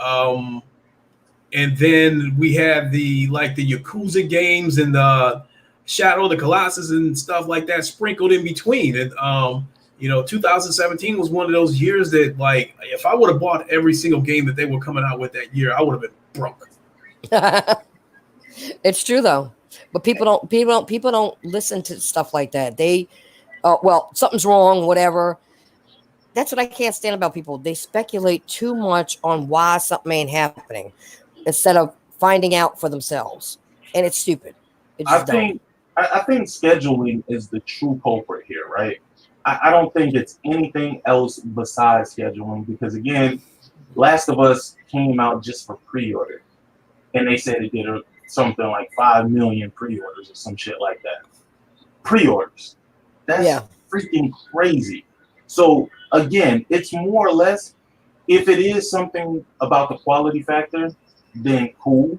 And then we had the Yakuza games and the Shadow of the Colossus and stuff like that sprinkled in between. And 2017 was one of those years that, like, if I would have bought every single game that they were coming out with that year, I would have been broke. It's true though, but people don't listen to stuff like that. They, well, something's wrong, whatever. That's what I can't stand about people. They speculate too much on why something ain't happening instead of finding out for themselves, and it's stupid. It's I just dumb. think I think scheduling is the true culprit here, right? I don't think it's anything else besides scheduling because again, Last of Us came out just for pre-order, and they said it did something like 5 million pre-orders or some shit like that. Pre-orders, that's Yeah, freaking crazy. So again, it's more or less if it is something about the quality factor, then cool.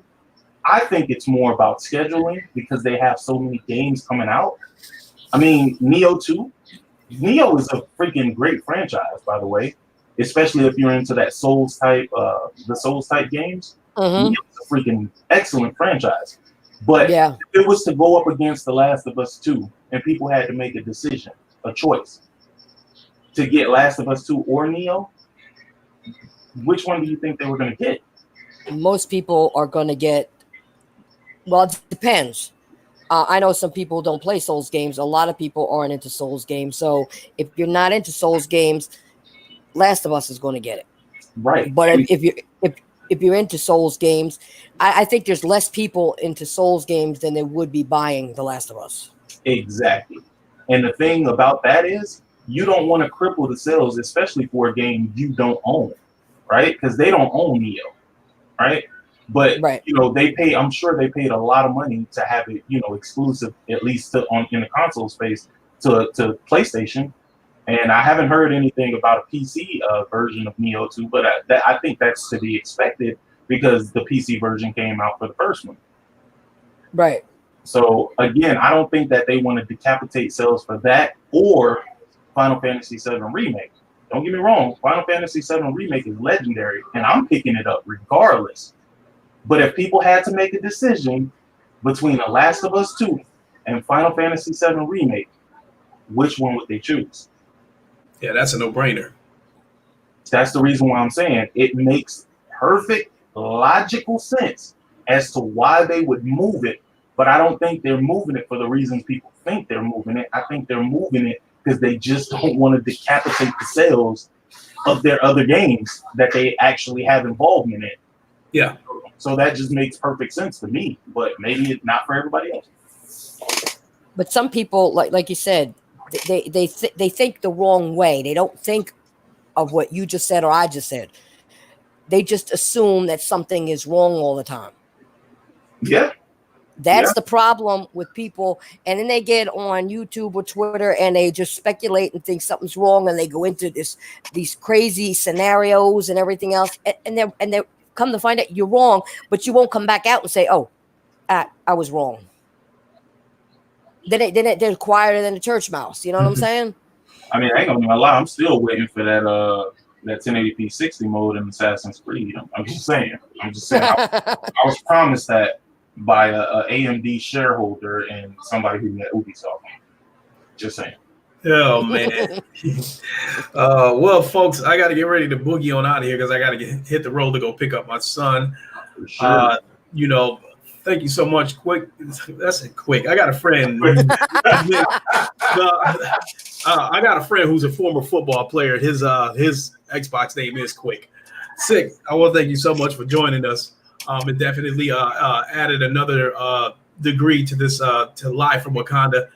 I think it's more about scheduling because they have so many games coming out. I mean, Neo 2. Neo is a freaking great franchise, by the way, especially if you're into that the Souls type games. Neo mm-hmm, is a freaking excellent franchise. But yeah. if it was to go up against The Last of Us 2, and people had to make a decision, a choice to get Last of Us 2 or Neo, which one do you think they were going to get? Most people are going to get. Well, it depends. I know some people don't play Souls games. A lot of people aren't into Souls games. So if you're not into Souls games, Last of Us is going to get it. Right. But if you're into Souls games, I think there's less people into Souls games than there would be buying The Last of Us. Exactly. And the thing about that is, you don't want to cripple the sales, especially for a game you don't own, right? Because they don't own Neo, right? But Right. they pay. I'm sure they paid a lot of money to have it, exclusive at least in the console space to PlayStation. And I haven't heard anything about a PC version of Neo 2, but I think that's to be expected because the PC version came out for the first one. Right. So again, I don't think that they want to decapitate sales for that or Final Fantasy VII Remake. Don't get me wrong, Final Fantasy VII Remake is legendary, and I'm picking it up regardless. But if people had to make a decision between The Last of Us 2 and Final Fantasy VII Remake, which one would they choose? Yeah, that's a no-brainer. That's the reason why I'm saying it makes perfect logical sense as to why they would move it, but I don't think they're moving it for the reasons people think they're moving it. I think they're moving it because they just don't want to decapitate the sales of their other games that they actually have involvement in. Yeah. So that just makes perfect sense to me, but maybe it's not for everybody else. But some people, like you said, they think the wrong way. They don't think of what you just said or I just said. They just assume that something is wrong all the time. Yeah. That's the problem with people. And then they get on YouTube or Twitter and they just speculate and think something's wrong, and they go into these crazy scenarios and everything else. And they come to find out you're wrong, but you won't come back out and say, "Oh, I was wrong." they're quieter than a church mouse. You know what I'm saying? I mean, I ain't gonna lie. I'm still waiting for that 1080p 60 mode in Assassin's Creed. I'm just saying. I was promised that by a AMD shareholder and somebody who met Ubisoft. Just saying. Oh man. Well, folks, I got to get ready to boogie on out of here because I got to hit the road to go pick up my son. For sure. You know, thank you so much. Quick, that's it. Quick. I got a friend. I got a friend who's a former football player. His Xbox name is Quick. Sick. I want to thank you so much for joining us. It definitely added another degree to this to Live from Wakanda.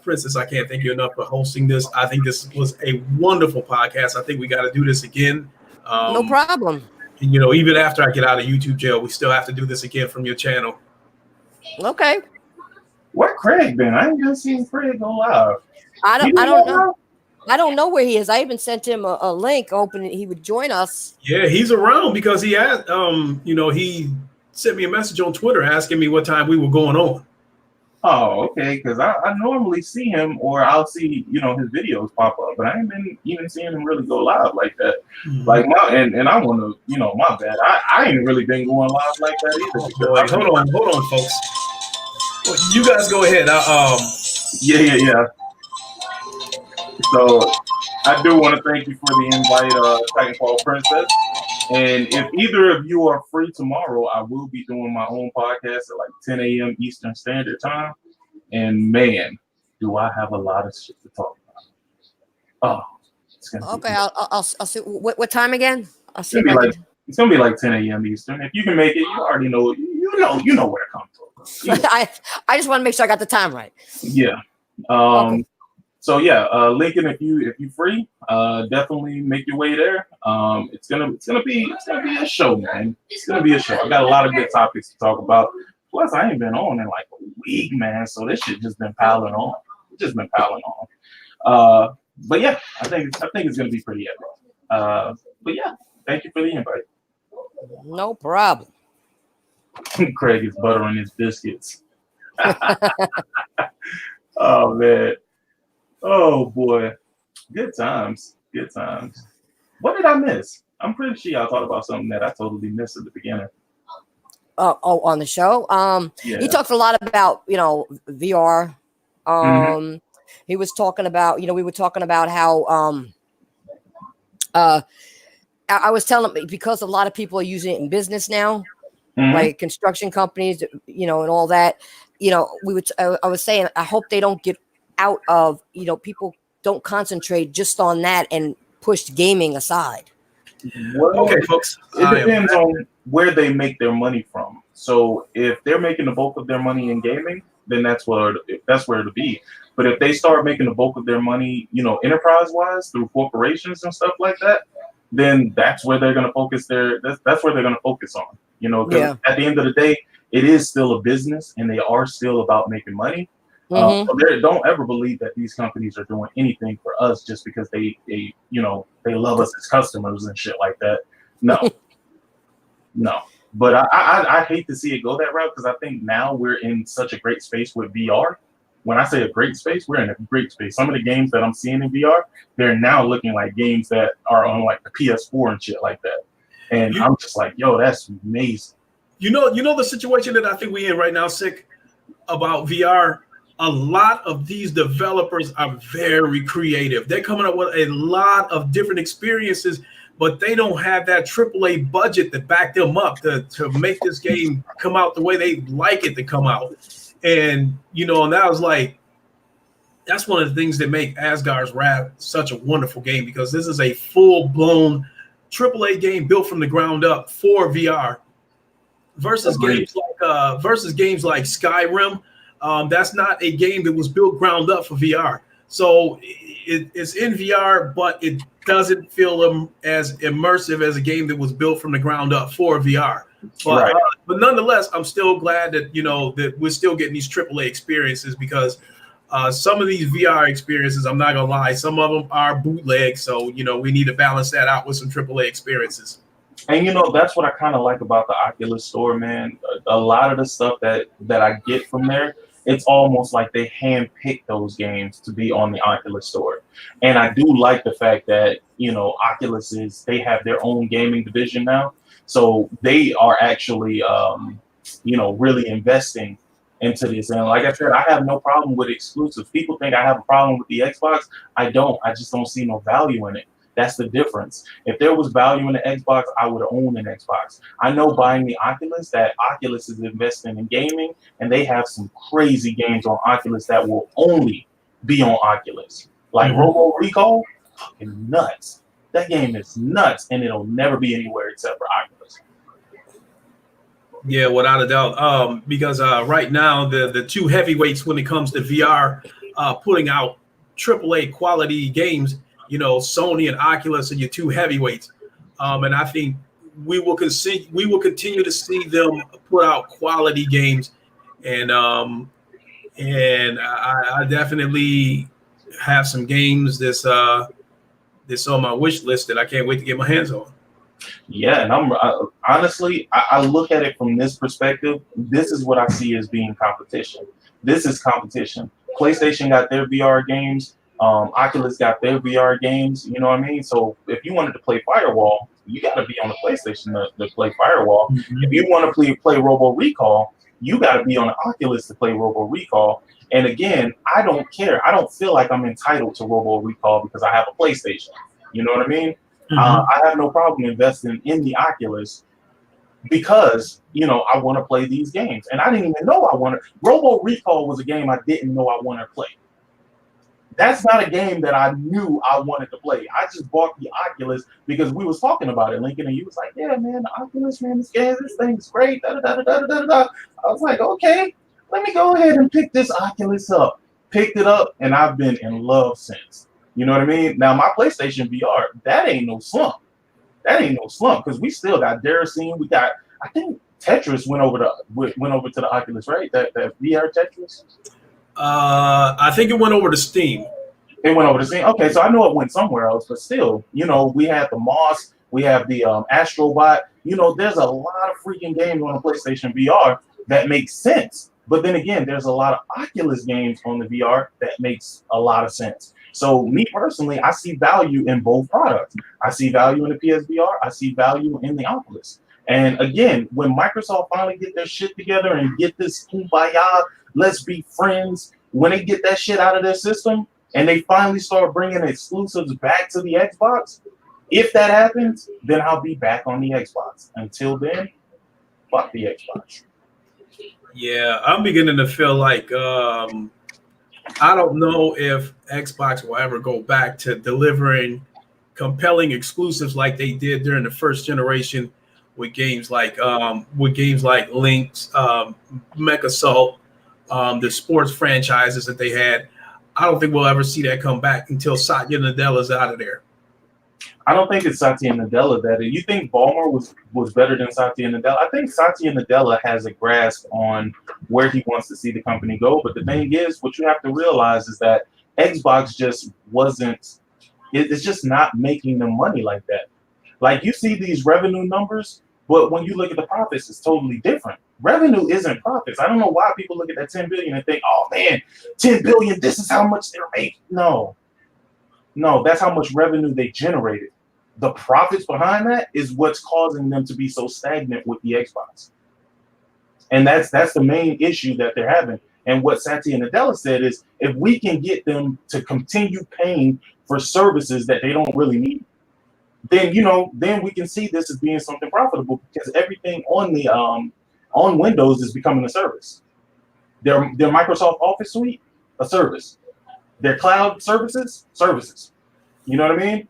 Princess, I can't thank you enough for hosting this. I think this was a wonderful podcast. I think we got to do this again. No problem. You know, even after I get out of YouTube jail, we still have to do this again from your channel. Okay. Where Craig been? I ain't even seen Craig go live. I don't know. I don't know where he is. I even sent him a link hoping he would join us. Yeah, he's around because he had he sent me a message on Twitter asking me what time we were going on. Oh, okay. Because I normally see him, or I'll see his videos pop up, but I ain't been even seeing him really go live like that. Mm-hmm. Like and I want to, my bad. I ain't really been going live like that either. Boy, hold on, folks. You guys go ahead. Yeah. So I do want to thank you for the invite, Titanfall Princess. And if either of you are free tomorrow, I will be doing my own podcast at like 10 a.m. Eastern Standard Time. And man, do I have a lot of shit to talk about. Oh, it's gonna be Okay. I'll see. What time again? I'll see. It's gonna be like 10 a.m. Eastern. If you can make it, you already know. You know where to come from. I just want to make sure I got the time right. Yeah. Okay. So yeah, Lincoln, if you free, definitely make your way there. It's gonna be a show, man. It's gonna be a show. I got a lot of good topics to talk about. Plus, I ain't been on in like a week, man. So this shit just been piling on. But yeah, I think it's gonna be pretty epic. But yeah, thank you for the invite. No problem. Craig is buttering his biscuits. Oh man. Oh boy. Good times. What did I miss? I'm pretty sure y'all thought about something that I totally missed at the beginning. On the show. Yeah. He talks a lot about, VR. He was talking about, we were talking about how I was telling him because a lot of people are using it in business now. Like construction companies, and all that, I was saying, I hope they don't get out of, people don't concentrate just on that and push gaming aside. Well, okay, folks. It depends on where they make their money from. So if they're making the bulk of their money in gaming, then that's where it'll be. But if they start making the bulk of their money, enterprise-wise through corporations and stuff like that, then that's where they're going to focus that's where they're going to focus on. Because at the end of the day, it is still a business and they are still about making money. So don't ever believe that these companies are doing anything for us just because they love us as customers and shit like that. No. But I hate to see it go that route because I think now we're in such a great space with VR. When I say a great space, we're in a great space. Some of the games that I'm seeing in VR, they're now looking like games that are on like the PS4 and shit like that. And I'm just like, yo, that's amazing. You know the situation that I think we're in right now, Sick, about VR. A lot of these developers are very creative. They're coming up with a lot of different experiences, but they don't have that AAA budget to back them up to make this game come out the way they like it to come out. And and that was like, that's one of the things that make Asgard's Wrath such a wonderful game, because this is a full-blown AAA game built from the ground up for VR versus games like Skyrim. That's not a game that was built ground up for VR. So it's in VR, but it doesn't feel as immersive as a game that was built from the ground up for VR. But but nonetheless, I'm still glad that that we're still getting these AAA experiences, because some of these VR experiences, I'm not gonna lie, some of them are bootleg. So we need to balance that out with some AAA experiences. And that's what I kind of like about the Oculus Store, man. A lot of the stuff that I get from there it's almost like they handpicked those games to be on the Oculus store. And I do like the fact that, Oculus they have their own gaming division now. So they are actually, really investing into this. And like I said, I have no problem with exclusives. People think I have a problem with the Xbox. I don't. I just don't see no value in it. That's the difference. If there was value in the Xbox, I would own an Xbox. I know buying the Oculus, that Oculus is investing in gaming, and they have some crazy games on Oculus that will only be on Oculus. Like Robo Recall, fucking nuts. That game is nuts, and it'll never be anywhere except for Oculus. Yeah, without a doubt. Because right now the two heavyweights when it comes to VR, putting out AAA quality games, Sony and Oculus are your two heavyweights. And I think we will continue to see them put out quality games, and I definitely have some games this on my wish list that I can't wait to get my hands on. Yeah, and honestly, I look at it from this perspective. This is what I see as being competition. This is competition. PlayStation got their VR games. Oculus got their VR games. You know what I mean? So if you wanted to play Firewall, you got to be on the PlayStation to play Firewall. If you want to play Robo Recall, you got to be on the Oculus to play Robo Recall. And again, I don't care. I don't feel like I'm entitled to Robo Recall because I have a PlayStation. You know what I mean? I have no problem investing in the Oculus because, I want to play these games. And I didn't even know I wanted. Robo Recall was a game I didn't know I wanted to play. That's not a game that I knew I wanted to play. I just bought the Oculus because we was talking about it, Lincoln, and you was like, yeah, man, the Oculus, man, this thing's great. Da, da, da, da, da, da. I was like, okay, let me go ahead and pick this Oculus up. Picked it up, and I've been in love since. You know what I mean? Now, my PlayStation VR, that ain't no slump. That ain't no slump because we still got Deracine. We got, I think Tetris went over to the Oculus, right? That VR Tetris. I think it went over to Steam. It went over to Steam. Okay, so I know it went somewhere else, but still, we have the Moss, we have the Astrobot. There's a lot of freaking games on the PlayStation VR that makes sense. But then again, there's a lot of Oculus games on the VR that makes a lot of sense. So me personally, I see value in both products. I see value in the PSVR. I see value in the Oculus. And again, when Microsoft finally get their shit together and get this kumbaya, let's be friends, when they get that shit out of their system and they finally start bringing exclusives back to the Xbox, if that happens, then I'll be back on the Xbox. Until then, fuck the Xbox. Yeah, I'm beginning to feel like I don't know if Xbox will ever go back to delivering compelling exclusives like they did during the first generation with games like Link's, Mech Assault, the sports franchises that they had. I don't think we'll ever see that come back until Satya Nadella's out of there. I don't think it's Satya Nadella that. You think Ballmer was better than Satya Nadella? I think Satya Nadella has a grasp on where he wants to see the company go. But the thing is, what you have to realize is that Xbox just wasn't. It's just not making them money like that. Like you see these revenue numbers, but when you look at the profits, it's totally different. Revenue isn't profits. I don't know why people look at that 10 billion and think, oh man, 10 billion, this is how much they're making. No, that's how much revenue they generated. The profits behind that is what's causing them to be so stagnant with the Xbox. And that's the main issue that they're having. And what Satya Nadella said is, if we can get them to continue paying for services that they don't really need, then we can see this as being something profitable because everything on the on Windows is becoming a service. Their Microsoft Office suite, a service. Their cloud services. You know what I mean?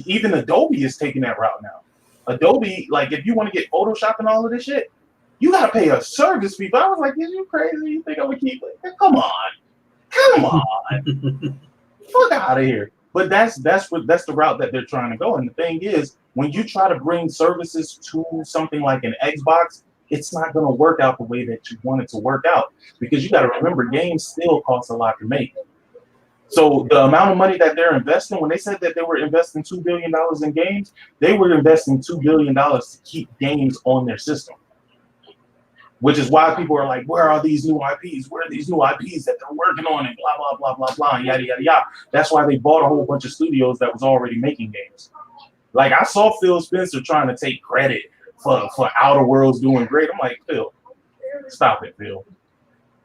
Even Adobe is taking that route now. Adobe, like if you want to get Photoshop and all of this shit, you gotta pay a service fee. But I was like, is you crazy? You think I'm gonna keep it? Come on. Fuck out of here. But that's the route that they're trying to go. And the thing is, when you try to bring services to something like an Xbox, it's not going to work out the way that you want it to work out because you got to remember, games still cost a lot to make. So the amount of money that they're investing, when they said that they were investing $2 billion in games, they were investing $2 billion to keep games on their system. which is why people are like, where are these new IPs? Where are these new IPs that they're working on and blah, blah, blah, blah, blah, and yada, yada, yada. That's why they bought a whole bunch of studios that was already making games. Like, I saw Phil Spencer trying to take credit for Outer Worlds doing great. I'm like, Phil, stop it, Phil.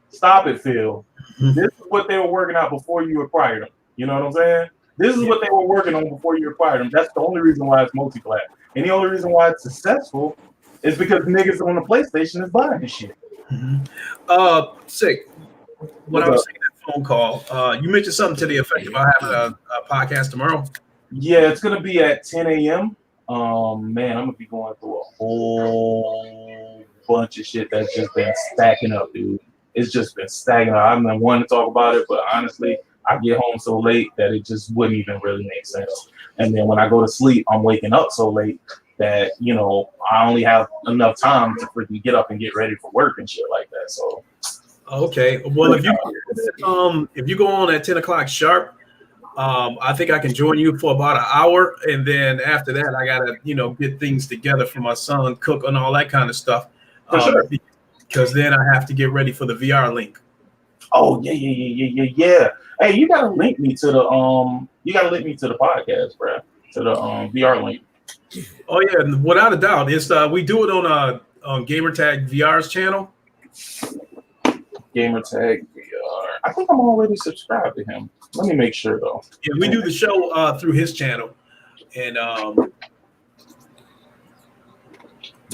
Stop it, Phil. This is what they were working out before you acquired them. You know what I'm saying? This is what they were working on before you acquired them. That's the only reason why it's multi-plat. And the only reason why it's successful is because niggas on the PlayStation is buying this shit. Sick. When I was taking that phone call, you mentioned something to the effect about having a podcast tomorrow. Yeah, it's gonna be at 10 a.m. Man, I'm gonna be going through a whole bunch of shit that's just been stacking up, dude. It's just been stacking up. I've been wanting to talk about it, but honestly, I get home so late that it just wouldn't even really make sense. And then when I go to sleep, I'm waking up so late that, you know, I only have enough time to freaking get up and get ready for work and shit like that. So, okay. Well, if you go on at 10 o'clock sharp, I think I can join you for about an hour, and then after that, I gotta, you know, get things together for my son, cook and all that kind of stuff. Sure. Because then I have to get ready for the VR link. Oh yeah. Hey, you gotta link me to the podcast, bro. To the VR link. Oh yeah, without a doubt. It's we do it on Gamertag VR's channel. Gamertag VR. I think I'm already subscribed to him. Let me make sure though. Yeah, we do the show through his channel, and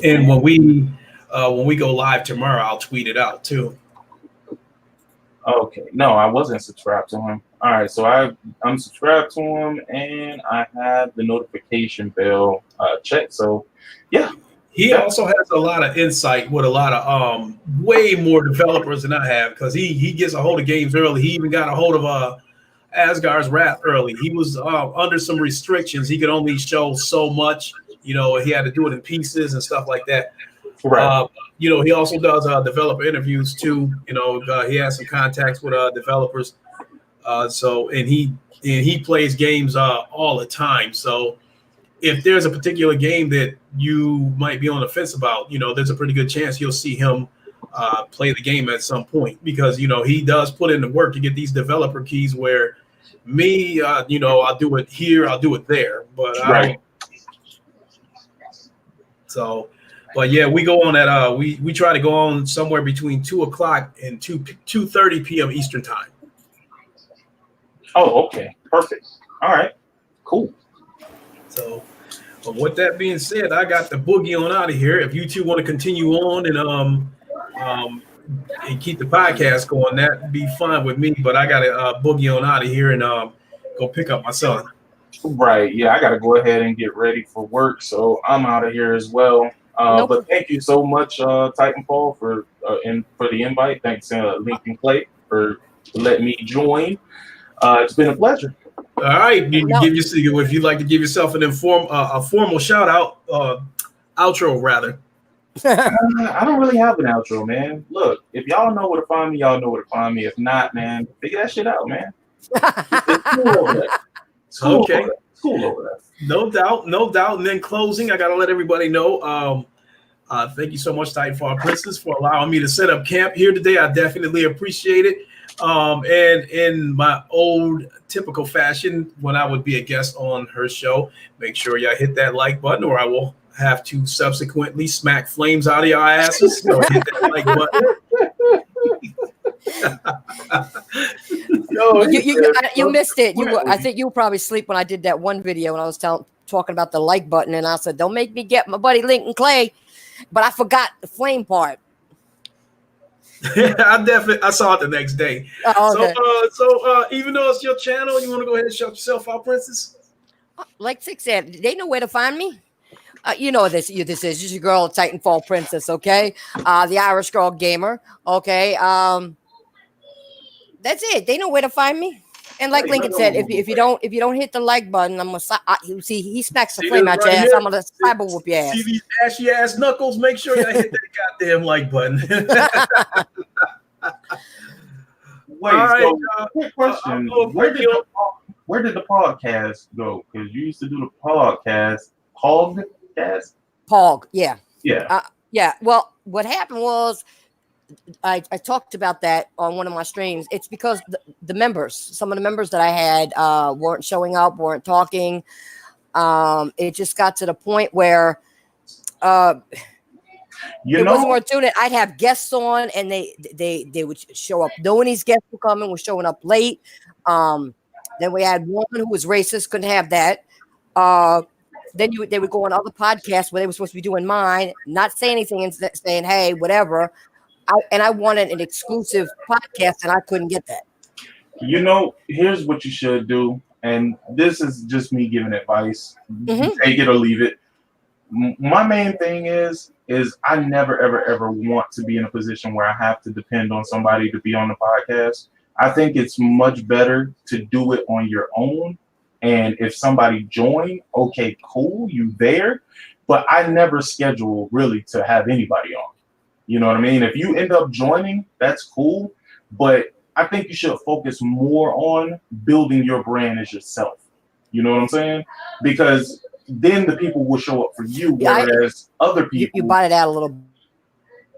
when we go live tomorrow, I'll tweet it out too. Okay, no, I wasn't subscribed to him. All right, so I'm subscribed to him, and I have the notification bell checked. So, yeah. He also has a lot of insight with a lot of way more developers than I have, because he gets a hold of games early. He even got a hold of Asgard's Wrath early. He was under some restrictions. He could only show so much. You know, he had to do it in pieces and stuff like that. Right. You know, he also does developer interviews too. You know, he has some contacts with developers. So he plays games all the time. So if there's a particular game that you might be on the fence about, you know, there's a pretty good chance you'll see him play the game at some point, because, you know, he does put in the work to get these developer keys, where me, you know, I'll do it here, I'll do it there, but right. But yeah, we go on at we try to go on somewhere between 2 o'clock and 2:30 p.m. Eastern time. Oh, okay, perfect. All right, cool. So, but with that being said, I got the boogie on out of here. If you two want to continue on and keep the podcast going, that'd be fine with me. But I got to boogie on out of here and go pick up my son. Right. Yeah, I got to go ahead and get ready for work, so I'm out of here as well. But thank you so much, Titanfall, for the invite. Thanks, Lincoln Clay, for letting me join. It's been a pleasure. All right, you can if you'd like to give yourself a formal shout out, outro rather. I don't really have an outro, man. Look, if y'all know where to find me, y'all know where to find me. If not, man, figure that shit out, man. It's cool over there. It's cool okay. Over there. It's cool over there. No doubt. And then closing, I gotta let everybody know. Thank you so much, Titanfall Princess, for allowing me to set up camp here today. I definitely appreciate it. And in my old typical fashion, when I would be a guest on her show, make sure y'all hit that like button, or I will have to subsequently smack flames out of your asses. So hit that like button. You missed it. I think you were probably asleep when I did that one video when I was talking about the like button, and I said, "Don't make me get my buddy Lincoln Clay," but I forgot the flame part. I saw it the next day. Oh, okay. So even though it's your channel, you want to go ahead and shout yourself out, Princess? Like Six said, they know where to find me. You know this is. This is your girl, Titanfall Princess. Okay, the Irish Girl Gamer. Okay, that's it. They know where to find me. And like Lincoln said, if you don't hit the like button, I'm gonna see he smacks the flame out your ass. I'm gonna cyber whoop your ass. See these ashy ass knuckles? Make sure you hit that goddamn like button. Wait, so quick question: where did the podcast go? Because you used to do the podcast, Pog, Pog, yeah. Yeah. Yeah. Well, what happened was I talked about that on one of my streams. It's because the members, some of the members that I had weren't showing up, weren't talking. It just got to the point where uh, You it wasn't know, worth doing it. I'd have guests on, and they would show up knowing these guests were coming, was showing up late. Um, then we had one who was racist, couldn't have that. Uh, then they would go on other podcasts where they were supposed to be doing mine, not saying anything and saying, "Hey, whatever." I wanted an exclusive podcast, and I couldn't get that. here's what you should do, and this is just me giving advice. Mm-hmm. Take it or leave it. My main thing is I never ever want to be in a position where I have to depend on somebody to be on the podcast. I think it's much better to do it on your own. And if somebody join, okay, cool, you there. But I never schedule really to have anybody on. You know what I mean? If you end up joining, that's cool. But I think you should focus more on building your brand as yourself. You know what I'm saying? Because then the people will show up for you, whereas other people. You bought it out a little.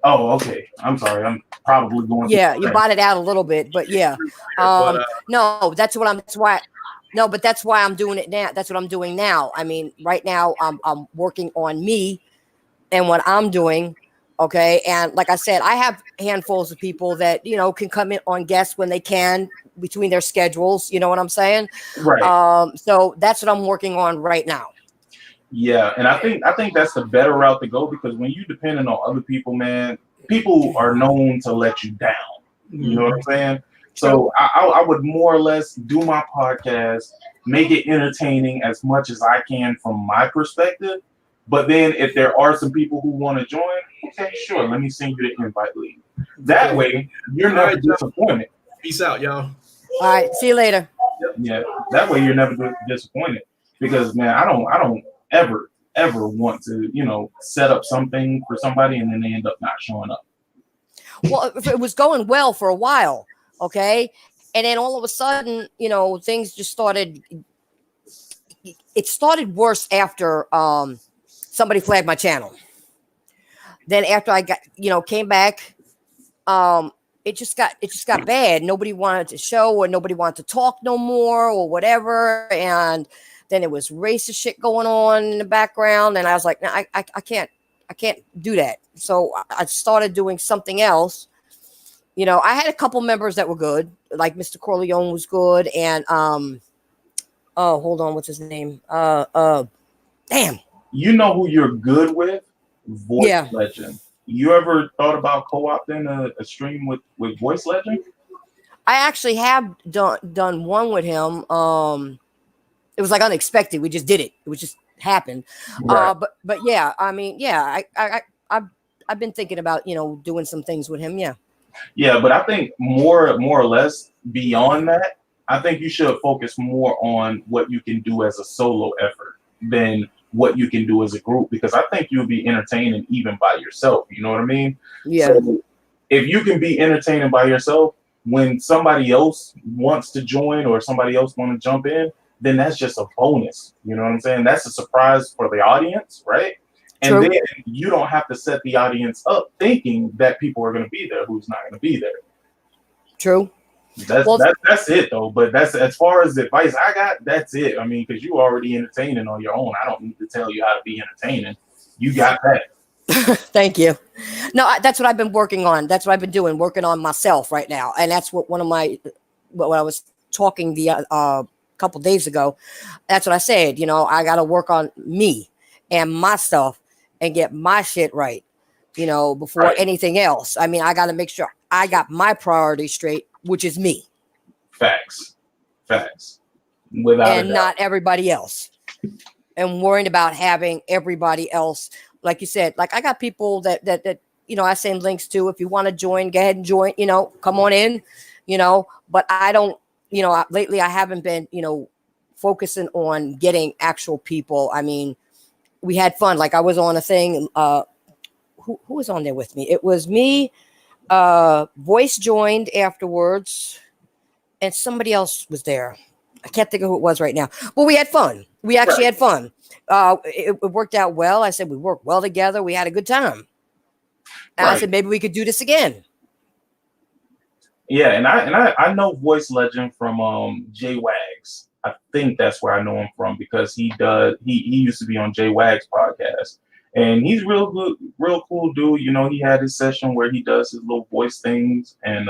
Oh, okay. I'm sorry. I'm probably going. Yeah, you bought it out a little bit, but yeah. No, that's what I'm. That's why. No, but that's why I'm doing it now. That's what I'm doing now. I mean, right now I'm working on me and what I'm doing. Okay, and like I said, I have handfuls of people that can come in on guests when they can between their schedules. You know what I'm saying? Right. So that's what I'm working on right now. Yeah, and I think that's the better route to go, because when you depending on other people, man, people are known to let you down. You know what I'm saying? So I would more or less do my podcast, make it entertaining as much as I can from my perspective. But then if there are some people who want to join, okay, sure, let me send you the invite link. That way, you're never disappointed. Peace out, y'all. All right, see you later. Yeah, that way you're never disappointed, because man, I don't ever want to set up something for somebody and then they end up not showing up. Well, it was going well for a while, okay, and then all of a sudden, things just started. It started worse after somebody flagged my channel. Then after I got came back, it just got bad. Nobody wanted to show, or nobody wanted to talk no more, or whatever, and then it was racist shit going on in the background, and I was like, no, I can't do that. So I started doing something else. I had a couple members that were good, like Mr. Corleone was good, and hold on, what's his name? Damn. You know who you're good with? Voice Legend. You ever thought about co-opting a stream with Voice Legend? I actually have done one with him. It was like unexpected. We just did it. It was just happened. Right. But yeah, I mean, yeah, I've been thinking about doing some things with him. Yeah. Yeah, but I think more or less beyond that, I think you should focus more on what you can do as a solo effort than what you can do as a group, because I think you'll be entertaining even by yourself. You know what I mean? Yeah. So if you can be entertaining by yourself, when somebody else wants to join or somebody else want to jump in, then that's just a bonus. You know what I'm saying? That's a surprise for the audience, right? And True. then you don't have to set the audience up thinking that people are going to be there who's not going to be there. True. That's it though. But that's as far as the advice I got. That's it. I mean, because you already entertaining on your own. I don't need to tell you how to be entertaining. You got that. Thank you. No, that's what I've been working on. That's what I've been doing, working on myself right now. And that's what what I was talking the couple days ago. That's what I said. I got to work on me and my stuff and get my shit right. Before anything else. I mean, I got to make sure I got my priorities straight, which is me. Facts. Without and not everybody else. And worrying about having everybody else, like you said, like I got people that I send links to. If you want to join, go ahead and join. Come on in. But I don't. Lately I haven't been focusing on getting actual people. I mean, we had fun. Like I was on a thing. Who was on there with me? It was me. Voice joined afterwards, and somebody else was there. I can't think of who it was right now. But we had fun. We actually had fun. It worked out well. I said we worked well together. We had a good time. And I said, maybe we could do this again. Yeah, and I know Voice Legend from Jay Wags. I think that's where I know him from because he used to be on Jay Wags podcast. And he's real good, real cool dude. You know, he had his session where he does his little voice things and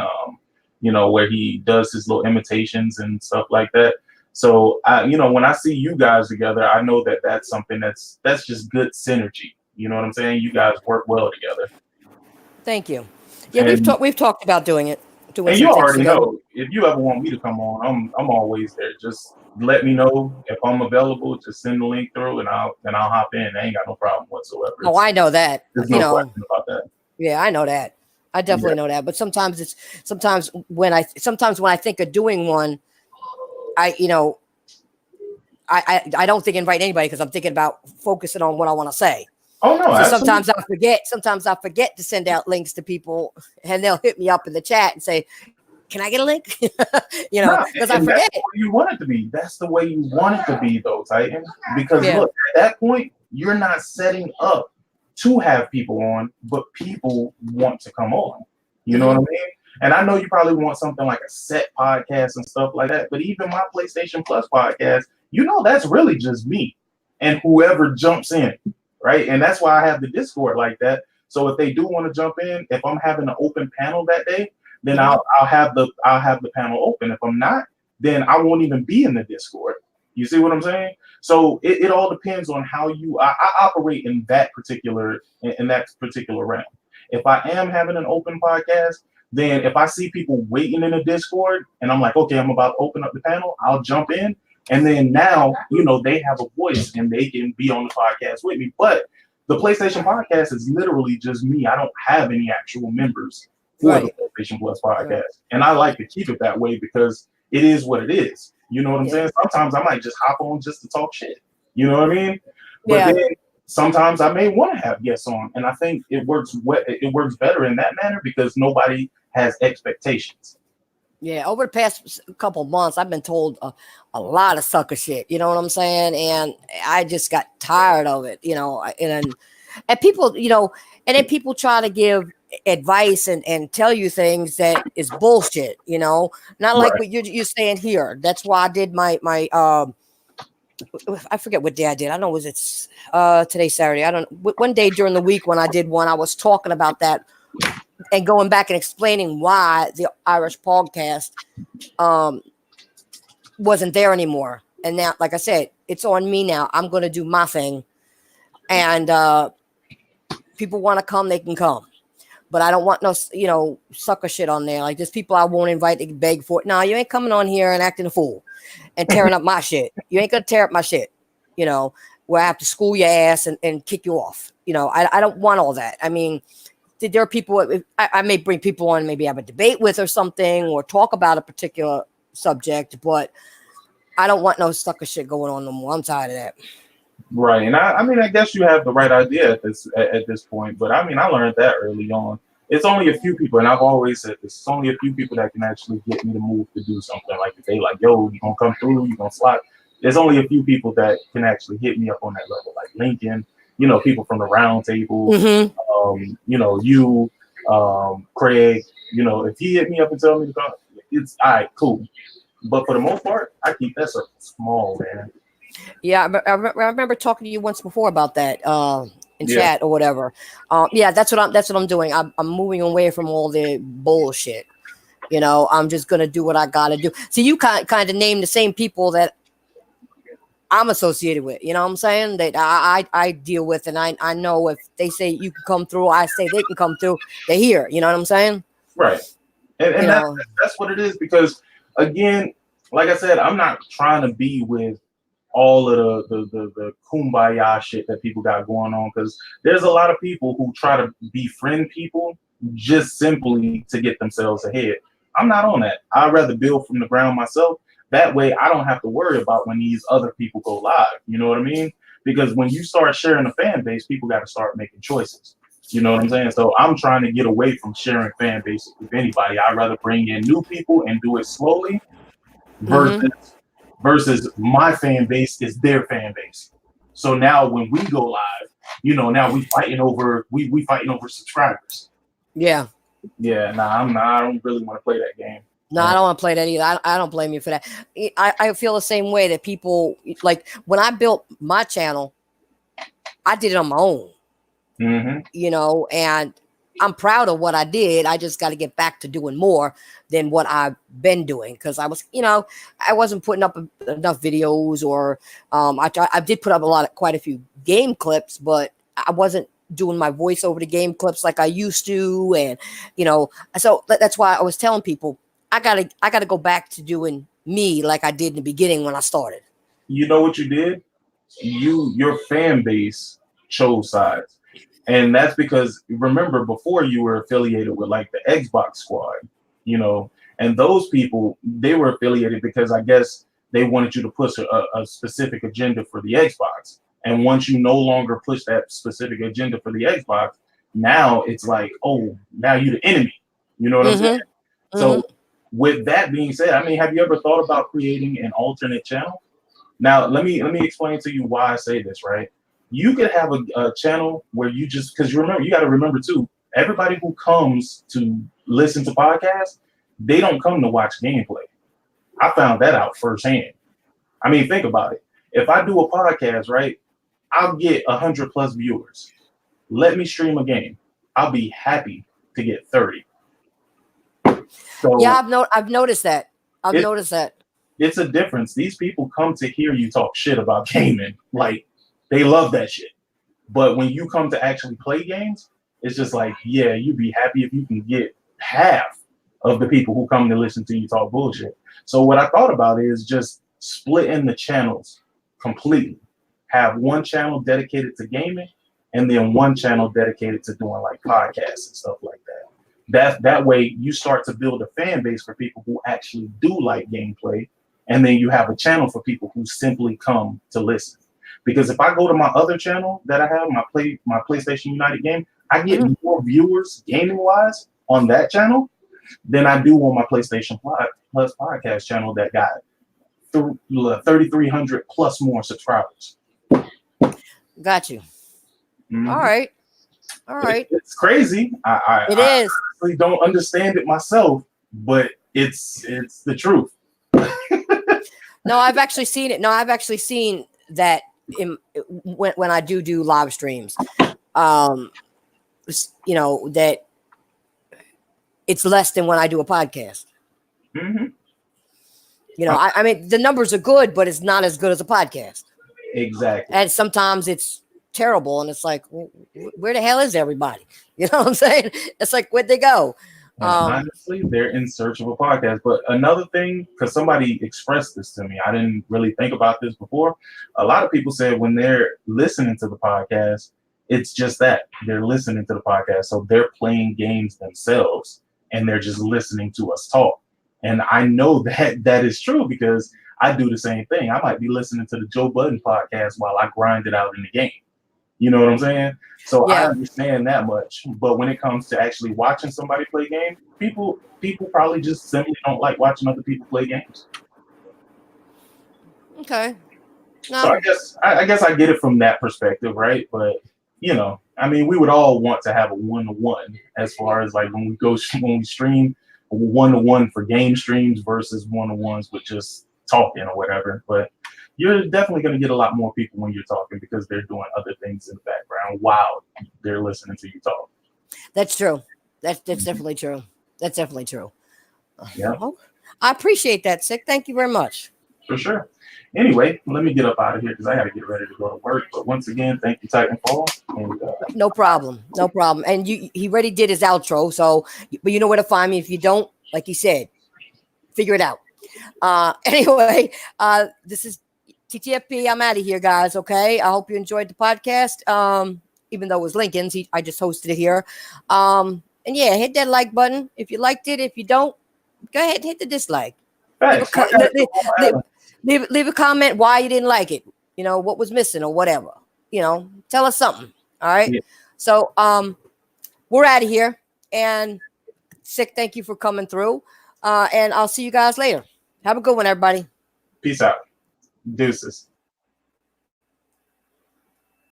where he does his little imitations and stuff like that. So when I see you guys together, I know that that's something that's just good synergy. You know what I'm saying? You guys work well together. Thank you. Yeah, we've talked about doing it. And you already know, if you ever want me to come on, I'm always there. Just let me know if I'm available. Just send the link through, and I'll hop in. I ain't got no problem whatsoever. I know that. There's no question about that. Yeah, I know that. I definitely know that. But sometimes when I think of doing one, I don't think invite anybody because I'm thinking about focusing on what I want to say. Oh no! So sometimes I forget. Sometimes I forget to send out links to people, and they'll hit me up in the chat and say, "Can I get a link?" Because I forget. That's what you want it to be. That's the way you want it to be, though, Titan. Because look, at that point, you're not setting up to have people on, but people want to come on. You know what I mean? And I know you probably want something like a set podcast and stuff like that. But even my PlayStation Plus podcast, that's really just me and whoever jumps in. Right. And that's why I have the Discord like that. So if they do want to jump in, if I'm having an open panel that day, then I'll have the panel open. If I'm not, then I won't even be in the Discord. You see what I'm saying? So it all depends on how I operate in that particular realm. If I am having an open podcast, then if I see people waiting in the Discord and I'm like, okay, I'm about to open up the panel, I'll jump in. And then now, they have a voice and they can be on the podcast with me. But the PlayStation podcast is literally just me. I don't have any actual members for the PlayStation Plus podcast. Right. And I like to keep it that way because it is what it is. You know what I'm saying? Sometimes I might just hop on just to talk shit. You know what I mean? But then sometimes I may want to have guests on. And I think it works better in that manner because nobody has expectations. Yeah, over the past couple months, I've been told a lot of sucker shit. You know what I'm saying? And I just got tired of it. And people, and then people try to give advice and tell you things that is bullshit. Not like what you're saying here. That's why I did my I forget what day I did. I don't know. Was it today's Saturday? I don't. One day during the week when I did one, I was talking about that. And going back and explaining why the Irish podcast wasn't there anymore. And now, like I said, it's on me now. I'm going to do my thing. And people want to come, they can come. But I don't want no, sucker shit on there. Like there's people I won't invite to beg for it. No, you ain't coming on here and acting a fool and tearing up my shit. You ain't going to tear up my shit, where I have to school your ass and kick you off. I don't want all that. I mean, there are people I may bring people on, maybe have a debate with or something, or talk about a particular subject, but I don't want no sucker shit going on no more. I'm tired of that. Right, and I guess you have the right idea at this point, but I learned that early on. It's only a few people, and I've always said this. It's only a few people that can actually get me to move to do something. Like if they like, yo, you gonna come through, you gonna slide. There's only a few people that can actually hit me up on that level, like Lincoln. People from the round table, you, Craig, if he hit me up and tell me to come, it's all right, cool. But for the most part, I keep that circle small, man. Yeah, I remember talking to you once before about that in chat or whatever. That's what I'm doing. I'm moving away from all the bullshit. I'm just gonna do what I gotta do. See, you kind of name the same people that I'm associated with, you know what I'm saying? That I deal with, and I know if they say you can come through, I say they can come through. They're here, you know what I'm saying? Right, and that's what it is. Because again, like I said, I'm not trying to be with all of the kumbaya shit that people got going on. Because there's a lot of people who try to befriend people just simply to get themselves ahead. I'm not on that. I'd rather build from the ground myself. That way, I don't have to worry about when these other people go live. You know what I mean? Because when you start sharing a fan base, people got to start making choices. You know what I'm saying? So I'm trying to get away from sharing fan bases with anybody. I'd rather bring in new people and do it slowly versus my fan base is their fan base. So now when we go live, Now we fighting over subscribers. Yeah. Yeah, nah, I'm not. I don't really want to play that game. No, I don't want to play that either. I don't blame you for that. I feel the same way that people like when I built my channel, I did it on my own, and I'm proud of what I did. I just got to get back to doing more than what I've been doing because I wasn't putting up enough videos or I did put up quite a few game clips, but I wasn't doing my voice over the game clips like I used to, and so that's why I was telling people I gotta go back to doing me like I did in the beginning when I started. You know what you did? Your fan base chose sides. And that's because remember before you were affiliated with like the Xbox squad, and those people, they were affiliated because I guess they wanted you to push a specific agenda for the Xbox. And once you no longer push that specific agenda for the Xbox, now it's like, oh, now you're the enemy. You know what I'm saying? So with that being said, I mean, have you ever thought about creating an alternate channel? Now, let me explain to you why I say this, right? You could have a channel where you just, because you got to remember too, everybody who comes to listen to podcasts, they don't come to watch gameplay. I found that out firsthand. I mean, think about it. If I do a podcast, right, I'll get 100+ viewers. Let me stream a game. I'll be happy to get 30. So yeah, I've noticed that. I've noticed that. It's a difference. These people come to hear you talk shit about gaming. Like, they love that shit. But when you come to actually play games, it's just like, yeah, you'd be happy if you can get half of the people who come to listen to you talk bullshit. So what I thought about is just splitting the channels completely. Have one channel dedicated to gaming and then one channel dedicated to doing like podcasts and stuff like that. That way you start to build a fan base for people who actually do like gameplay. And then you have a channel for people who simply come to listen. Because if I go to my other channel that I have, my PlayStation United game, I get more viewers gaming wise on that channel than I do on my PlayStation Plus podcast channel that got 3,300 plus more subscribers. Got you. All right. It's crazy. I honestly don't understand it myself, but it's the truth. No, I've actually seen it. No, I've actually seen that when I do live streams, that it's less than when I do a podcast. I mean, the numbers are good, but it's not as good as a podcast. Exactly. And sometimes it's terrible, and it's like, where the hell is everybody? You know what I'm saying? It's like, where'd they go? Honestly, they're in search of a podcast. But another thing, because somebody expressed this to me, I didn't really think about this before. A lot of people say when they're listening to the podcast, it's just that they're listening to the podcast. So they're playing games themselves and they're just listening to us talk. And I know that is true because I do the same thing. I might be listening to the Joe Budden podcast while I grind it out in the game. You know what I'm saying? So yeah. I understand that much. But when it comes to actually watching somebody play games, people probably just simply don't like watching other people play games. Okay. No. So I guess I get it from that perspective, right? But I mean, we would all want to have a 1-to-1 as far as like when we stream 1-to-1 for game streams versus 1-to-1s with just talking or whatever. But you're definitely going to get a lot more people when you're talking because they're doing other things in the background while they're listening to you talk. That's true. That's definitely true. That's definitely true. Yeah. I appreciate that, Sick. Thank you very much. For sure. Anyway, let me get up out of here because I got to get ready to go to work. But once again, thank you, Titanfall. And, no problem. And he already did his outro. So, but you know where to find me. If you don't, like he said, figure it out. Anyway, this is TTFP. I'm out of here, guys. Okay. I hope you enjoyed the podcast. Even though it was Lincoln's, I just hosted it here. And yeah, hit that like button if you liked it. If you don't, go ahead and hit the dislike. Leave a comment why you didn't like it. What was missing or whatever. Tell us something. All right. Yeah. So we're out of here. And Sick, thank you for coming through. And I'll see you guys later. Have a good one, everybody. Peace out. Deuces.